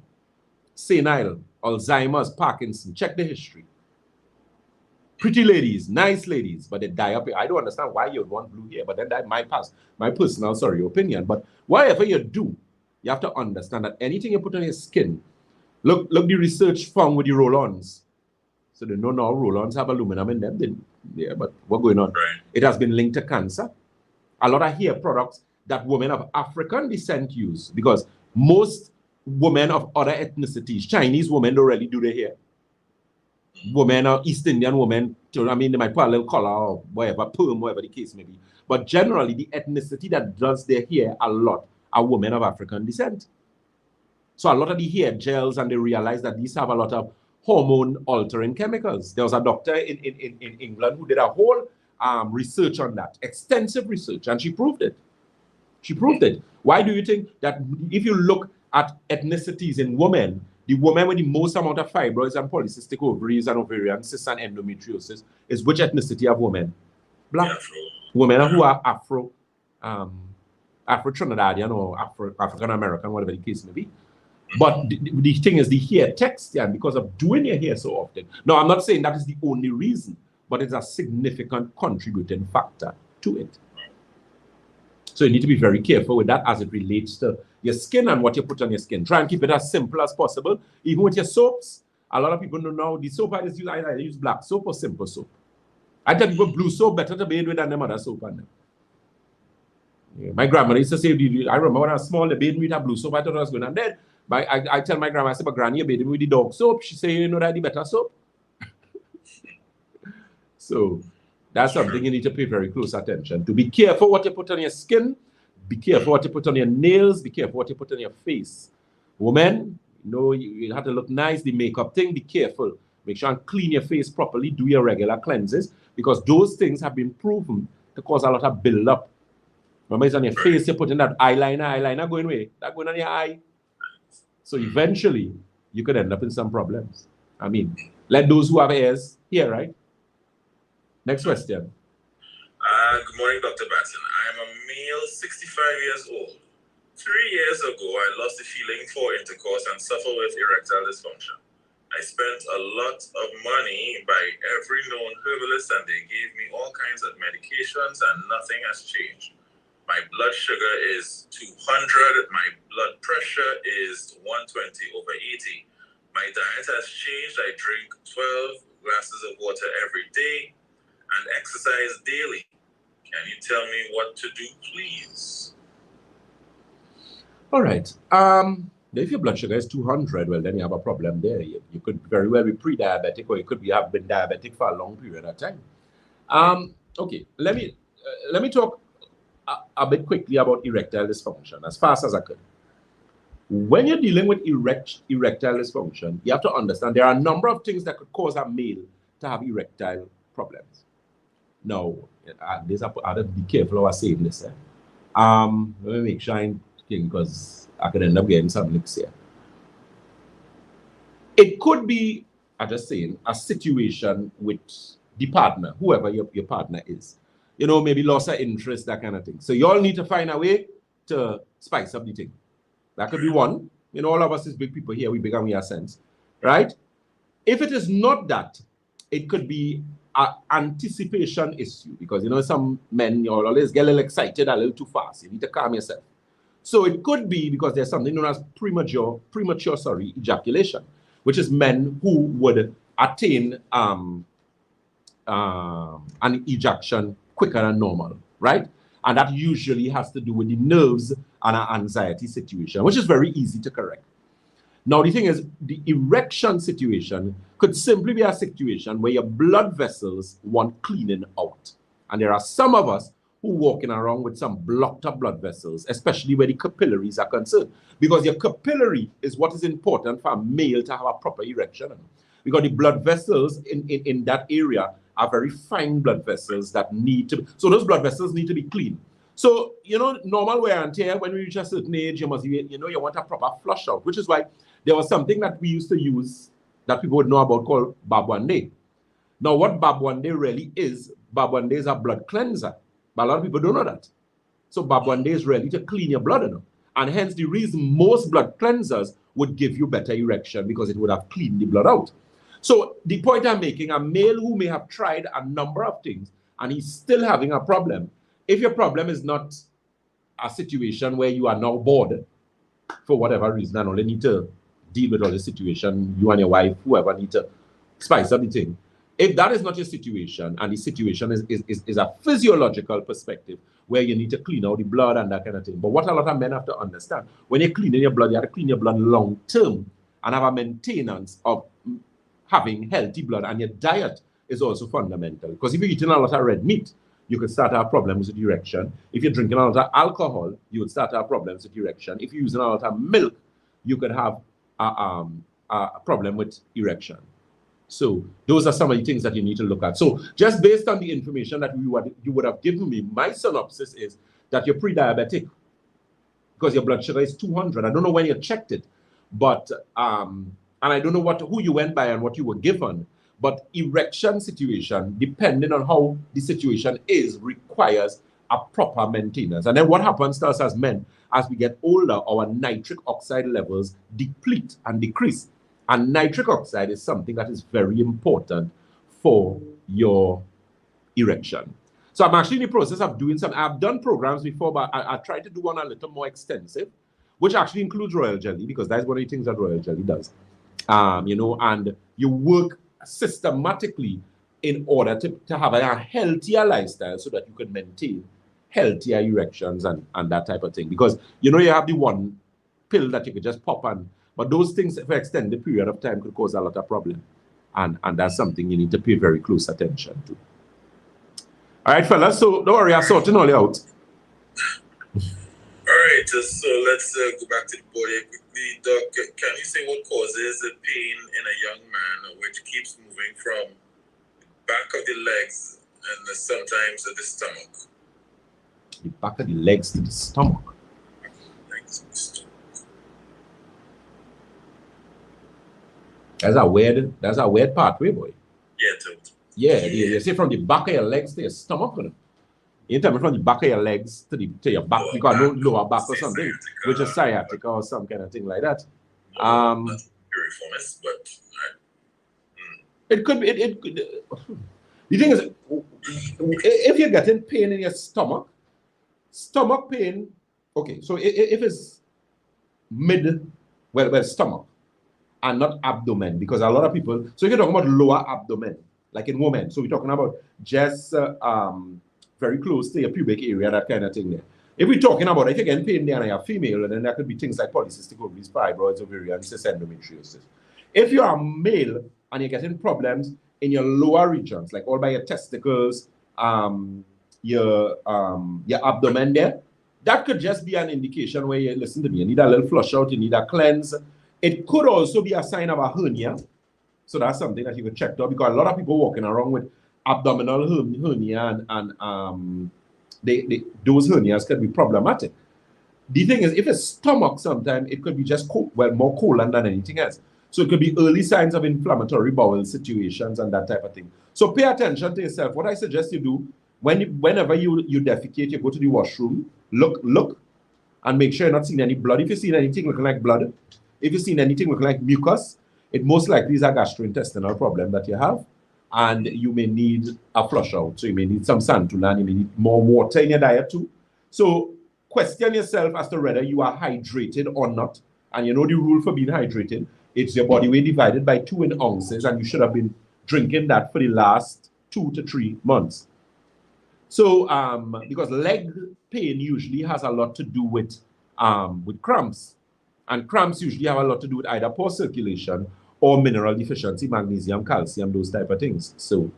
senile, Alzheimer's, Parkinson, check the history. Pretty ladies, nice ladies, but they die up here. I don't understand why you'd want blue hair, but then that my personal, opinion. But whatever you do, you have to understand that anything you put on your skin, look the research found with the roll-ons. So they know now roll-ons have aluminum in them. Yeah, but what's going on? Right. It has been linked to cancer. A lot of hair products that women of African descent use, because most women of other ethnicities, Chinese women don't really do their hair. Women or East Indian women, I mean, they might put a little color or whatever, perm, whatever the case may be. But generally, the ethnicity that does their hair a lot are women of African descent. So a lot of the hair gels, and they realize that these have a lot of hormone-altering chemicals. There was a doctor in England who did a whole research on that, extensive research, and she proved it. She proved it. Why do you think that if you look at ethnicities in women, the woman with the most amount of fibroids and polycystic ovaries and ovarian cysts and endometriosis is which ethnicity of women? Black. Afro. Women who are Afro-Trinidadian or African-American, whatever the case may be. But the thing is, the hair texture, and because of doing your hair so often. Now, I'm not saying that is the only reason, but it's a significant contributing factor to it. So you need to be very careful with that as it relates to your skin and what you put on your skin. Try and keep it as simple as possible. Even with your soaps, a lot of people know now the soap I use black soap or simple soap. I tell people blue soap better to bathe with than them other soap on them. Yeah, my grandmother used to say, I remember when I was small, they bathed me with a blue soap. I thought I was going to dead. But I tell my grandma, I said, but granny, you bathe me with the dog soap. She say, you know that the better soap. So that's something you need to pay very close attention to. Be careful what you put on your skin. Be careful what you put on your nails. Be careful what you put on your face. Women, you know, you have to look nice. The makeup thing, be careful. Make sure and clean your face properly. Do your regular cleanses, because those things have been proven to cause a lot of build-up. Remember, it's on your face. You're putting that eyeliner going away. That going on your eye. So eventually, you could end up in some problems. I mean, let those who have ears hear, right? Next question. Good morning, Dr. Batson. I am a male, 65 years old. 3 years ago, I lost the feeling for intercourse and suffer with erectile dysfunction. I spent a lot of money by every known herbalist, and they gave me all kinds of medications, and nothing has changed. My blood sugar is 200. My blood pressure is 120/80. My diet has changed. I drink 12 glasses of water every day and exercise daily. Can you tell me what to do, please? All right. If your blood sugar is 200, well, then you have a problem there. You could very well be pre-diabetic, or you could have been diabetic for a long period of time. Okay, let me talk a bit quickly about erectile dysfunction, as fast as I could. When you're dealing with erectile dysfunction, you have to understand there are a number of things that could cause a male to have erectile problems. Now, I have to be careful how I say this. Let me make sure I'm thinking, because I could end up getting some licks here. It could be, I'm just saying, a situation with the partner, whoever your partner is. You know, maybe loss of interest, that kind of thing. So you all need to find a way to spice up the thing. That could be one. You know, all of us is big people here. We big and we have sense, right? If it is not that, it could be an anticipation issue, because, you know, some men, you always get a little excited a little too fast. You need to calm yourself. So it could be because there's something known as premature ejaculation, which is men who would attain an ejaculation quicker than normal, right? And that usually has to do with the nerves and an anxiety situation, which is very easy to correct. Now, the thing is, the erection situation could simply be a situation where your blood vessels want cleaning out. And there are some of us who walking around with some blocked up blood vessels, especially where the capillaries are concerned. Because your capillary is what is important for a male to have a proper erection. Because the blood vessels in that area are very fine blood vessels that need to, so those blood vessels need to be clean. So, normal wear and tear, when we reach a certain age, you must, you want a proper flush out, which is why there was something that we used to use that people would know about called Babwande. Now, what Babwande really is, Babwande is a blood cleanser. But a lot of people don't know that. So Babwande is really to clean your blood enough. And hence the reason most blood cleansers would give you better erection, because it would have cleaned the blood out. So the point I'm making, a male who may have tried a number of things and he's still having a problem, if your problem is not a situation where you are now bored for whatever reason and only need to deal with all the situation, you and your wife, whoever need to spice up the thing. If that is not your situation, and the situation is a physiological perspective where you need to clean out the blood and that kind of thing. But what a lot of men have to understand, when you're cleaning your blood, you have to clean your blood long term and have a maintenance of having healthy blood, and your diet is also fundamental. Because if you're eating a lot of red meat, you could start to have problems with erection. If you're drinking a lot of alcohol, you would start to have problems with erection. If you're using a lot of milk, you could have a problem with erection. So those are some of the things that you need to look at. So just based on the information that you would have given me, my synopsis is that you're pre-diabetic because your blood sugar is 200. I don't know when you checked it, but and I don't know who you went by and what you were given, but erection situation, depending on how the situation is, requires a proper maintenance. And then what happens to us as men, as we get older, our nitric oxide levels deplete and decrease. And nitric oxide is something that is very important for your erection. So I'm actually in the process of doing some, I've done programs before, but I tried to do one a little more extensive, which actually includes royal jelly, because that's one of the things that royal jelly does. And you work systematically in order to have a healthier lifestyle so that you can maintain healthier erections and that type of thing. Because, you have the one pill that you could just pop on, but those things for extended period of time could cause a lot of problem. And that's something you need to pay very close attention to. All right, fellas, so don't worry, I'm sorting all you out. All right, so let's go back to the body quickly. Doc, can you say what causes the pain in a young man which keeps moving from the back of the legs and sometimes to the stomach? The back of the legs to the stomach. That's a weird pathway, boy. Yeah, totally. Yeah, you see from the back of your legs to your stomach. You tell me from the back of your legs to your back, you got no lower back or something, which is sciatica or some kind of thing like that. Piriformis, but it could be. It could. The thing is, if you're getting pain in your stomach pain. Okay, so if it's stomach and not abdomen, because a lot of people. So if you're talking about lower abdomen, like in women, so we're talking about just very close to your pubic area, that kind of thing there. If we're talking about, if you're getting pain there and you're female, then there could be things like polycystic ovaries, fibroids, ovarian cyst, endometriosis. If you are male and you're getting problems in your lower regions, like all by your testicles, your abdomen there, that could just be an indication where you listen to me, you need a little flush out, you need a cleanse. It could also be a sign of a hernia. So that's something that you could check out, because a lot of people walking around with abdominal hernia and those hernias can be problematic. The thing is, if it's stomach, sometimes it could be just more colon than anything else. So it could be early signs of inflammatory bowel situations and that type of thing. So pay attention to yourself. What I suggest you do, whenever you defecate, you go to the washroom, look, and make sure you're not seeing any blood. If you're seeing anything looking like blood, if you're seeing anything looking like mucus, it most likely is a gastrointestinal problem that you have, and you may need a flush out. So you may need some santulan, you may need more water in your diet too. So question yourself as to whether you are hydrated or not. And you know the rule for being hydrated, it's your body weight divided by 2 in ounces, and you should have been drinking that for the last 2 to 3 months. So because leg pain usually has a lot to do with cramps, and cramps usually have a lot to do with either poor circulation or mineral deficiency, magnesium, calcium, those type of things. So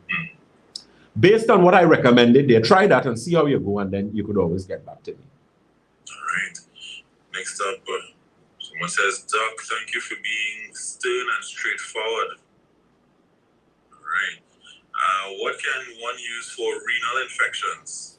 based on what I recommended there, try that and see how you go, and then you could always get back to me. All right. Next up, someone says, Doc, thank you for being stern and straightforward. All right. What can one use for renal infections?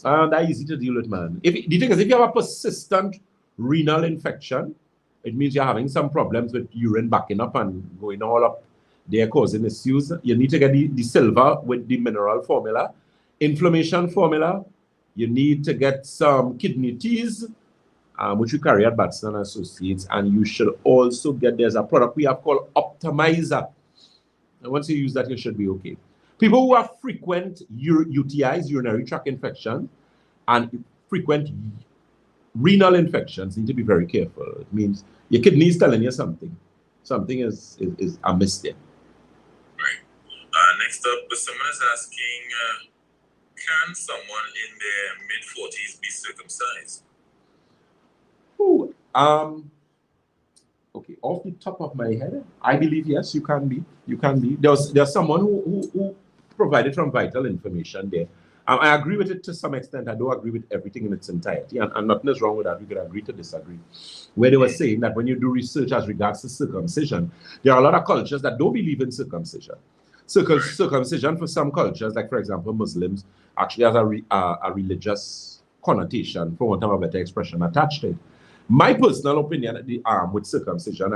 That's easy to deal with, man. The thing is, if you have a persistent renal infection, it means you're having some problems with urine backing up and going all up there, causing issues. You need to get the silver with the mineral formula, inflammation formula. You need to get some kidney teas, which we carry at Batson Associates, and you should also get, there's a product we have called Optimizer. And once you use that, you should be okay. People who have frequent UTIs, urinary tract infection, and frequent renal infections need to be very careful. It means your kidney is telling you something. Something is amiss there. Right. Next up, someone is asking, can someone in their mid-40s be circumcised? Ooh, okay, off the top of my head, I believe yes, you can be. You can be. There's someone who provided some vital information there. I agree with it to some extent. I don't agree with everything in its entirety, and nothing is wrong with that. We could agree to disagree. Where they were saying that when you do research as regards to circumcision, there are a lot of cultures that don't believe in circumcision. Circumcision for some cultures, like for example Muslims, actually has a religious connotation, for want of a better expression, attached to it. My personal opinion with circumcision,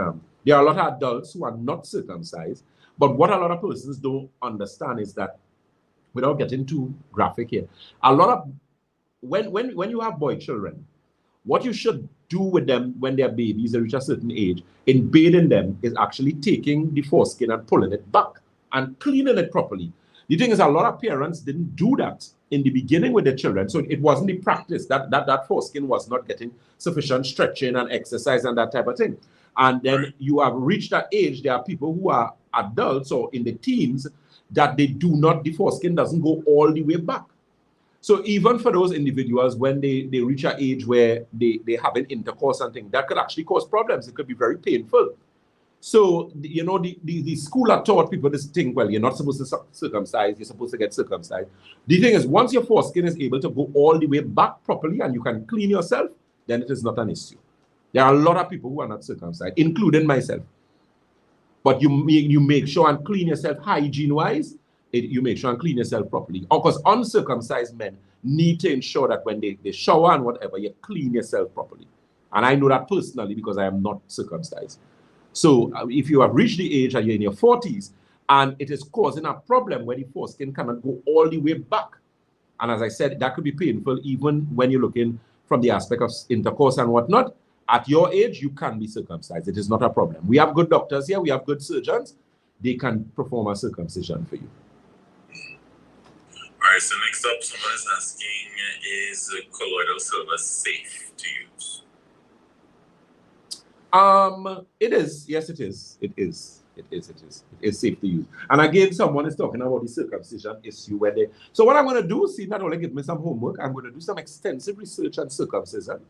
there are a lot of adults who are not circumcised, but what a lot of persons don't understand is that, without getting too graphic here, a lot of when you have boy children, what you should do with them when they're babies, they reach a certain age, in bathing them is actually taking the foreskin and pulling it back and cleaning it properly. The thing is, a lot of parents didn't do that in the beginning with their children, so it wasn't the practice. That foreskin was not getting sufficient stretching and exercise and that type of thing. And then you have reached that age, there are people who are adults or in the teens that the foreskin doesn't go all the way back. So even for those individuals, when they reach an age where they have an intercourse and things, that could actually cause problems. It could be very painful. So, you know, the school have taught people this thing, well, you're not supposed to circumcise, you're supposed to get circumcised. The thing is, once your foreskin is able to go all the way back properly and you can clean yourself, then it is not an issue. There are a lot of people who are not circumcised, including myself. But you make sure and clean yourself hygiene-wise, you make sure and clean yourself properly. Of course, uncircumcised men need to ensure that when they shower and whatever, you clean yourself properly. And I know that personally because I am not circumcised. So if you have reached the age and you're in your 40s and it is causing a problem where the foreskin cannot go all the way back, and as I said, that could be painful even when you're looking from the aspect of intercourse and whatnot. At your age, you can be circumcised. It is not a problem. We have good doctors here. We have good surgeons. They can perform a circumcision for you. All right, so next up, someone is asking, is colloidal silver safe to use? It is. Yes, it is. It is. It is safe to use. And again, someone is talking about the circumcision issue where so what I'm going to do, see, not only give me some homework, I'm going to do some extensive research on circumcision,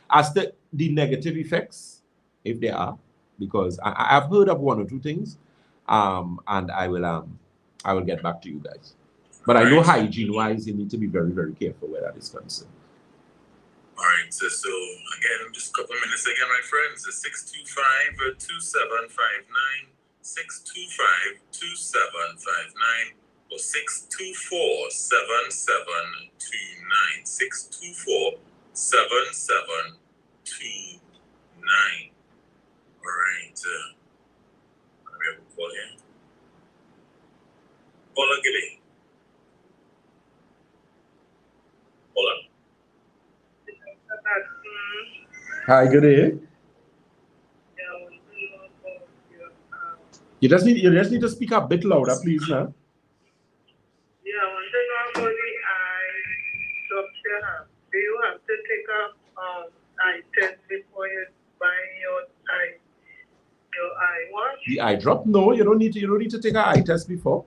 as to the negative effects, if there are, because I've heard of one or two things, and I will get back to you guys. But I know hygiene-wise, you need to be very, very careful where that is concerned. All right, so again, just a couple of minutes again, my friends. 625-2759, 625-2759, or 624-7729, 624-7729. All right, we have a call here. Hola, Gilly. Hola. Hi, good day. You just need to speak a bit louder, please, now. Yeah, I want to know about the eye doctor. Do you have to take a eye test before you buy your eye wash? The eye drop? No, you don't need to take an eye test before.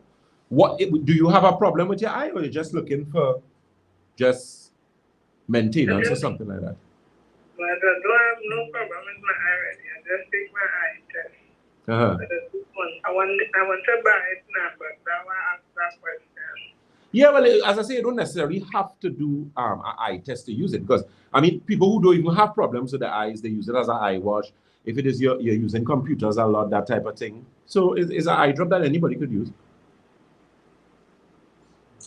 Do you have a problem with your eye, or you're just looking for just maintenance or something like that? But I don't have no problem with my eye already. I just take my eye test. I want to buy it now, but I want to ask that question. Yeah, well, as I say, you don't necessarily have to do an eye test to use it, because, I mean, people who don't even have problems with their eyes, they use it as an eye wash. If it is you're using computers a lot, that type of thing. So it's an eye drop that anybody could use.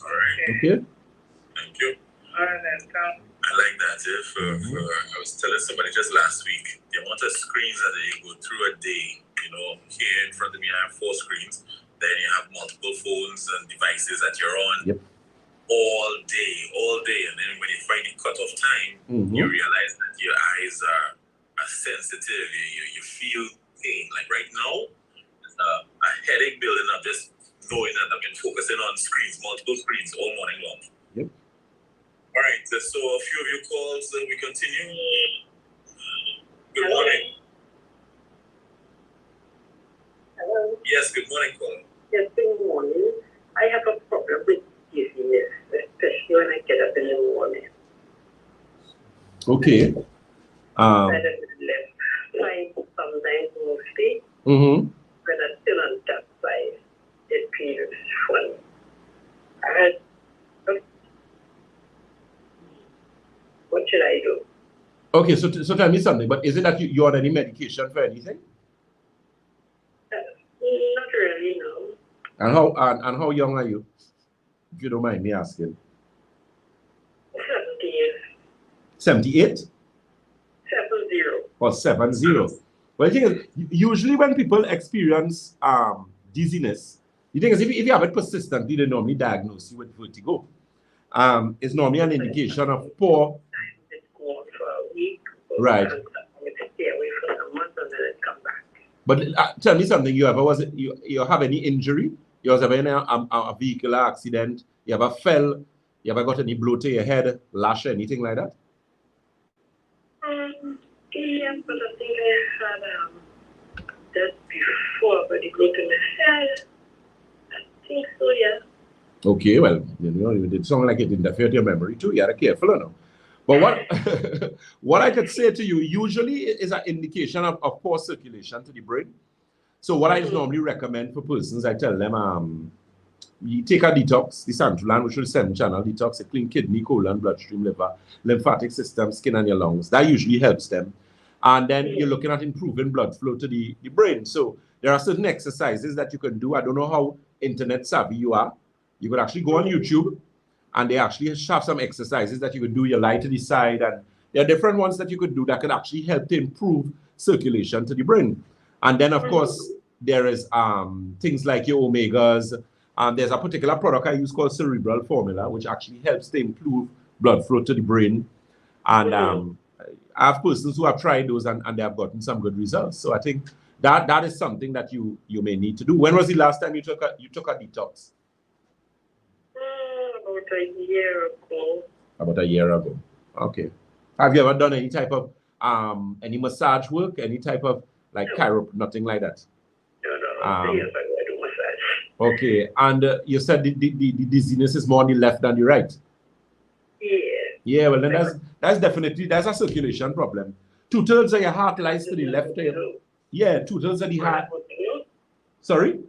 All right. Okay. Thank you. All right, then, Tom. I like that. I was telling somebody just last week, the amount of screens that they go through a day, here in front of me, I have 4 screens. Then you have multiple phones and devices that you're on all day. And then when you finally cut off time, you realize that your eyes are sensitive. You feel pain. Like right now, there's a headache building up just knowing that I've been focusing on screens, multiple screens all morning long. Yep. All right, so a few of your calls, we continue. Good morning. Hello. Yes, good morning, caller. Yes, good morning. I have a problem with dizziness, especially when I get up in the morning. Okay. I don't left side sometimes mostly, but I'm still on that side. It feels funny. What should I do? Okay, so tell me something. But is it that you're on any medication for anything? Not really, no. And how young are you? If you don't mind me asking. 70 years. 78? 70. Or 70? Well, the thing is, usually when people experience dizziness, the thing is, if you have it persistently, they normally diagnose you with vertigo. It's normally an indication of poor. It's go on for a week. Right. Stay away for a month and then it come back. But tell me something. You have any injury? You ever in a vehicle accident? You ever fell? You ever got any blow to your head, lash, anything like that? Yeah, but I think I had that before, but it got to my head. I think so, yeah. Okay, well, it sounds like it interfered with your memory too. You gotta be careful, no? But what I could say to you usually is an indication of poor circulation to the brain. So what I normally recommend for persons, I tell them, you take a detox, the Santulan, which is 7-channel detox, a clean kidney, colon, bloodstream, liver, lymphatic system, skin, and your lungs. That usually helps them. And then you're looking at improving blood flow to the brain. So there are certain exercises that you can do. I don't know how internet savvy you are. You could actually go on YouTube, and they actually have some exercises that you could do. You lie to the side, and there are different ones that you could do that could actually help to improve circulation to the brain. And then, of course, there is things like your omegas. There's a particular product I use called Cerebral Formula, which actually helps to improve blood flow to the brain. And I have persons who have tried those, and they have gotten some good results. So I think that is something that you may need to do. When was the last time you took a detox? About a year ago. About a year ago. Okay. Have you ever done any type of any massage work, any type of like nothing like that? No. Yes, I do massage. Okay. And you said the dizziness is more on the left than the right? Yeah. Yeah, well then that's a circulation problem. 2/3 of your heart lies to the left. Yeah, 2/3 of the heart. Sorry?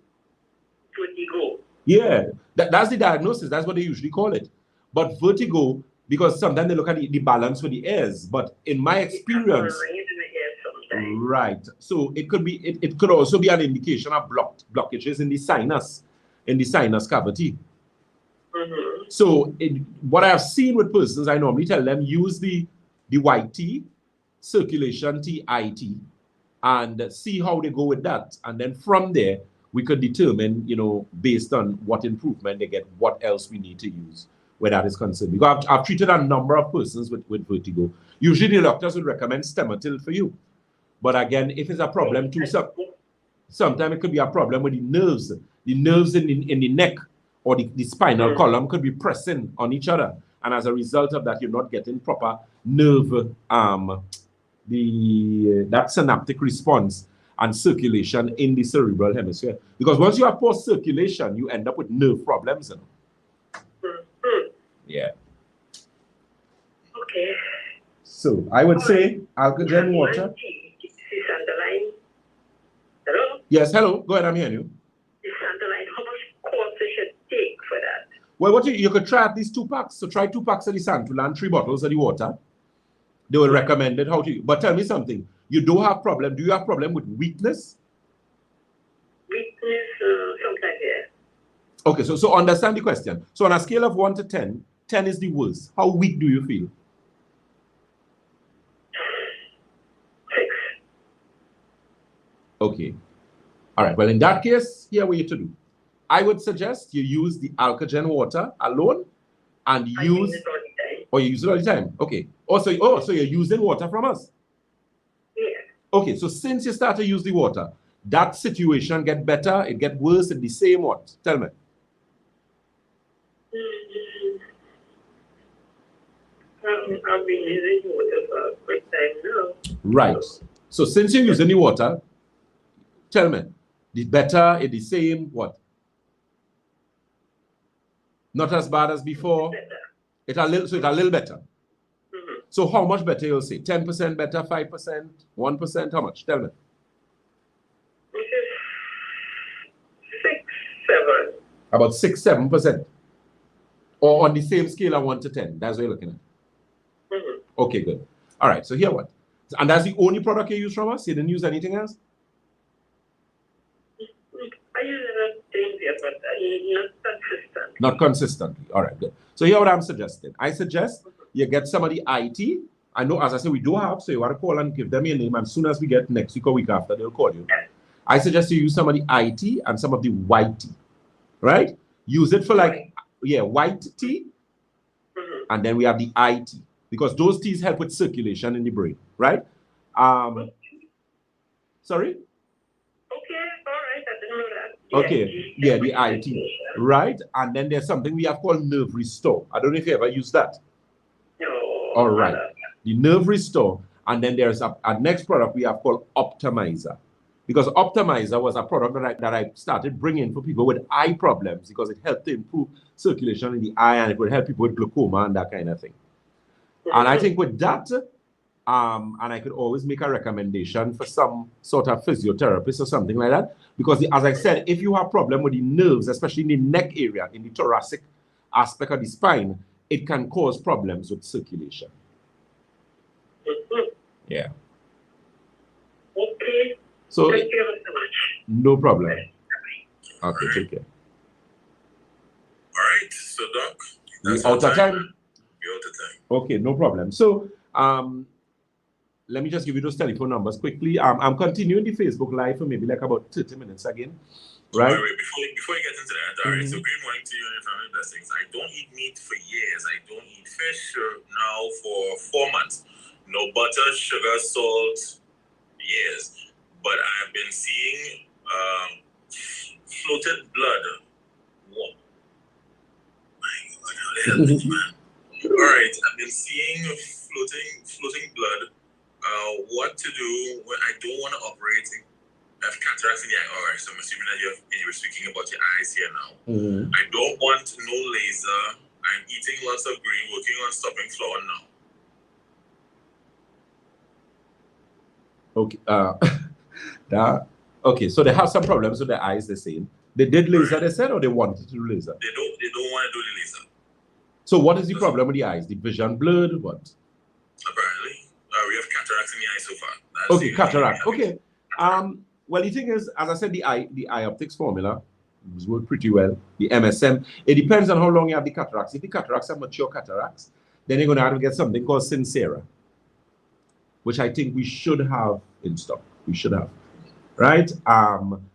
Vertigo. Yeah, that's the diagnosis. That's what they usually call it. But vertigo, because sometimes they look at the balance for the ears. But in my experience, right. So it could be. It could also be an indication of blockages in the sinus cavity. So what I have seen with persons, I normally tell them use the YT, circulation TIT, and see how they go with that. And then from there, we could determine, based on what improvement they get, what else we need to use where that is concerned. Because I've treated a number of persons with vertigo. Usually the doctors would recommend Stemetil for you. But again, if it's a problem too, sometimes it could be a problem with the nerves. The nerves in the neck or the spinal column could be pressing on each other. And as a result of that, you're not getting proper nerve, that synaptic response and circulation in the cerebral hemisphere. Because once you have poor circulation, you end up with nerve problems. Yeah. Okay. So I would say alkaline water. Hello? Yes, hello. Go ahead, I'm hearing you. How much course I should take for that? Well, you could try at least 2 packs. So try 2 packs of the Santulan, 3 bottles of the water. They will recommend it. But tell me something. You do have problem. Do you have problem with weakness? Weakness, sometimes, yeah. Okay, so understand the question. So on a scale of 1 to 10, 10 is the worst. How weak do you feel? 6. Okay. All right. Well, in that case, here what you to do. I would suggest you use the Alkagen water alone and I use... use it all the time. Oh, you use it all the time? Okay. So you're using water from us? Yeah. Okay, so since you start to use the water, that situation get better, it get worse, and the same what? Tell me. I've been using water for a quick time now. Right. So since you're using the water, tell me, the better, it the same, what? Not as bad as before? It's a little better. So how much better you'll say? 10% better, 5%, 1%? How much? Tell me. 6, 7. About 6-7%. Or on the same scale of 1 to 10. That's what you're looking at. Okay, good. All right, so here what? And that's the only product you use from us? You didn't use anything else? I use other things here, but not consistent. Not consistently. All right, good. So here what I'm suggesting. I suggest you get some of the IT. I know, as I said, we do have, so you want to call and give them your name. And as soon as we get next week or week after, they'll call you. I suggest you use some of the IT and some of the white tea, right? Use it for white tea. And then we have the IT, because those teas help with circulation in the brain, right? Sorry? Okay, all right, I didn't know that. Okay, yeah, the IT, right? And then there's something we have called Nerve Restore. I don't know if you ever use that. No. All right, the Nerve Restore. And then there's a next product we have called Optimizer. Because Optimizer was a product that I started bringing for people with eye problems, because it helped to improve circulation in the eye, and it would help people with glaucoma and that kind of thing. And I think with that, and I could always make a recommendation for some sort of physiotherapist or something like that. Because as I said, if you have problem with the nerves, especially in the neck area, in the thoracic aspect of the spine, it can cause problems with circulation. Yeah. Okay. So, thank you very much. No problem. Okay, take care. All right, so Doc, We out of time? We're out of time. Okay, no problem. So, let me just give you those telephone numbers quickly. I'm continuing the Facebook Live for maybe like about 30 minutes again, right? Wait, before you get into that, all right, so great morning to you and your family blessings. I don't eat meat for years. I don't eat fish now for 4 months. No butter, sugar, salt, years. But I've been seeing floated blood. Whoa. My God, how the hell is it, man? All right, I've been seeing floating blood. What to do when I don't want to operate? I have cataracts in the eye. All right, so I'm assuming that you were speaking about your eyes here now. I don't want no laser. I'm eating lots of green, working on stopping flour now. Okay. Okay, so they have some problems with their eyes, they're saying. They did laser, they said, or they wanted to do laser? They don't want to do the laser. So what is the problem with the eyes? The vision blurred? What? Apparently. We have cataracts in the eye so far. That's Okay, cataract. Okay. Well, the thing is, as I said, the eye optics formula work pretty well. The MSM, it depends on how long you have the cataracts. If the cataracts are mature cataracts, then you're going to have to get something called Sincera, which I think we should have in stock. We should have, right?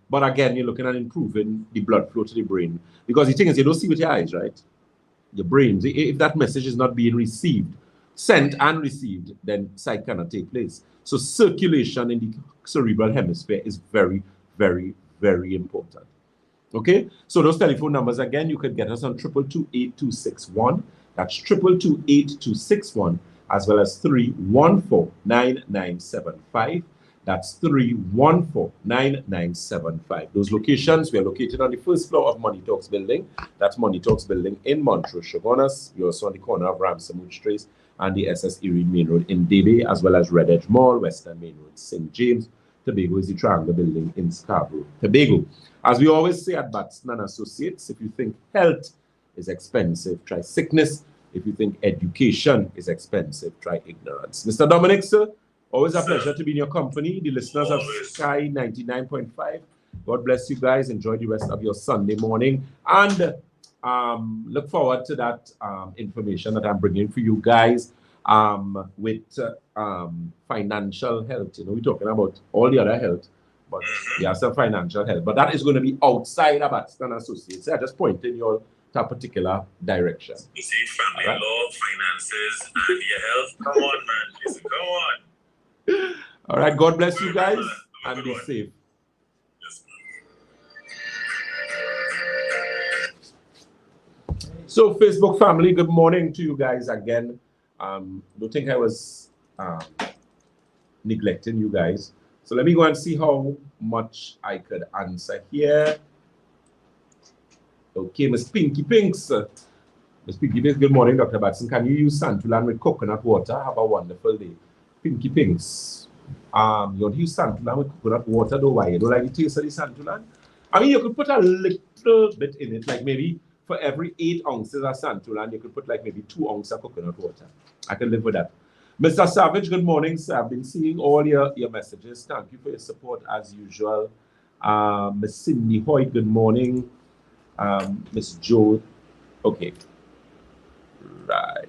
But again, you're looking at improving the blood flow to the brain, because the thing is, you don't see with your eyes, right? Your brain, if that message is not being received, sent and received, then sight cannot take place. So circulation in the cerebral hemisphere is very, very, very important. Okay, so those telephone numbers again, you could get us on 222-8261. That's 222-8261, as well as 314-9975. That's 314-9975. Those locations, we are located on the first floor of Money Talks building. That's Money Talks building in Montrose, Shogunas. We're also on the corner of Ramsamuch Trace and the SS Erie Main Road in Debe, as well as Red Edge Mall, Western Main Road, St. James. Tobago is the Triangle building in Scarborough, Tobago. As we always say at Batson and Associates, if you think health is expensive, try sickness. If you think education is expensive, try ignorance. Mr. Dominic, sir, always a pleasure to be in your company. The listeners of Sky 99.5, God bless you guys. Enjoy the rest of your Sunday morning. And look forward to that information that I'm bringing for you guys with financial health. You know, we're talking about all the other health, but we have some financial health. But that is going to be outside of Batson Associates. So I just pointed you all to a particular direction. You see, family law, finances, and your health. Come on, man. Listen, come on. All right. God bless you guys and be safe. Yes, So, Facebook family, good morning to you guys again. Don't think I was neglecting you guys. So let me go and see how much I could answer here. Okay, Miss Pinky Pinks. Miss Pinky Pinks, good morning, Dr. Batson. Can you use santulan with coconut water? Have a wonderful day. Pinky Pinks. You don't use santulan with coconut water, though. Why? You don't like the taste of the santulan? I mean, you could put a little bit in it, like maybe for every 8 ounces of santulan, you could put like maybe 2 ounces of coconut water. I can live with that. Mr. Savage, good morning, sir. I've been seeing all your messages. Thank you for your support as usual. Miss Cindy Hoy, good morning. Miss Joe, okay. Right.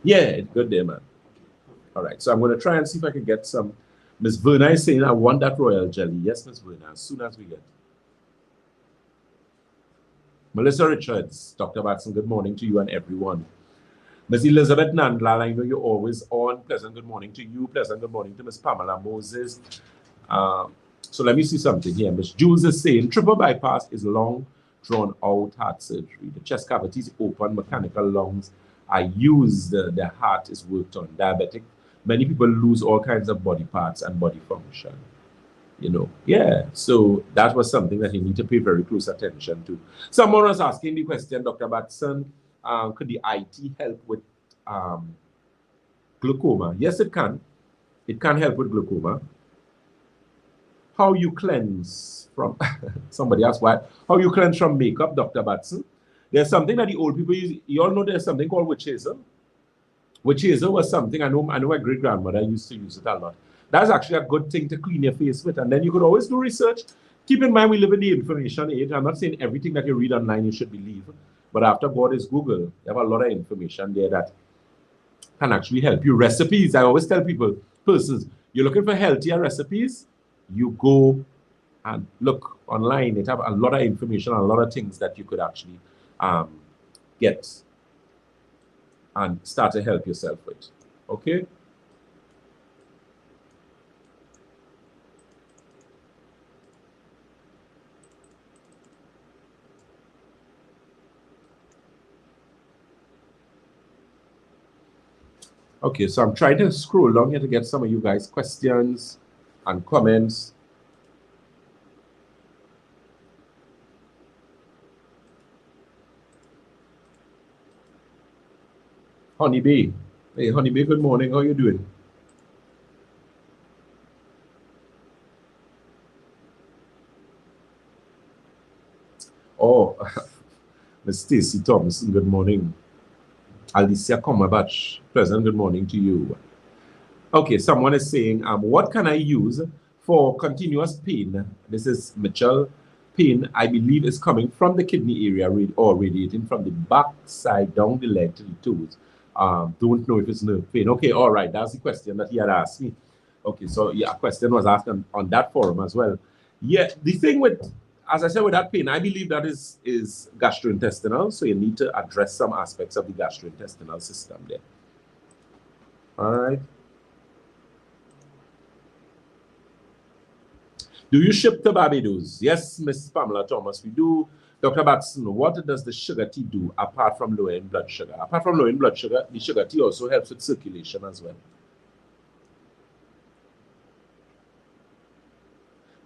Yeah, good day, man. All right, so I'm going to try and see if I can get some. Miss Verna is saying, I want that royal jelly. Yes, Miss Verna, as soon as we get. Melissa Richards, Dr. Batson, good morning to you and everyone. Miss Elizabeth Nandlal, I know you're always on. Pleasant good morning to you. Pleasant good morning to Miss Pamela Moses. So let me see something here. Miss Jules is saying, triple bypass is long, drawn out heart surgery. The chest cavity is open, mechanical lungs are used, the heart is worked on. Diabetic, many people lose all kinds of body parts and body function. You know, yeah, so that was something that you need to pay very close attention to. Someone was asking the question, Dr. Batson, could the IT help with glaucoma? Yes, it can. It can help with glaucoma. How you cleanse from, somebody asked why, how you cleanse from makeup, Dr. Batson? There's something that the old people use. You all know there's something called witch hazel. Witch hazel was something, I know my great-grandmother used to use it a lot. That's actually a good thing to clean your face with. And then you could always do research. Keep in mind, we live in the information age. I'm not saying everything that you read online you should believe. But after God is Google, you have a lot of information there that can actually help you. Recipes, I always tell people, persons, you're looking for healthier recipes, you go and look online. It have a lot of information, a lot of things that you could actually get and start to help yourself with. Okay? Okay, so I'm trying to scroll along here to get some of you guys' questions and comments. Honeybee. Hey, Honeybee, good morning. How are you doing? Oh, Miss Stacy Thompson, good morning. Alicia Comerbatch, pleasant good morning to you. Okay, someone is saying, what can I use for continuous pain? This is Mitchell. Pain, I believe, is coming from the kidney area or radiating from the back side down the leg to the toes. Don't know if it's nerve pain. Okay, all right, that's the question that he had asked me. Okay, so yeah, a question was asked on that forum as well. Yeah, the thing with, as I said, with that pain, I believe that is gastrointestinal, so you need to address some aspects of the gastrointestinal system there. All right. Do you ship to Barbados? Yes, Miss Pamela Thomas, we do. Dr. Batson, what does the sugar tea do apart from lowering blood sugar? Apart from lowering blood sugar, the sugar tea also helps with circulation as well.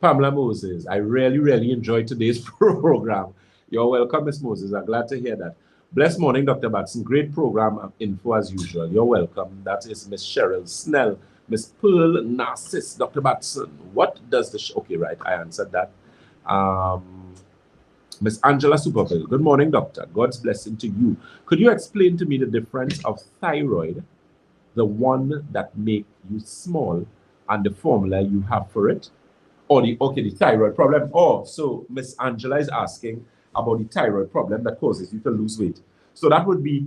Pamela Moses, I really, really enjoyed today's program. You're welcome, Miss Moses. I'm glad to hear that. Blessed morning, Dr. Batson. Great program info as usual. You're welcome. That is Miss Cheryl Snell. Miss Pearl Narciss, Dr. Batson. What does the... Okay, right. I answered that. Miss Angela Superville. Good morning, doctor. God's blessing to you. Could you explain to me the difference of thyroid, the one that make you small, and the formula you have for it? Or the thyroid problem. Oh, so Miss Angela is asking, about the thyroid problem that causes you to lose weight. So that would be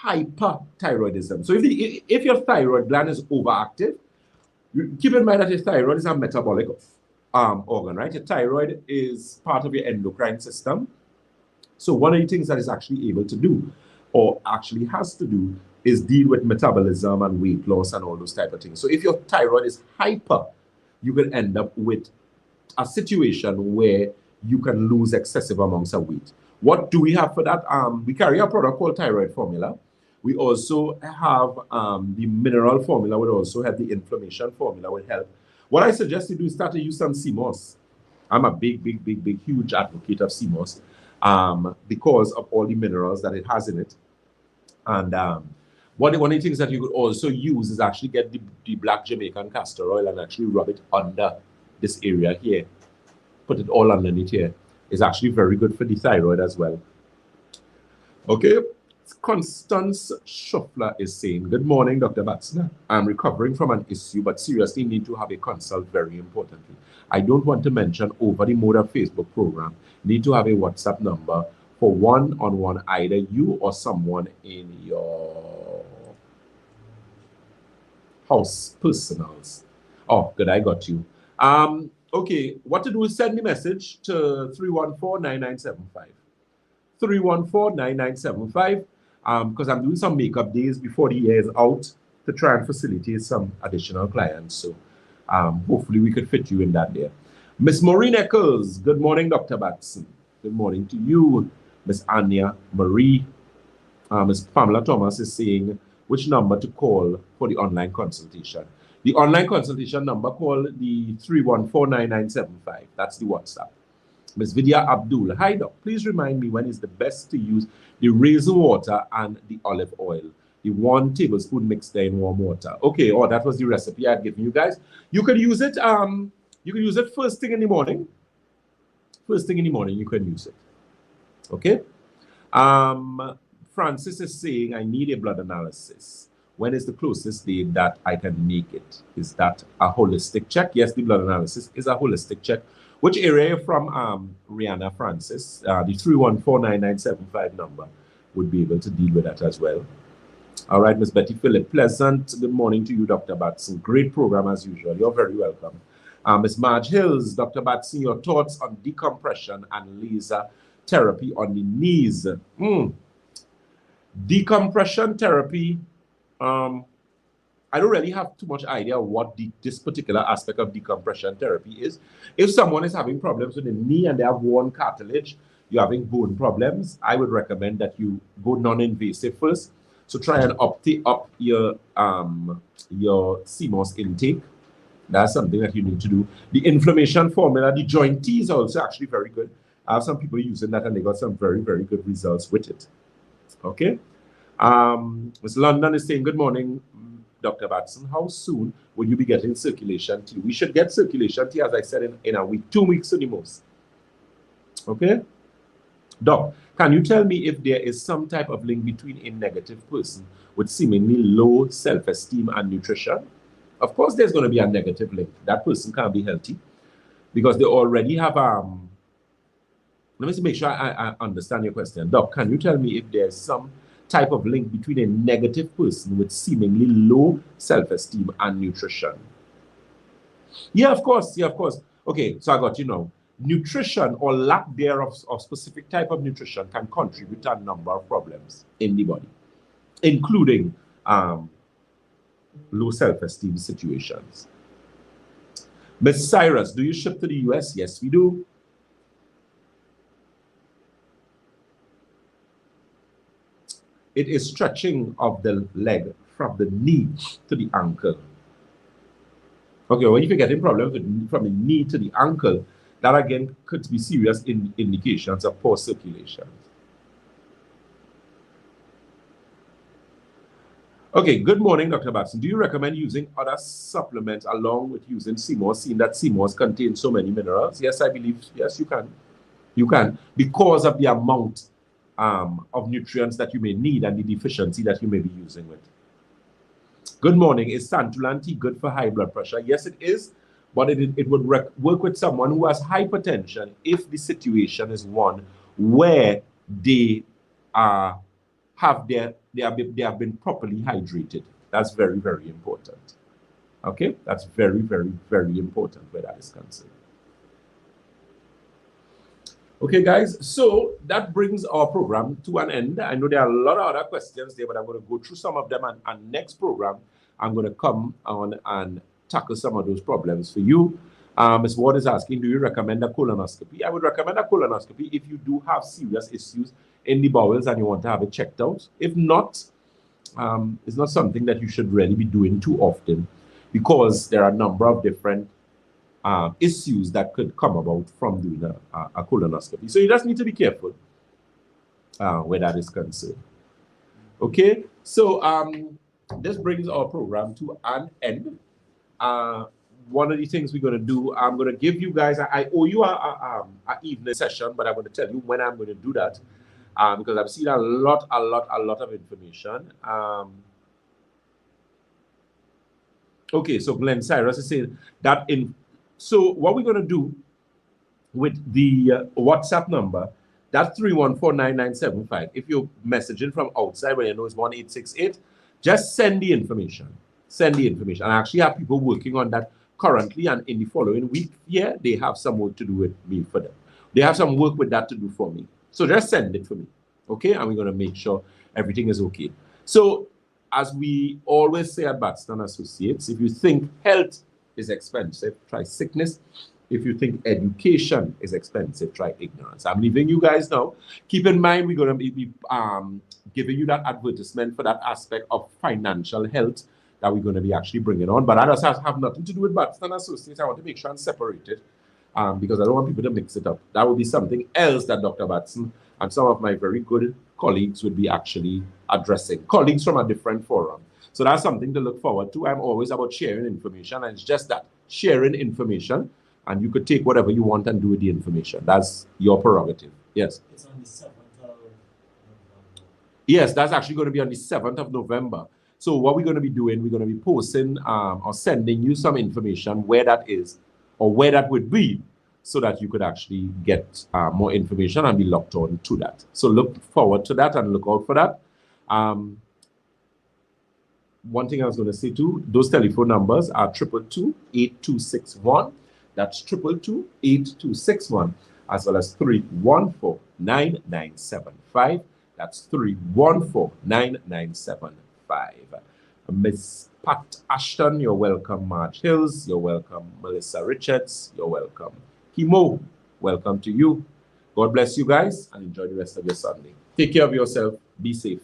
hyperthyroidism. So if your thyroid gland is overactive, keep in mind that your thyroid is a metabolic organ, right? Your thyroid is part of your endocrine system. So one of the things that it's actually able to do, or actually has to do, is deal with metabolism and weight loss and all those type of things. So if your thyroid is hyper, you can end up with a situation where you can lose excessive amounts of weight. What do we have for that? We carry a product called thyroid formula. We also have the mineral formula, would also have the inflammation formula would help. What I suggest you do is start to use some CMOS. I'm a big, huge advocate of CMOS because of all the minerals that it has in it. And one of the things that you could also use is actually get the black Jamaican castor oil and actually rub it under this area here. Put it all underneath here. It's actually very good for the thyroid as well. Okay. Constance Shuffler is saying, good morning, Dr. Batson. I'm recovering from an issue, but seriously need to have a consult very importantly. I don't want to mention over the mode of Facebook program. Need to have a WhatsApp number for one-on-one, either you or someone in your house personals. Oh, good, I got you. Okay, what to do is send me a message to 314-9975. 314-9975. Because I'm doing some makeup days before the year is out to try and facilitate some additional clients. So hopefully we could fit you in that there. Miss Maureen Eccles, good morning, Dr. Batson. Good morning to you. Miss Anya Marie. Miss Pamela Thomas is saying which number to call for the online consultation. The online consultation number, call the 314-9975. That's the WhatsApp. Ms. Vidya Abdul, hi doc, please remind me when is the best to use the raisin water and the olive oil. The 1 tablespoon mixed there in warm water. Okay, oh, that was the recipe I'd given you guys. You could use it, first thing in the morning. First thing in the morning, you can use it. Okay. Francis is saying, I need a blood analysis. When is the closest date that I can make it? Is that a holistic check? Yes, the blood analysis is a holistic check. Which area from Rihanna Francis? The 314-9975 number would be able to deal with that as well. All right, Miss Betty Phillip, pleasant good morning to you, Dr. Batson. Great program as usual. You're very welcome. Miss Marge Hills, Dr. Batson, your thoughts on decompression and laser therapy on the knees. Decompression therapy, I don't really have too much idea what this particular aspect of decompression therapy is. If someone is having problems with the knee and they have worn cartilage, you're having bone problems, I would recommend that you go non-invasive first. So try and up your CMOS intake. That's something that you need to do. The inflammation formula, the joint tea is also actually very good. I have some people using that and they got some very, very good results with it. Okay. Ms. London is saying, good morning, Dr. Batson. How soon will you be getting circulation tea? We should get circulation tea, as I said, in a week, 2 weeks to the most. Okay? Doc, can you tell me if there is some type of link between a negative person with seemingly low self-esteem and nutrition? Of course, there's going to be a negative link. That person can't be healthy because they already have, let me make sure I understand your question. Doc, can you tell me if there's some type of link between a negative person with seemingly low self-esteem and nutrition? Yeah, of course. Yeah, of course. Okay, so I got you now. Nutrition or lack thereof of specific type of nutrition can contribute to a number of problems in the body, including low self-esteem situations. Miss Cyrus, do you ship to the US? Yes, we do. It is stretching of the leg from the knee to the ankle. Okay, when you're getting problems from the knee to the ankle, that again could be serious indications of poor circulation. Okay, good morning, Dr. Batson. Do you recommend using other supplements along with using CMOS, seeing that CMOS contains so many minerals? Yes, I believe, yes, you can. You can, because of the amount of nutrients that you may need and the deficiency that you may be using with. Good morning. Is Santulan tea good for high blood pressure? Yes, it is, but it would work with someone who has hypertension if the situation is one where they have been properly hydrated. That's very, very important. Okay, that's very, very, very important where that is concerned. Okay, guys, so that brings our program to an end. I know there are a lot of other questions there, but I'm going to go through some of them, and next program, I'm going to come on and tackle some of those problems for you. Ms. Ward is asking, do you recommend a colonoscopy? I would recommend a colonoscopy if you do have serious issues in the bowels and you want to have it checked out. If not, it's not something that you should really be doing too often, because there are a number of different issues that could come about from doing a colonoscopy. So you just need to be careful where that is concerned. Okay, so this brings our program to an end. One of the things we're going to do, I'm going to give you guys, I owe you an evening session, but I'm going to tell you when I'm going to do that, because I've seen a lot of information. Okay, so Glenn Cyrus is saying that so what we're going to do with the WhatsApp number, that's 3149975. If you're messaging from outside when you know it's 1868, just send the information. Send the information. I actually have people working on that currently, and in the following week, yeah, they have some work to do with me for them. They have some work with that to do for me. So just send it for me, okay? And we're going to make sure everything is okay. So as we always say at Batson Associates, if you think health is expensive, try sickness. If you think education is expensive, try ignorance. I'm leaving you guys now. Keep in mind, we're going to be giving you that advertisement for that aspect of financial health that we're going to be actually bringing on. But that does have nothing to do with Batson Associates. I want to make sure I'm separated because I don't want people to mix it up. That would be something else that Dr. Batson and some of my very good colleagues would be actually addressing. Colleagues from a different forum. So that's something to look forward to. I'm always about sharing information, and it's just that, sharing information, and you could take whatever you want and do with the information. That's your prerogative. Yes? It's on the 7th of November. Yes, that's actually going to be on the 7th of November. So what we're going to be doing, we're going to be posting or sending you some information where that is or where that would be, so that you could actually get more information and be locked on to that. So look forward to that and look out for that. One thing I was going to say too, those telephone numbers are 222-8261. That's 222-8261, as well as 314-9975. That's 314-9975. Miss Pat Ashton, you're welcome. Marge Hills, you're welcome. Melissa Richards, you're welcome. Kimo, welcome to you. God bless you guys and enjoy the rest of your Sunday. Take care of yourself. Be safe.